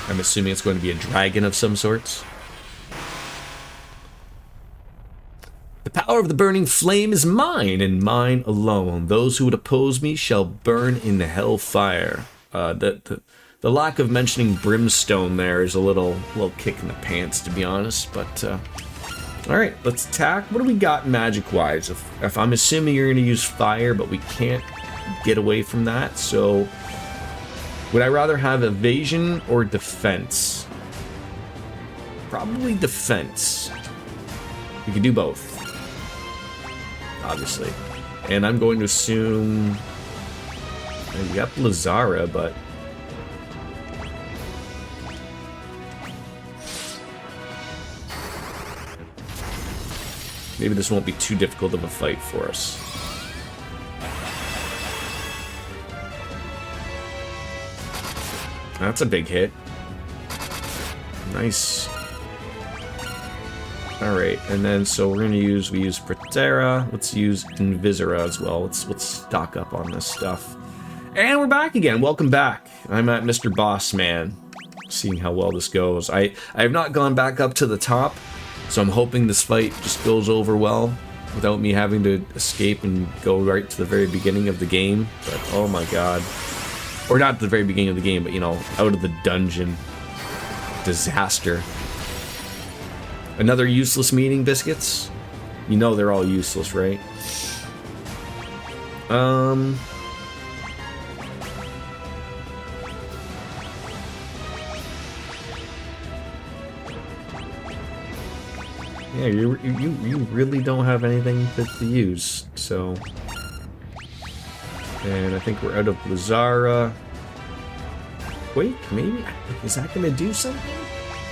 I'm assuming it's going to be a dragon of some sorts. The power of the burning flame is mine, and mine alone. Those who would oppose me shall burn in the hell fire. The lack of mentioning brimstone there is a little kick in the pants, to be honest. But all right, let's attack. What do we got magic-wise? If I'm assuming you're going to use fire, but we can't get away from that. So, would I rather have evasion or defense? Probably defense. We could do both. Obviously. And I'm going to assume you got Lazara, but maybe this won't be too difficult of a fight for us. That's a big hit. Nice. Alright, and then so we use Protera. Let's use Invisera as well. Let's stock up on this stuff. And we're back again. Welcome back. I'm at Mr. Boss Man, seeing how well this goes. I have not gone back up to the top, so I'm hoping this fight just goes over well without me having to escape and go right to the very beginning of the game. But oh my god. Or not the very beginning of the game, but you know, out of the dungeon. Disaster. Another useless meeting, Biscuits? You know they're all useless, right? Yeah, you really don't have anything to use, so... And I think we're out of Lazara. Wait, maybe? Is that gonna do something?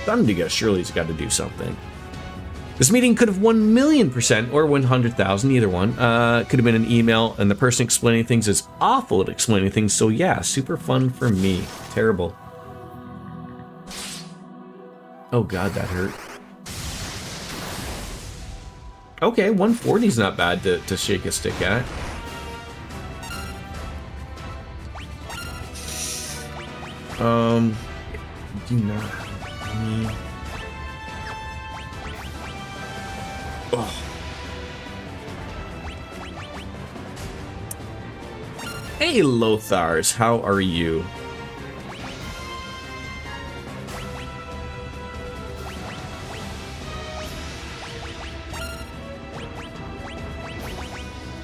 Thundiga surely has got to do something. This meeting could have 1,000,000% or 100,000, either one. Could have been an email, and the person explaining things is awful at explaining things, so yeah, super fun for me. Terrible. Oh god, that hurt. Okay, 140 is not bad to shake a stick at. Do not. Oh. Hey, Lothars, how are you?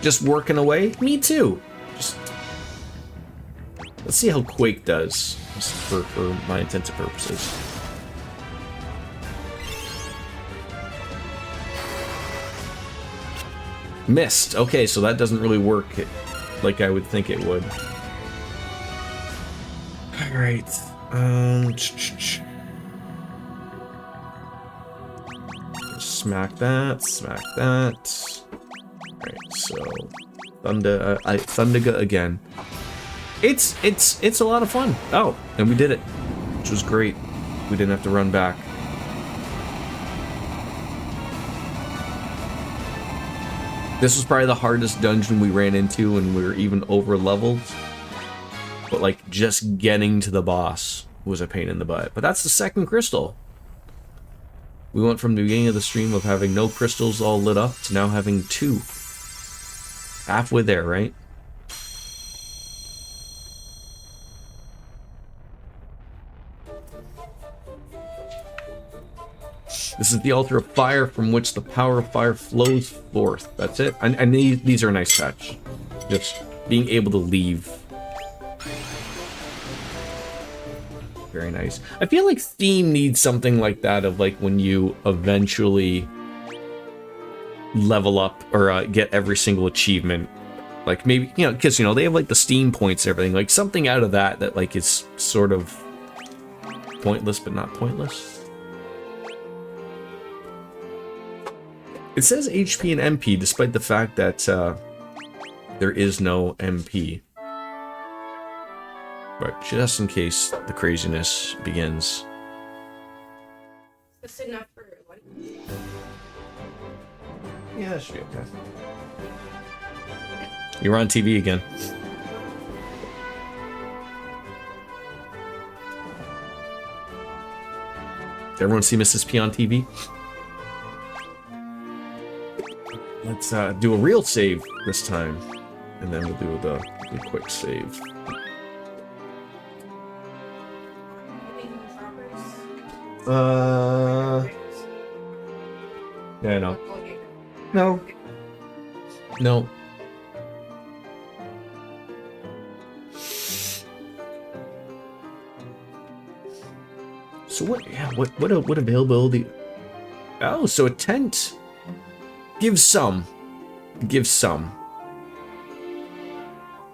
Just working away? Me too. Just let's see how Quake does, just for my intents and purposes. Missed. Okay, so that doesn't really work like I would think it would. All right. Smack that. Smack that. All right. So, Thundiga again. It's a lot of fun. Oh, and we did it, which was great. We didn't have to run back. This was probably the hardest dungeon we ran into, and we were even over leveled. But like just getting to the boss was a pain in the butt. But that's the second crystal. We went from the beginning of the stream of having no crystals all lit up to now having 2. Halfway there, right? This is the altar of fire from which the power of fire flows forth. That's it. And these are a nice touch. Just being able to leave. Very nice. I feel like Steam needs something like that, of like when you eventually level up or get every single achievement. Like maybe, you know, because, you know, they have like the Steam points and everything. Like something out of that like is sort of pointless but not pointless. It says HP and MP despite the fact that there is no MP. But just in case the craziness begins. That's enough for one. Yeah, that should be okay. You're on TV again. Did everyone see Mrs. P on TV? Let's do a real save this time, and then we'll do the quick save. Yeah, no. No. No. So what? Yeah. What availability? Oh, so a tent. Give some.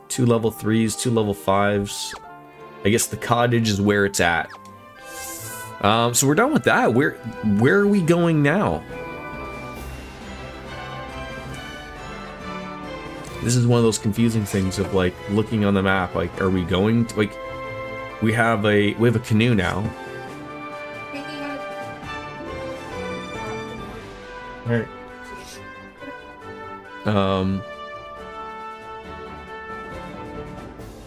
2 level 3s, 2 level 5s. I guess the cottage is where it's at. So we're done with that. Where are we going now? This is one of those confusing things of like looking on the map. Like, are we going to, like, we have a canoe now. All right.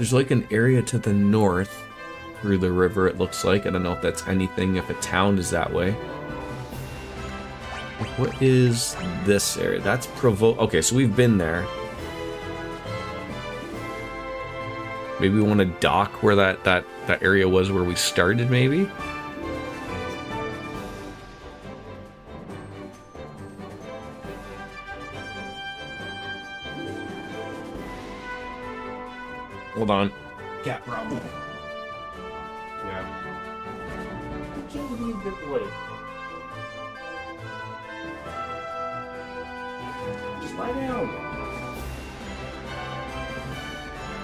There's like an area to the north through the river, it looks like. I don't know if that's anything, if a town is that way. What is this area? That's Provo. Okay, so we've been there. Maybe we want to dock where that area was where we started, maybe? Hold on. Cat problem. Yeah. I can't believe this way. Just lie down.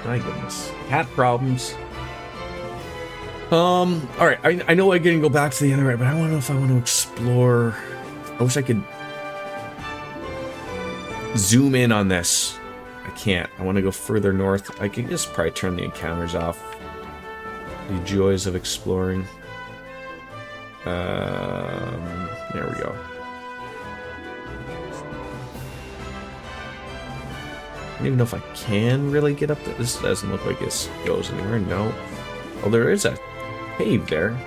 My goodness. Cat problems. Alright, I know I can go back to the other right, but I don't know if I want to explore. I wish I could zoom in on this. I can't. I want to go further north. I could just probably turn the encounters off. The joys of exploring. There we go. I don't even know if I can really get up there. This doesn't look like this goes anywhere. No. Oh, there is a cave there.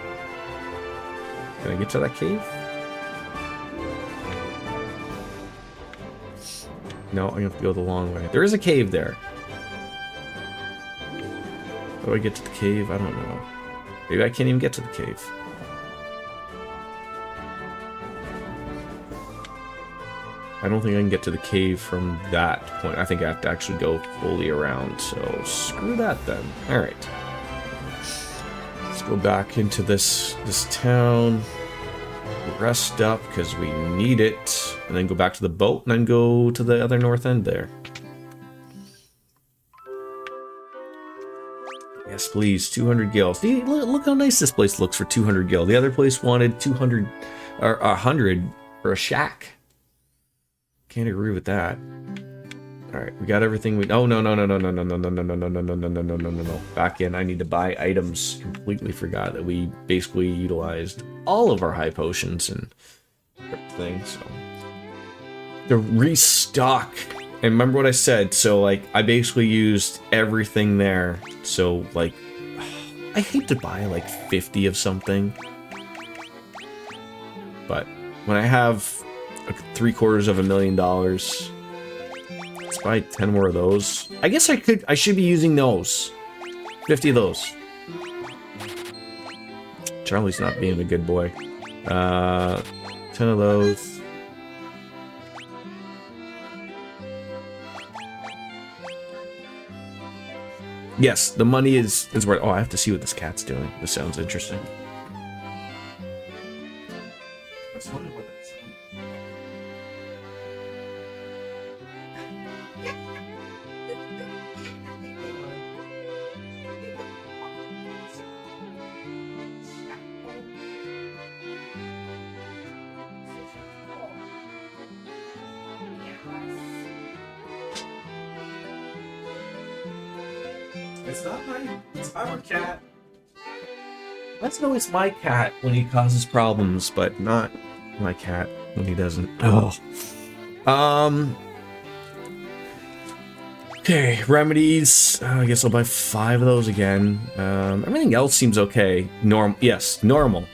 Can I get to that cave? No, I'm gonna have to go the long way. There is a cave there. How do I get to the cave? I don't know. Maybe I can't even get to the cave. I don't think I can get to the cave from that point. I think I have to actually go fully around, so screw that then. Alright. Let's go back into this town. Rest up, because we need it. And then go back to the boat, and then go to the other north end there. Yes, please. 200 gil. See, look how nice this place looks for 200 gil. The other place wanted 200 or 100 for a shack. Can't agree with that. Alright, we got everything we... Oh, no. Back in, I need to buy items. Completely forgot that we basically utilized all of our high potions and everything, so... To restock. And remember what I said, so, like, I basically used everything there. So, like, I hate to buy, like, 50 of something. But when I have $750,000... Let's buy 10 more of those. I guess I should be using those. 50 of those. Charlie's not being a good boy. 10 of those. Yes, the money is worth... Oh, I have to see what this cat's doing. This sounds interesting. Let's wonder what that's doing. It's not mine. It's our cat. Let's know it's my cat when he causes problems, but not my cat when he doesn't. Oh. Okay, remedies. I guess I'll buy 5 of those again. Everything else seems okay. Yes, normal.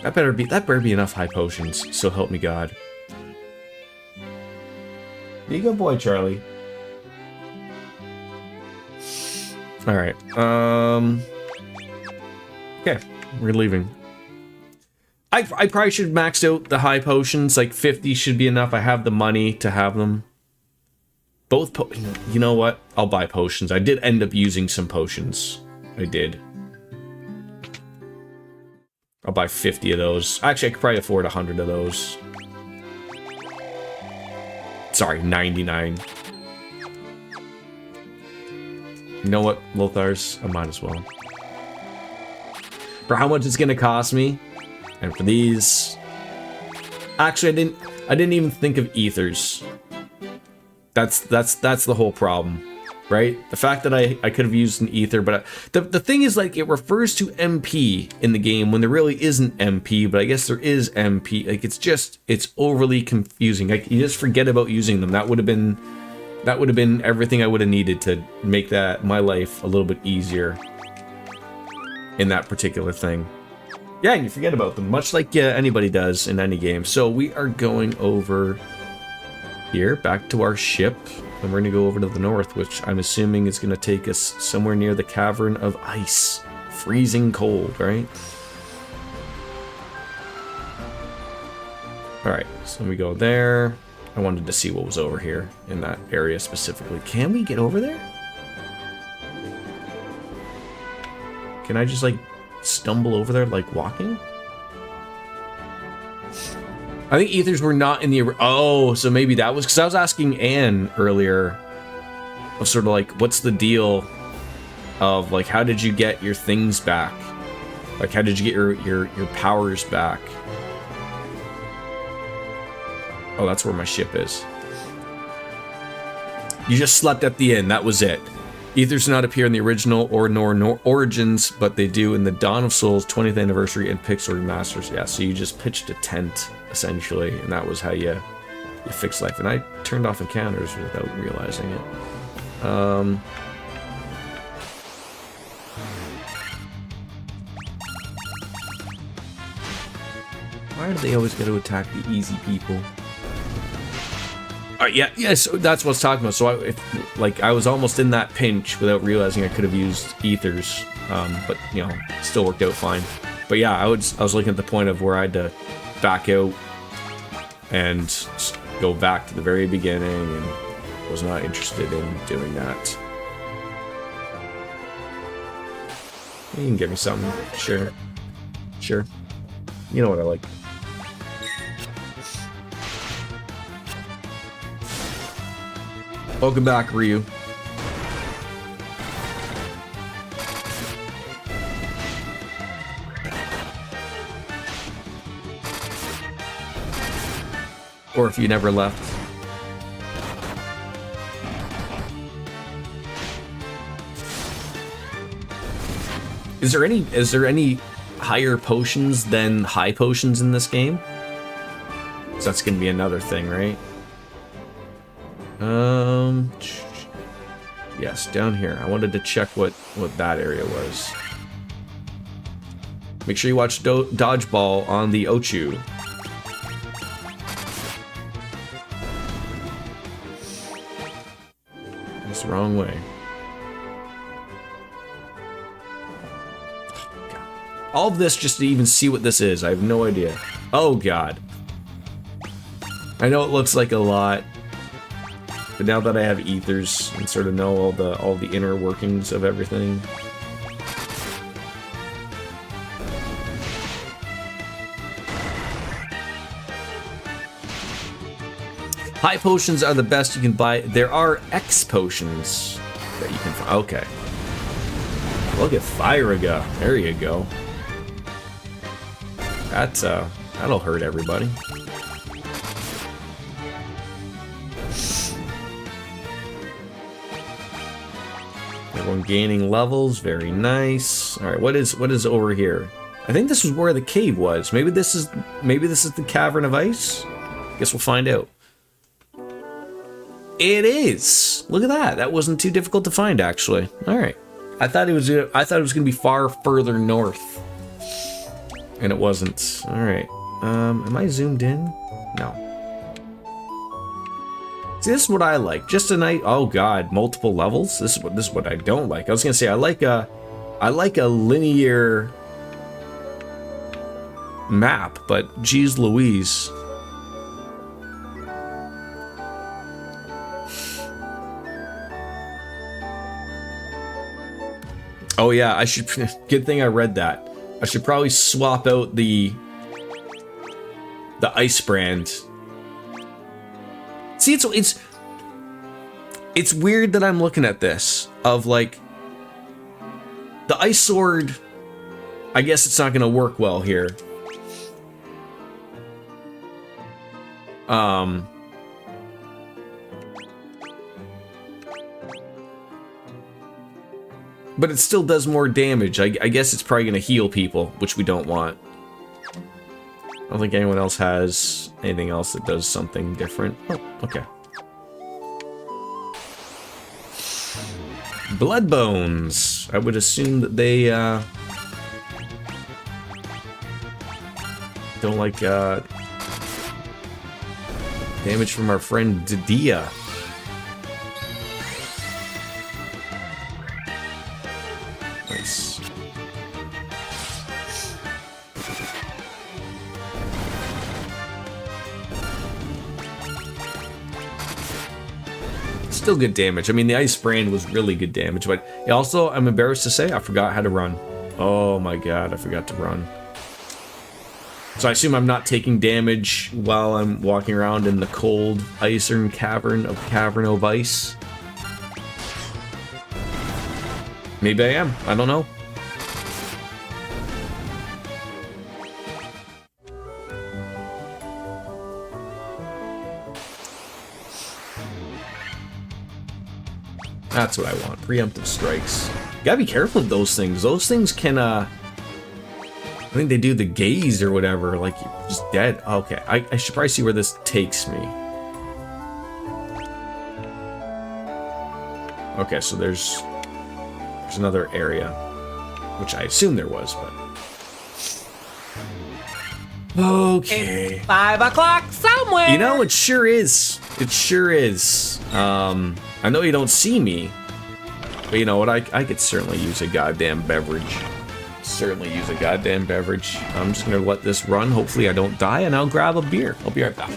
That better be enough high potions, so help me God. Be a good boy, Charlie. Alright, okay, we're leaving. I probably should max out the high potions, like 50 should be enough. I have the money to have them. Both you know what? I'll buy potions. I did end up using some potions. I did. I'll buy 50 of those. Actually, I could probably afford 100 of those. Sorry, 99. You know what, Lothars? I might as well. For how much it's gonna cost me, and for these... Actually, I didn't even think of ethers. That's the whole problem, right? The fact that I could have used an ether, but the thing is, like, it refers to MP in the game when there really isn't MP, but I guess there is MP. Like, it's overly confusing. Like, you just forget about using them. That would have been That would have been everything I would have needed to make that my life a little bit easier in that particular thing. Yeah, and you forget about them, much like anybody does in any game. So we are going over here, back to our ship, and we're going to go over to the north, which I'm assuming is going to take us somewhere near the Cavern of Ice. Freezing cold, right? Alright, so we go there. I wanted to see what was over here in that area specifically. Can we get over there? Can I just, like, stumble over there like walking? I think ethers were not in the... Oh, so maybe that was... Because I was asking Anne earlier of sort of like, what's the deal of, like, how did you get your things back? Like, how did you get your powers back? Oh, that's where my ship is. You just slept at the inn, that was it. Ethers do not appear in the original or nor Origins, but they do in the Dawn of Souls 20th Anniversary and Pixel Remasters. Yeah, so you just pitched a tent, essentially, and that was how you fixed life. And I turned off encounters without realizing it. Why do they always got to attack the easy people? Yeah, so that's what I was talking about. So I was almost in that pinch without realizing I could have used ethers, but you know, still worked out fine. But yeah, I was looking at the point of where I had to back out and go back to the very beginning, and was not interested in doing that. You can give me something, sure. You know what I like. Welcome back, Ryu. Or if you never left. Is there any higher potions than high potions in this game? So that's gonna be another thing, right? Yes, down here. I wanted to check what that area was. Make sure you watch Dodgeball on the Ochu. That's the wrong way. All of this just to even see what this is. I have no idea. Oh god. I know it looks like a lot. But now that I have ethers and sort of know all the inner workings of everything. High potions are the best you can buy. There are X potions that you can find. Okay. Look at Thyraga. There you go. That'll hurt everybody. Everyone gaining levels, very nice. All right, what is over here? I think this is where the cave was. Maybe this is the Cavern of Ice. Guess we'll find out. It is. Look at that. That wasn't too difficult to find, actually. All right. I thought it was gonna be far further north, and it wasn't. All right. Am I zoomed in? No. See, this is what I like. Just a night. Oh god, multiple levels. This is what I don't like. I was gonna say I like a linear map, but geez Louise. Oh yeah, I should. Good thing I read that. I should probably swap out the ice brand. See, it's weird that I'm looking at this of like the ice sword. I guess it's not gonna work well here. But it still does more damage. I guess it's probably gonna heal people, which we don't want. I don't think anyone else has anything else that does something different. Oh, okay. Blood bones. I would assume that they don't like damage from our friend Didia. Nice. Still good damage. I mean, the ice brand was really good damage, but also, I'm embarrassed to say, I forgot how to run. Oh my god, I forgot to run. So I assume I'm not taking damage while I'm walking around in the cold Icern cavern of ice. Maybe I am. I don't know. That's what I want. Preemptive strikes. You gotta be careful of those things. Those things can, I think they do the gaze or whatever. Like, you're just dead. Okay, I should probably see where this takes me. Okay, so there's another area. Which I assume there was, but... Okay. It's 5 o'clock somewhere. You know, it sure is. It sure is. I know you don't see me, but you know what? I could certainly use a goddamn beverage. Certainly use a goddamn beverage. I'm just gonna let this run. Hopefully I don't die, and I'll grab a beer. I'll be right back.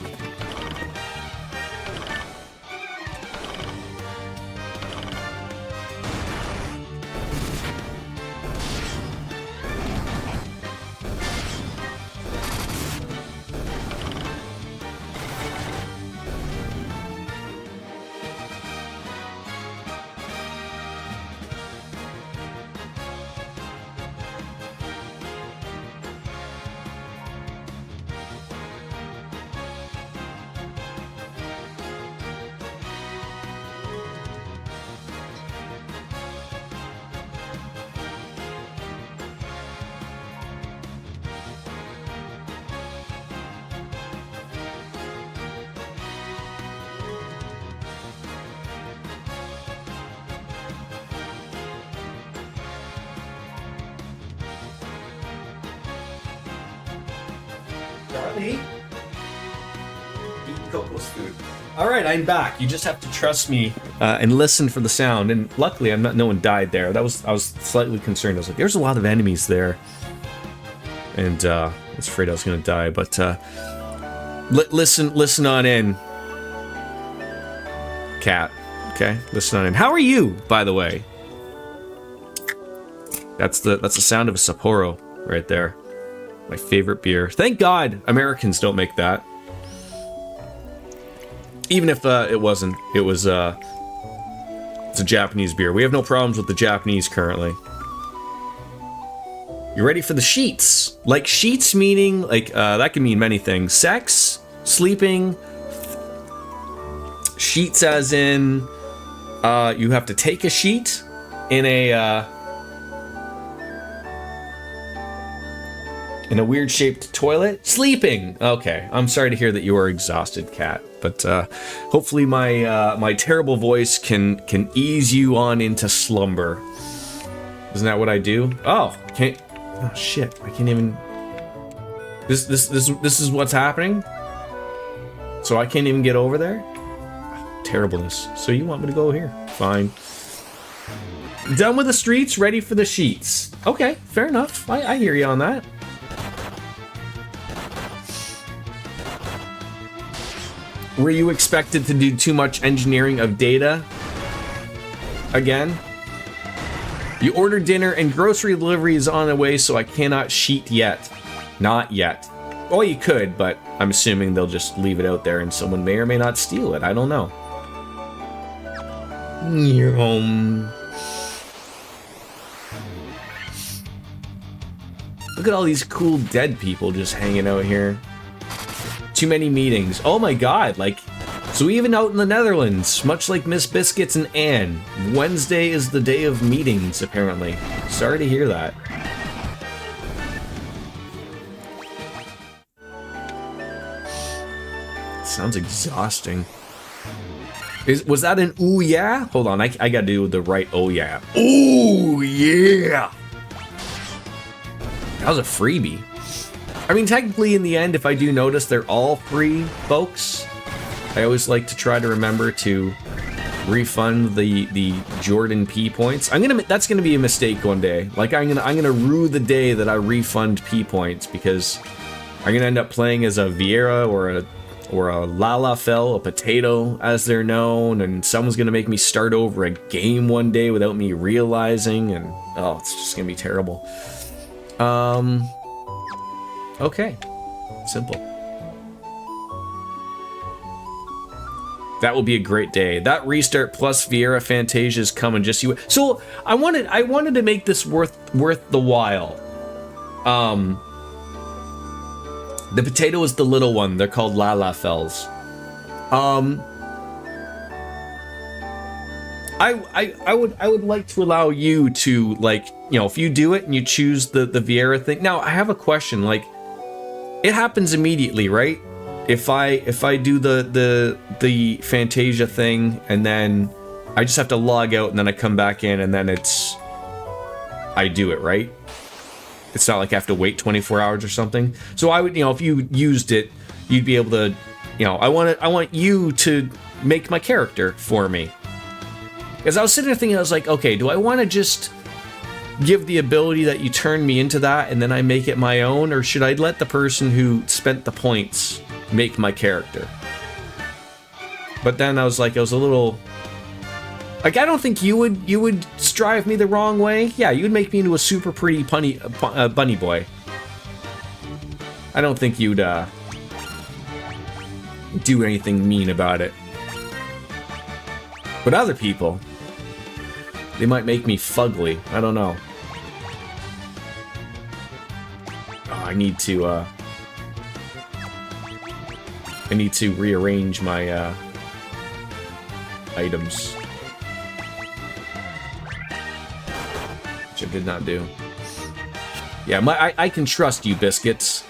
Charlie? Eat Coco's food. Alright, I'm back. You just have to trust me and listen for the sound. And luckily, no one died there. I was slightly concerned. I was like, there's a lot of enemies there. And I was afraid I was going to die. But listen on in. Cat. Okay? Listen on in. How are you, by the way? That's the sound of a Sapporo right there. My favorite beer. Thank God Americans don't make that. Even if it wasn't. It was, it's a Japanese beer. We have no problems with the Japanese currently. You ready for the sheets? Like, sheets meaning, like, that can mean many things. Sex, sleeping, sheets as in, you have to take a sheet in a weird shaped toilet. Sleeping. Okay, I'm sorry to hear that you are exhausted, Cat. But hopefully my terrible voice can ease you on into slumber. Isn't that what I do? Oh, can't. Oh shit! I can't even. This is what's happening. So I can't even get over there. Oh, terribleness. So you want me to go here? Fine. Done with the streets, ready for the sheets. Okay, fair enough. I hear you on that. Were you expected to do too much engineering of data? Again? You ordered dinner and grocery delivery is on the way, so I cannot sheet yet. Not yet. Well, you could, but I'm assuming they'll just leave it out there and someone may or may not steal it. I don't know. You're home. Look at all these cool dead people just hanging out here. Too many meetings. Oh my god, like, so even out in the Netherlands, much like Miss Biscuits and Anne, Wednesday is the day of meetings, apparently. Sorry to hear that. Sounds exhausting. Was that an ooh yeah? Hold on, I gotta do the right oh yeah. Ooh yeah! That was a freebie. I mean, technically in the end, if I do notice, they're all free, folks. I always like to try to remember to refund the Jordan P points. That's gonna be a mistake one day. Like I'm gonna rue the day that I refund P points, because I'm gonna end up playing as a Vieira or a Lalafell, a potato as they're known, and someone's gonna make me start over a game one day without me realizing, and oh, it's just gonna be terrible. Okay, simple. That will be a great day. That restart plus Vieira Fantasia is coming. Just you. So I wanted to make this worth the while. The potato is the little one. They're called Lalafells. I would like to allow you to, like, you know, if you do it and you choose the Vieira thing. Now I have a question. Like, it happens immediately, right? If I do the Fantasia thing and then I just have to log out and then I come back in and then I do it, right? It's not like I have to wait 24 hours or something. So I would, you know, if you used it, you'd be able to, you know, I want you to make my character for me. Because I was sitting there thinking, I was like, okay, do I want to just give the ability that you turn me into that and then I make it my own, or should I let the person who spent the points make my character? But then I was like, I was a little like, I don't think you would strive me the wrong way. Yeah, you would make me into a super pretty bunny boy. I don't think you'd do anything mean about it. But other people, they might make me fugly. I don't know. Oh, I need to rearrange my items, which I did not do. Yeah, I can trust you, biscuits.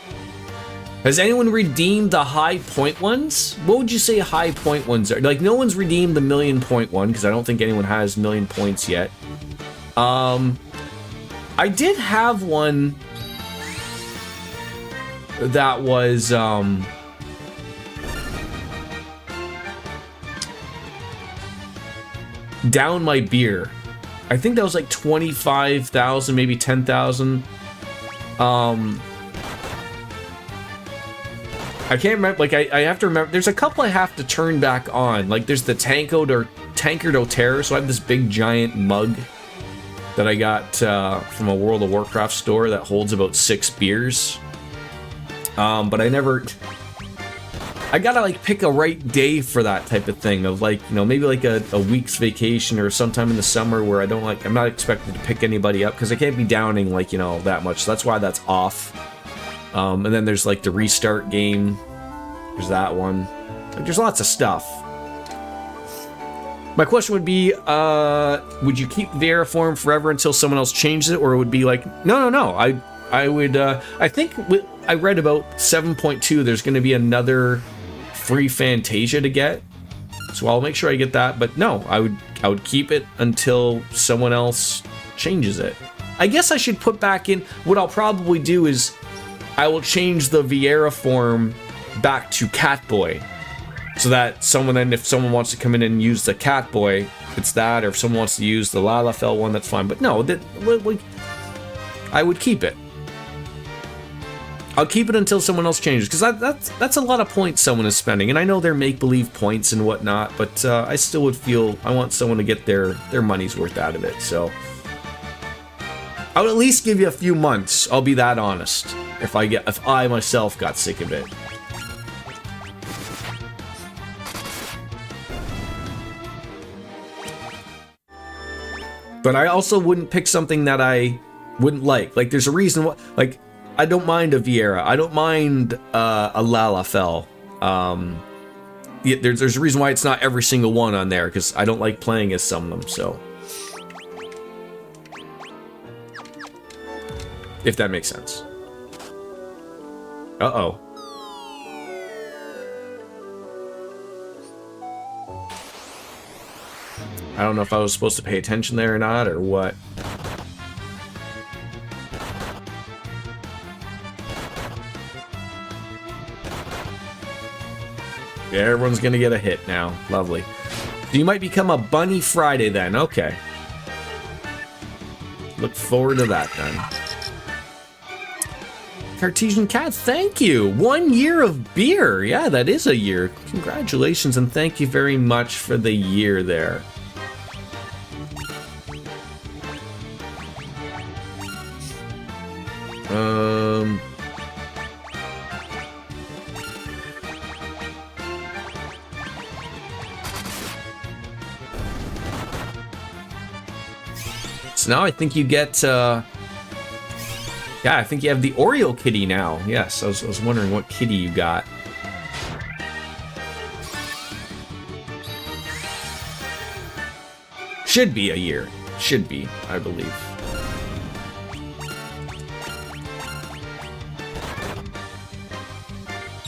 Has anyone redeemed the high point ones? What would you say high point ones are? Like, no one's redeemed the 1,000,000 point one, because I don't think anyone has 1,000,000 points yet. I did have one that was down my beer. I think that was like 25,000, maybe 10,000. I can't remember, like, I have to remember, there's a couple I have to turn back on. Like, there's the Tankard O' Terror, so I have this big giant mug that I got from a World of Warcraft store that holds about 6 beers. But I gotta, like, pick a right day for that type of thing, of, like, you know, maybe like a week's vacation or sometime in the summer where I'm not expected to pick anybody up, because I can't be downing, like, you know, that much. So that's why that's off. And then there's, like, the restart game. There's that one. Like, there's lots of stuff. My question would be, would you keep the Vieira form forever until someone else changes it, or it would be like, no. I would, I think I read about 7.2, there's going to be another free Fantasia to get. So I'll make sure I get that. But no, I would keep it until someone else changes it. I guess I should put back in, what I'll probably do is, I will change the Vieira form back to Catboy, so that if someone wants to come in and use the Catboy, it's that, or if someone wants to use the Lalafell one, that's fine. But no, I would keep it. I'll keep it until someone else changes, because that's a lot of points someone is spending, and I know they're make-believe points and whatnot, but I still would feel I want someone to get their money's worth out of it. So I would at least give you a few months. I'll be that honest. If I myself got sick of it. But I also wouldn't pick something that I wouldn't like. Like, there's a reason why. Like, I don't mind a Vieira. I don't mind a Lalafell. There's a reason why it's not every single one on there, because I don't like playing as some of them. So, if that makes sense. I don't know if I was supposed to pay attention there or not, or what. Yeah, everyone's gonna get a hit now. Lovely. So you might become a Bunny Friday then. Okay. Look forward to that then. Cartesian Cat, thank you. 1 year of beer. Yeah, that is a year. Congratulations and thank you very much for the year there. So now I think you get, yeah, I think you have the Oreo kitty now. Yes, I was wondering what kitty you got. Should be a year. Should be, I believe.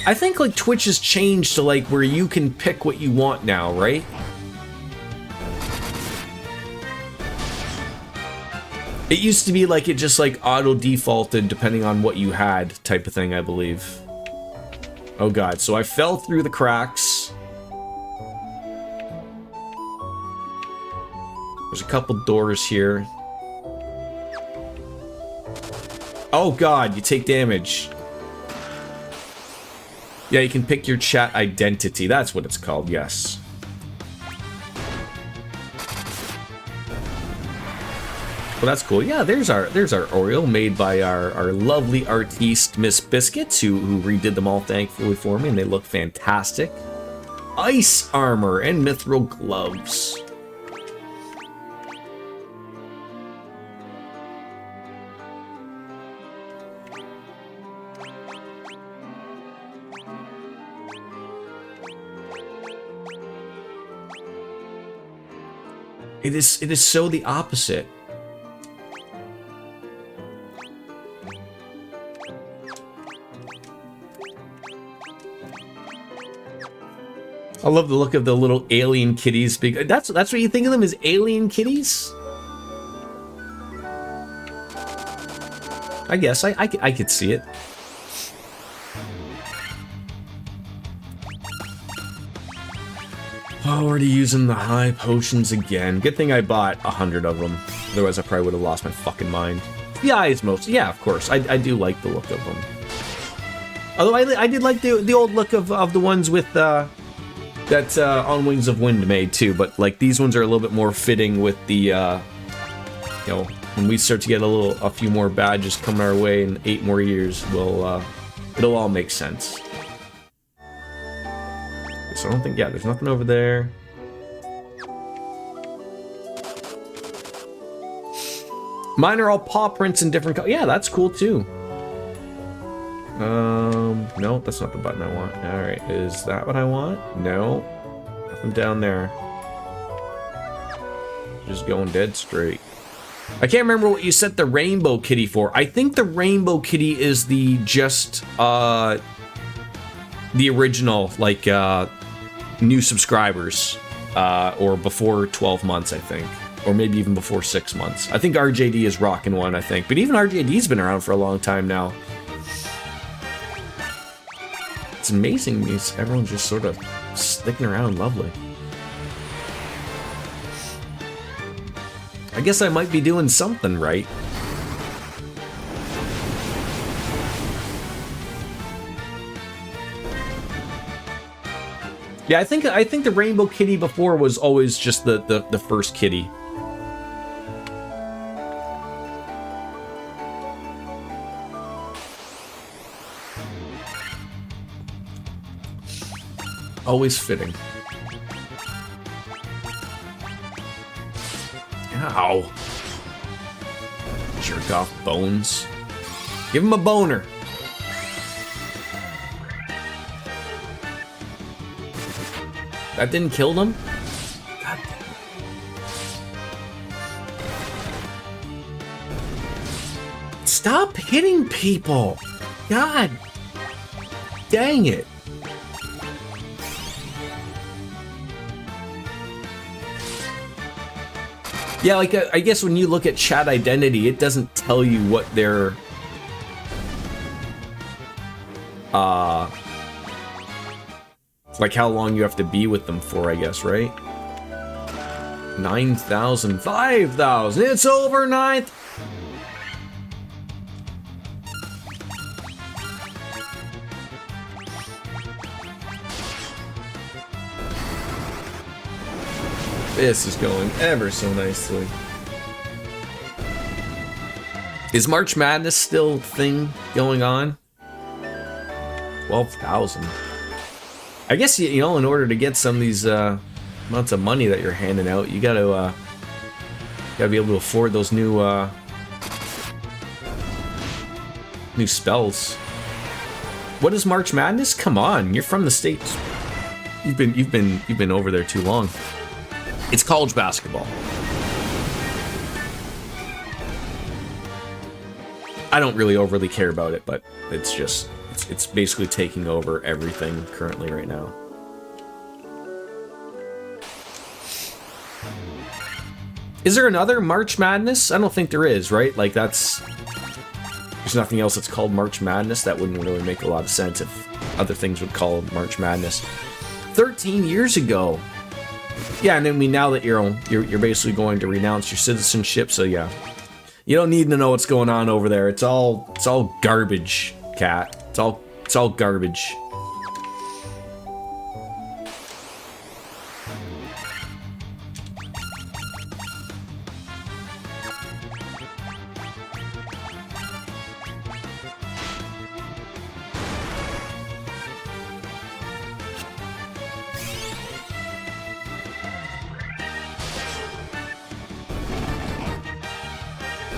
I think like Twitch has changed to like where you can pick what you want now, right? It used to be like it just like auto defaulted depending on what you had type of thing, I believe. Oh god, so I fell through the cracks. There's a couple doors here. Oh god, you take damage. Yeah, you can pick your chat identity. That's what it's called, yes. Well, that's cool. Yeah, there's our Oreo made by our lovely artiste Miss Biscuits, who redid them all thankfully for me, and they look fantastic. Ice armor and mithril gloves. It is so the opposite. I love the look of the little alien kitties. That's what you think of them, as alien kitties? I guess I could see it. Already using the high potions again. Good thing I bought 100 of them. Otherwise I probably would have lost my fucking mind. The eyes mostly. Yeah, of course. I do like the look of them. Although I did like the old look of the ones with that On Wings of Wind made too, but like these ones are a little bit more fitting with the you know, when we start to get a few more badges coming our way in 8 more years, it'll all make sense. So I don't think, yeah, there's nothing over there. Mine are all paw prints in different colors. Yeah, that's cool too. No, that's not the button I want. Alright, is that what I want? No. Nothing down there. Just going dead straight. I can't remember what you set the rainbow kitty for. I think the rainbow kitty is the original, like, new subscribers, or before 12 months, I think. Or maybe even before 6 months. I think RJD is rocking one, I think. But even RJD's been around for a long time now. It's amazing, everyone's just sort of sticking around. Lovely. I guess I might be doing something right. Yeah, I think the rainbow kitty before was always just the first kitty. Always fitting. Ow. Jerk off bones. Give him a boner. That didn't kill them? God damn it. Stop hitting people! God dang it. Yeah, like I guess when you look at chat identity, it doesn't tell you what their like how long you have to be with them for, I guess, right? 9,000, 5,000. It's over 9. This is going ever so nicely. Is March Madness still a thing going on? 12,000. I guess, you know, in order to get some of these amounts of money that you're handing out, you gotta be able to afford those new spells. What is March Madness? Come on, you're from the States. You've been over there too long. It's college basketball. I don't really overly care about it, but it's just it's basically taking over everything currently right now. Is there another March Madness? I don't think there is, right? Like there's nothing else that's called March Madness. That wouldn't really make a lot of sense if other things would call it March Madness. 13 years ago. Yeah, and I mean, now that you're basically going to renounce your citizenship, so yeah, you don't need to know what's going on over there. It's all garbage, cat. It's all garbage.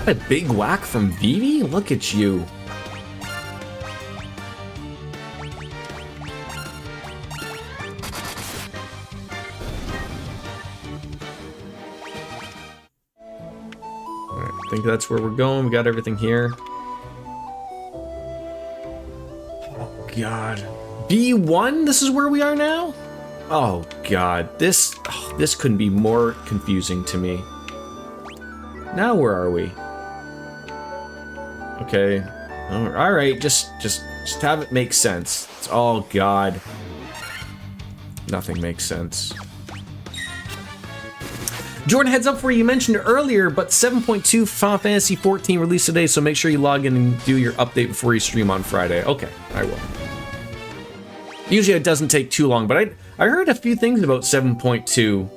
A big whack from Vivi? Look at you. Alright, I think that's where we're going. We got everything here. Oh god. B1? This is where we are now? Oh god. This couldn't be more confusing to me. Now where are we? Okay. All right. Just have it make sense. It's oh god. Nothing makes sense. Jordan, heads up for you mentioned it earlier, but 7.2 Final Fantasy 14 released today, so make sure you log in and do your update before you stream on Friday. Okay, I will. Usually it doesn't take too long, but I heard a few things about 7.2.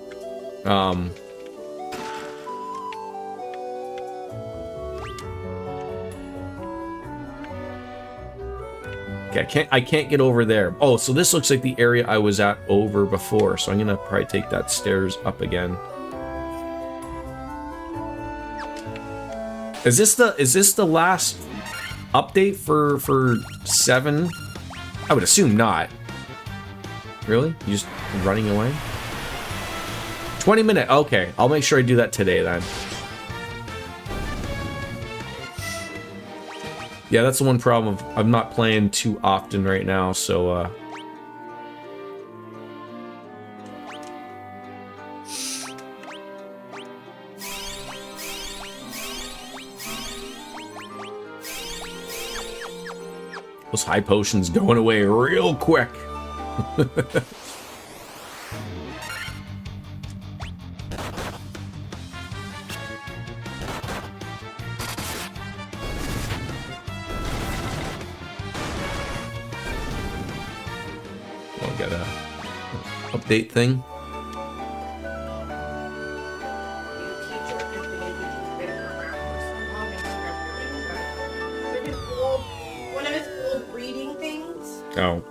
Okay, I can't get over there. Oh, so this looks like the area I was at over before, so I'm gonna probably take that stairs up again. Is this the last update for 7? I would assume not. Really? You just running away? 20-minute. Okay, I'll make sure I do that today then. Yeah, that's the one problem. I'm not playing too often right now, so those high potions going away real quick. Update thing. One of his old breeding things. Oh.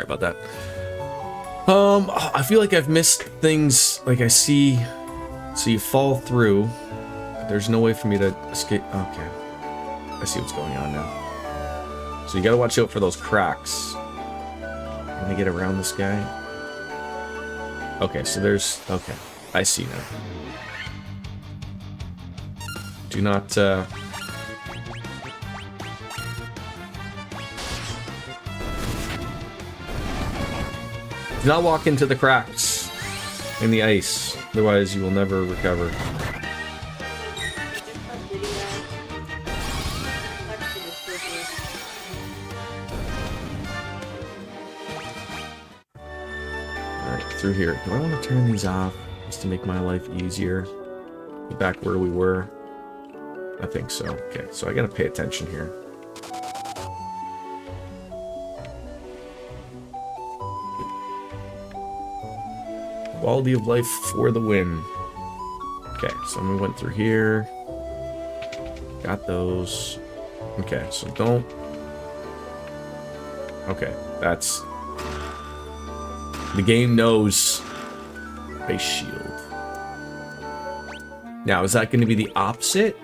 about that. I feel like I've missed things. Like I see, so you fall through. There's no way for me to escape. Okay, I see what's going on now. So you gotta watch out for those cracks. Can I get around this guy? Okay, so there's... Okay, I see now. Do not, Do not walk into the cracks in the ice, otherwise you will never recover. Through here. Do I want to turn these off just to make my life easier? Get back where we were? I think so. Okay, so I gotta pay attention here. Quality of life for the win. Okay, so we went through here. Got those. Okay, so don't... Okay, that's... The game knows ice shield. Now, is that going to be the opposite?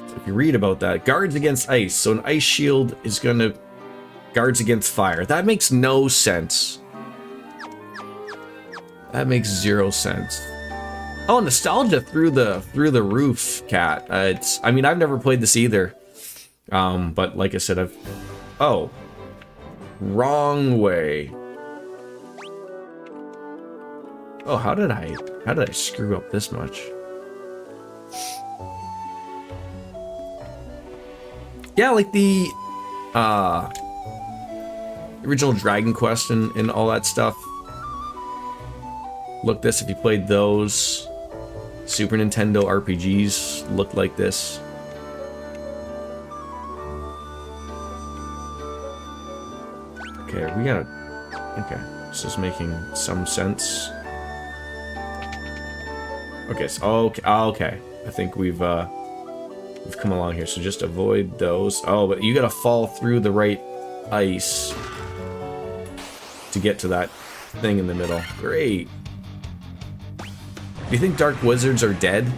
So if you read about that, guards against ice. So an ice shield is going to guards against fire. That makes no sense. That makes zero sense. Oh, nostalgia through the roof, cat. It's. I mean, I've never played this either. But like I said, I've. Oh. Wrong way. Oh, how did I screw up this much? Yeah, like the original Dragon Quest and all that stuff. Look this, if you played those Super Nintendo RPGs, looked like this. Okay, we gotta... Okay, this is making some sense. Okay, so... Okay. I think we've come along here, so just avoid those. Oh, but you gotta fall through the right ice to get to that thing in the middle. Great. Do you think Dark Wizards are dead?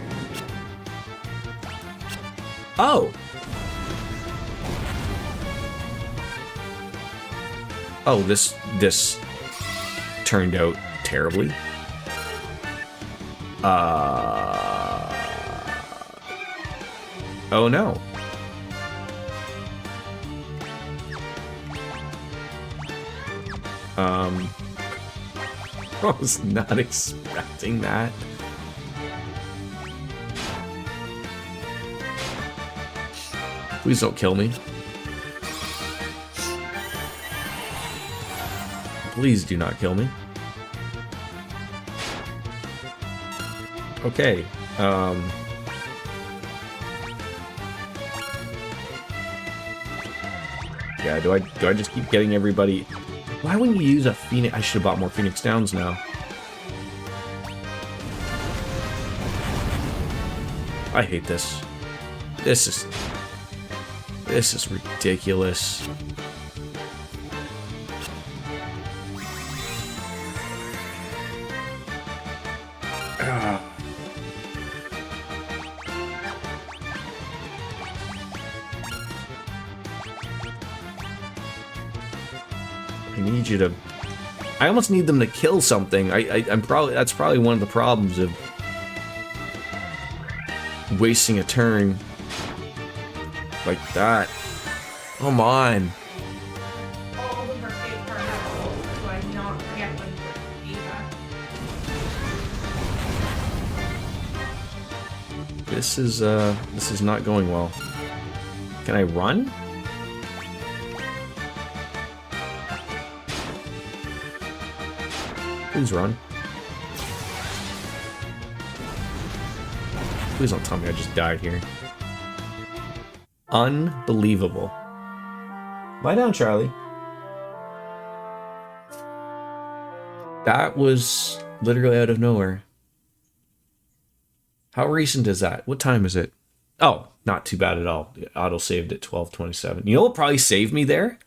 Oh! Oh, this turned out terribly. Oh no. I was not expecting that. Please don't kill me. Please do not kill me. Okay. Yeah, do I just keep getting everybody? Why wouldn't you use a Phoenix? I should have bought more Phoenix Downs now. I hate this. This is ridiculous. I need you to... I almost need them to kill something. I'm probably... That's probably one of the problems of wasting a turn like that. Come on. All of them are fake cards, so I not forget when you put the This is not going well. Can I run? Please run. Please don't tell me I just died here. Unbelievable. Lie down, Charlie. That was literally out of nowhere. How recent is that? What time is it? Oh, not too bad at all. Auto saved at 12:27. You know what probably saved me there?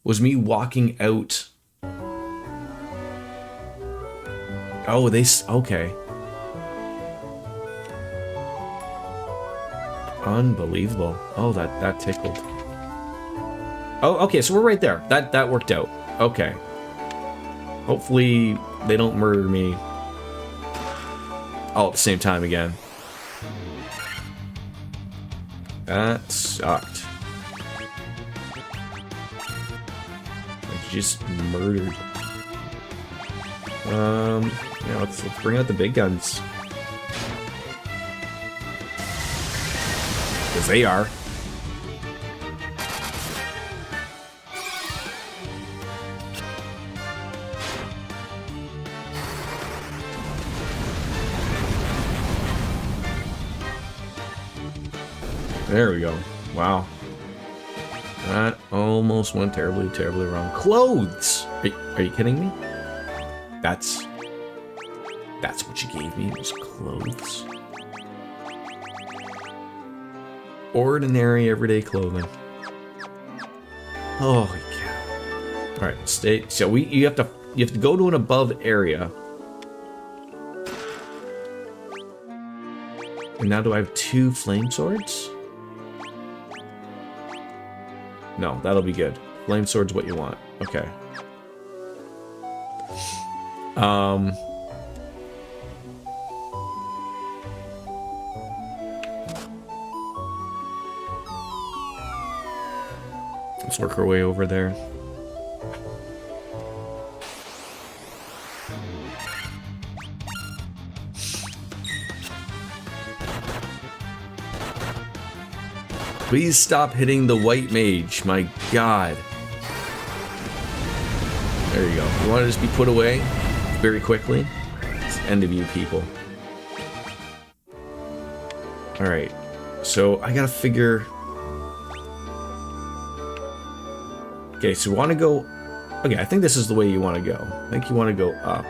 was me walking out. Oh, okay. Unbelievable. Oh, that tickled. Oh, okay, so we're right there. That worked out. Okay. Hopefully they don't murder me all at the same time again. That sucked. I just murdered. Yeah, let's bring out the big guns. Because they are. There we go. Wow. That almost went terribly, terribly wrong. Clothes! Are you kidding me? That's what you gave me, was clothes. Ordinary, everyday clothing. Holy cow. Alright, stay. So you have to go to an above area. And now do I have 2 flame swords? No, that'll be good. Flame sword's what you want. Okay. Let's work our way over there. Please stop hitting the white mage. My God. There you go. You want to just be put away very quickly? It's the end of you people. Alright. So I gotta figure... Okay, so you want to go... Okay, I think this is the way you want to go. I think you want to go up.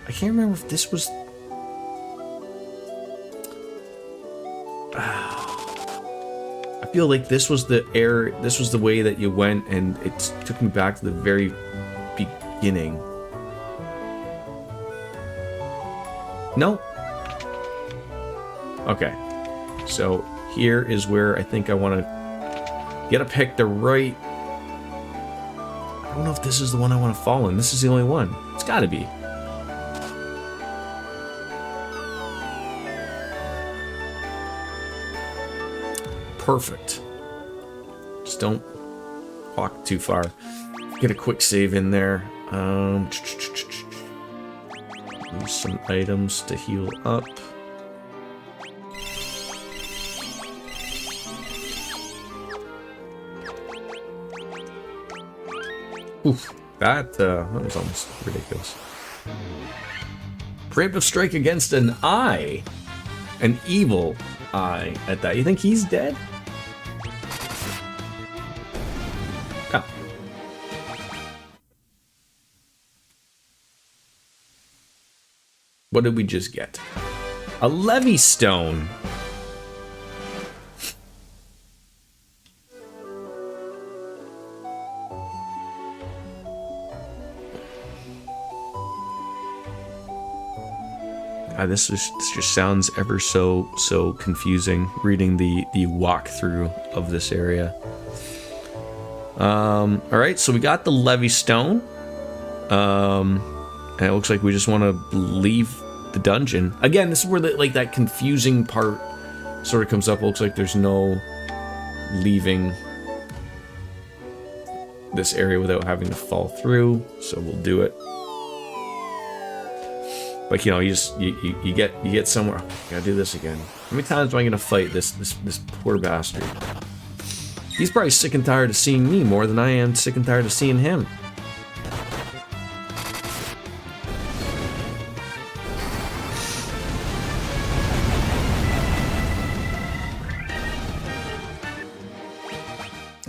I can't remember if this was... I feel like this was the way that you went, and it took me back to the very beginning. No? Okay. So here is where I think I want to... You gotta pick the right... I don't know if this is the one I want to fall in. This is the only one. It's gotta be. Perfect. Just don't walk too far. Get a quick save in there. Use some items to heal up. Oof, that was almost ridiculous. Preemptive strike against an eye. An evil eye at that. You think he's dead? Oh. What did we just get? A levy stone. This just sounds ever so confusing reading the walkthrough of this area. All right, so we got the levy stone, and it looks like we just want to leave the dungeon again. This is where that confusing part sort of comes up. It looks like there's no leaving this area without having to fall through, so we'll do it. Like, you know, you get somewhere. Oh, I gotta do this again. How many times am I gonna fight this poor bastard? He's probably sick and tired of seeing me more than I am sick and tired of seeing him.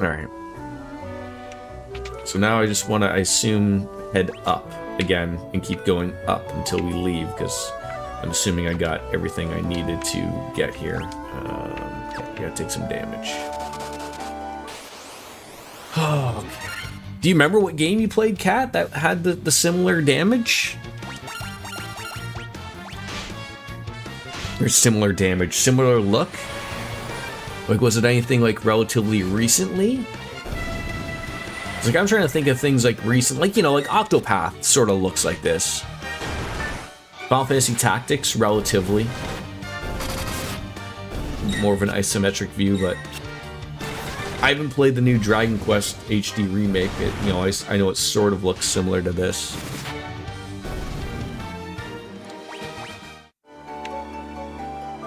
Alright. So now I just want to, I assume, head up again and keep going up until we leave, because I'm assuming I got everything I needed to get here. Gotta take some damage. Oh, do you remember what game you played, Kat, that had the similar damage? Or similar damage, similar look? Like, was it anything like relatively recently? It's like I'm trying to think of things like recent, like, you know, like Octopath sort of looks like this. Final Fantasy Tactics, relatively. More of an isometric view, but I haven't played the new Dragon Quest HD remake. You know, I know it sort of looks similar to this.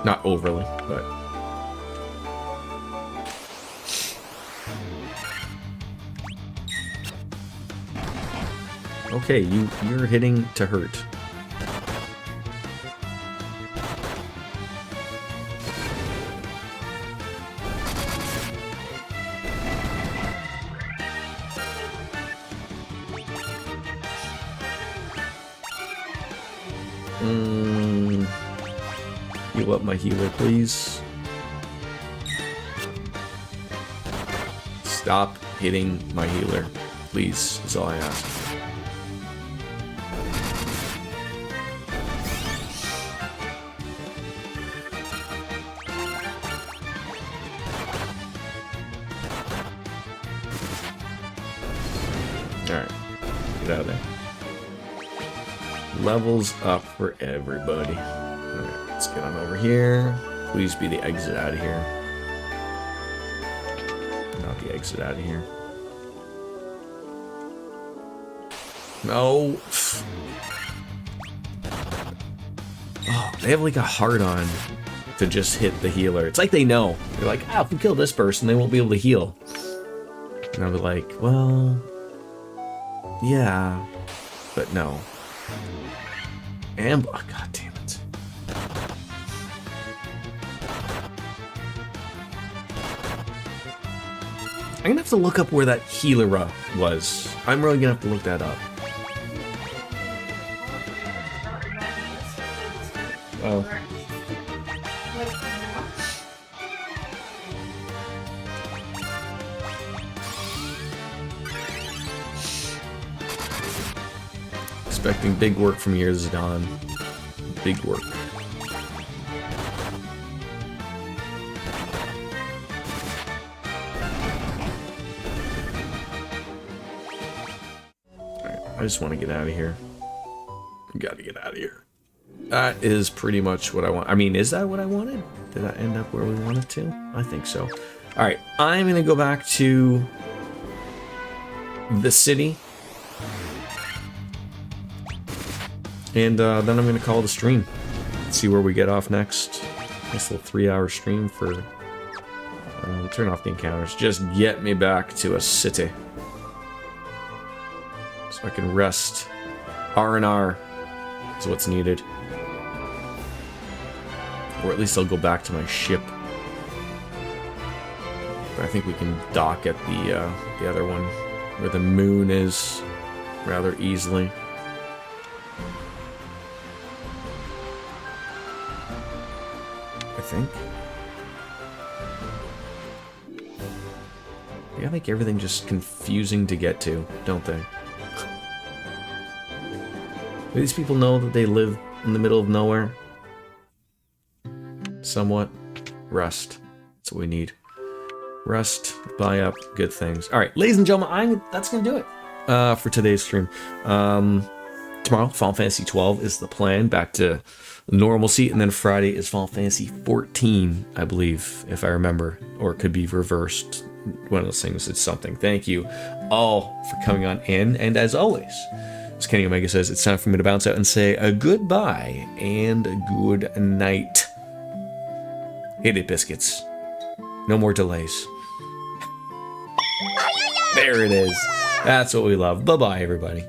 Not overly, but... Okay, you're hitting to hurt. Heal up my healer, please. Stop hitting my healer, please, is all I ask. Alright, get out of there. Levels up for everybody. Alright, let's get on over here. Please be the exit out of here. Not the exit out of here. No. Oh, they have like a hard on to just hit the healer. It's like they know. They're like, if we kill this person, they won't be able to heal. And I'll be like, well, yeah, but no. And, oh, god damn it. I'm gonna have to look up where that healer was. I'm really gonna have to look that up. Oh. Expecting big work from Years Dawn. Big work. Alright, I just want to get out of here. Gotta get out of here. That is pretty much what I want. I mean, is that what I wanted? Did I end up where we wanted to? I think so. Alright, I'm gonna go back to the city. And then I'm going to call the stream. See where we get off next. Nice little 3-hour stream for... turn off the encounters. Just get me back to a city. So I can rest. R&R is what's needed. Or at least I'll go back to my ship. But I think we can dock at the other one. Where the moon is. Rather easily. I think. They gotta make everything just confusing to get to, don't they? Do these people know that they live in the middle of nowhere? Somewhat. Rest. That's what we need. Rest, buy up, good things. Alright, ladies and gentlemen, that's gonna do it for today's stream. Tomorrow, Final Fantasy 12 is the plan, back to normalcy, and then Friday is Final Fantasy 14, I believe, if I remember, or it could be reversed. One of those things, it's something. Thank you all for coming on in, and as always, as Kenny Omega says, it's time for me to bounce out and say a goodbye and a good night. Hit it, biscuits. No more delays. There it is. That's what we love. Bye-bye, everybody.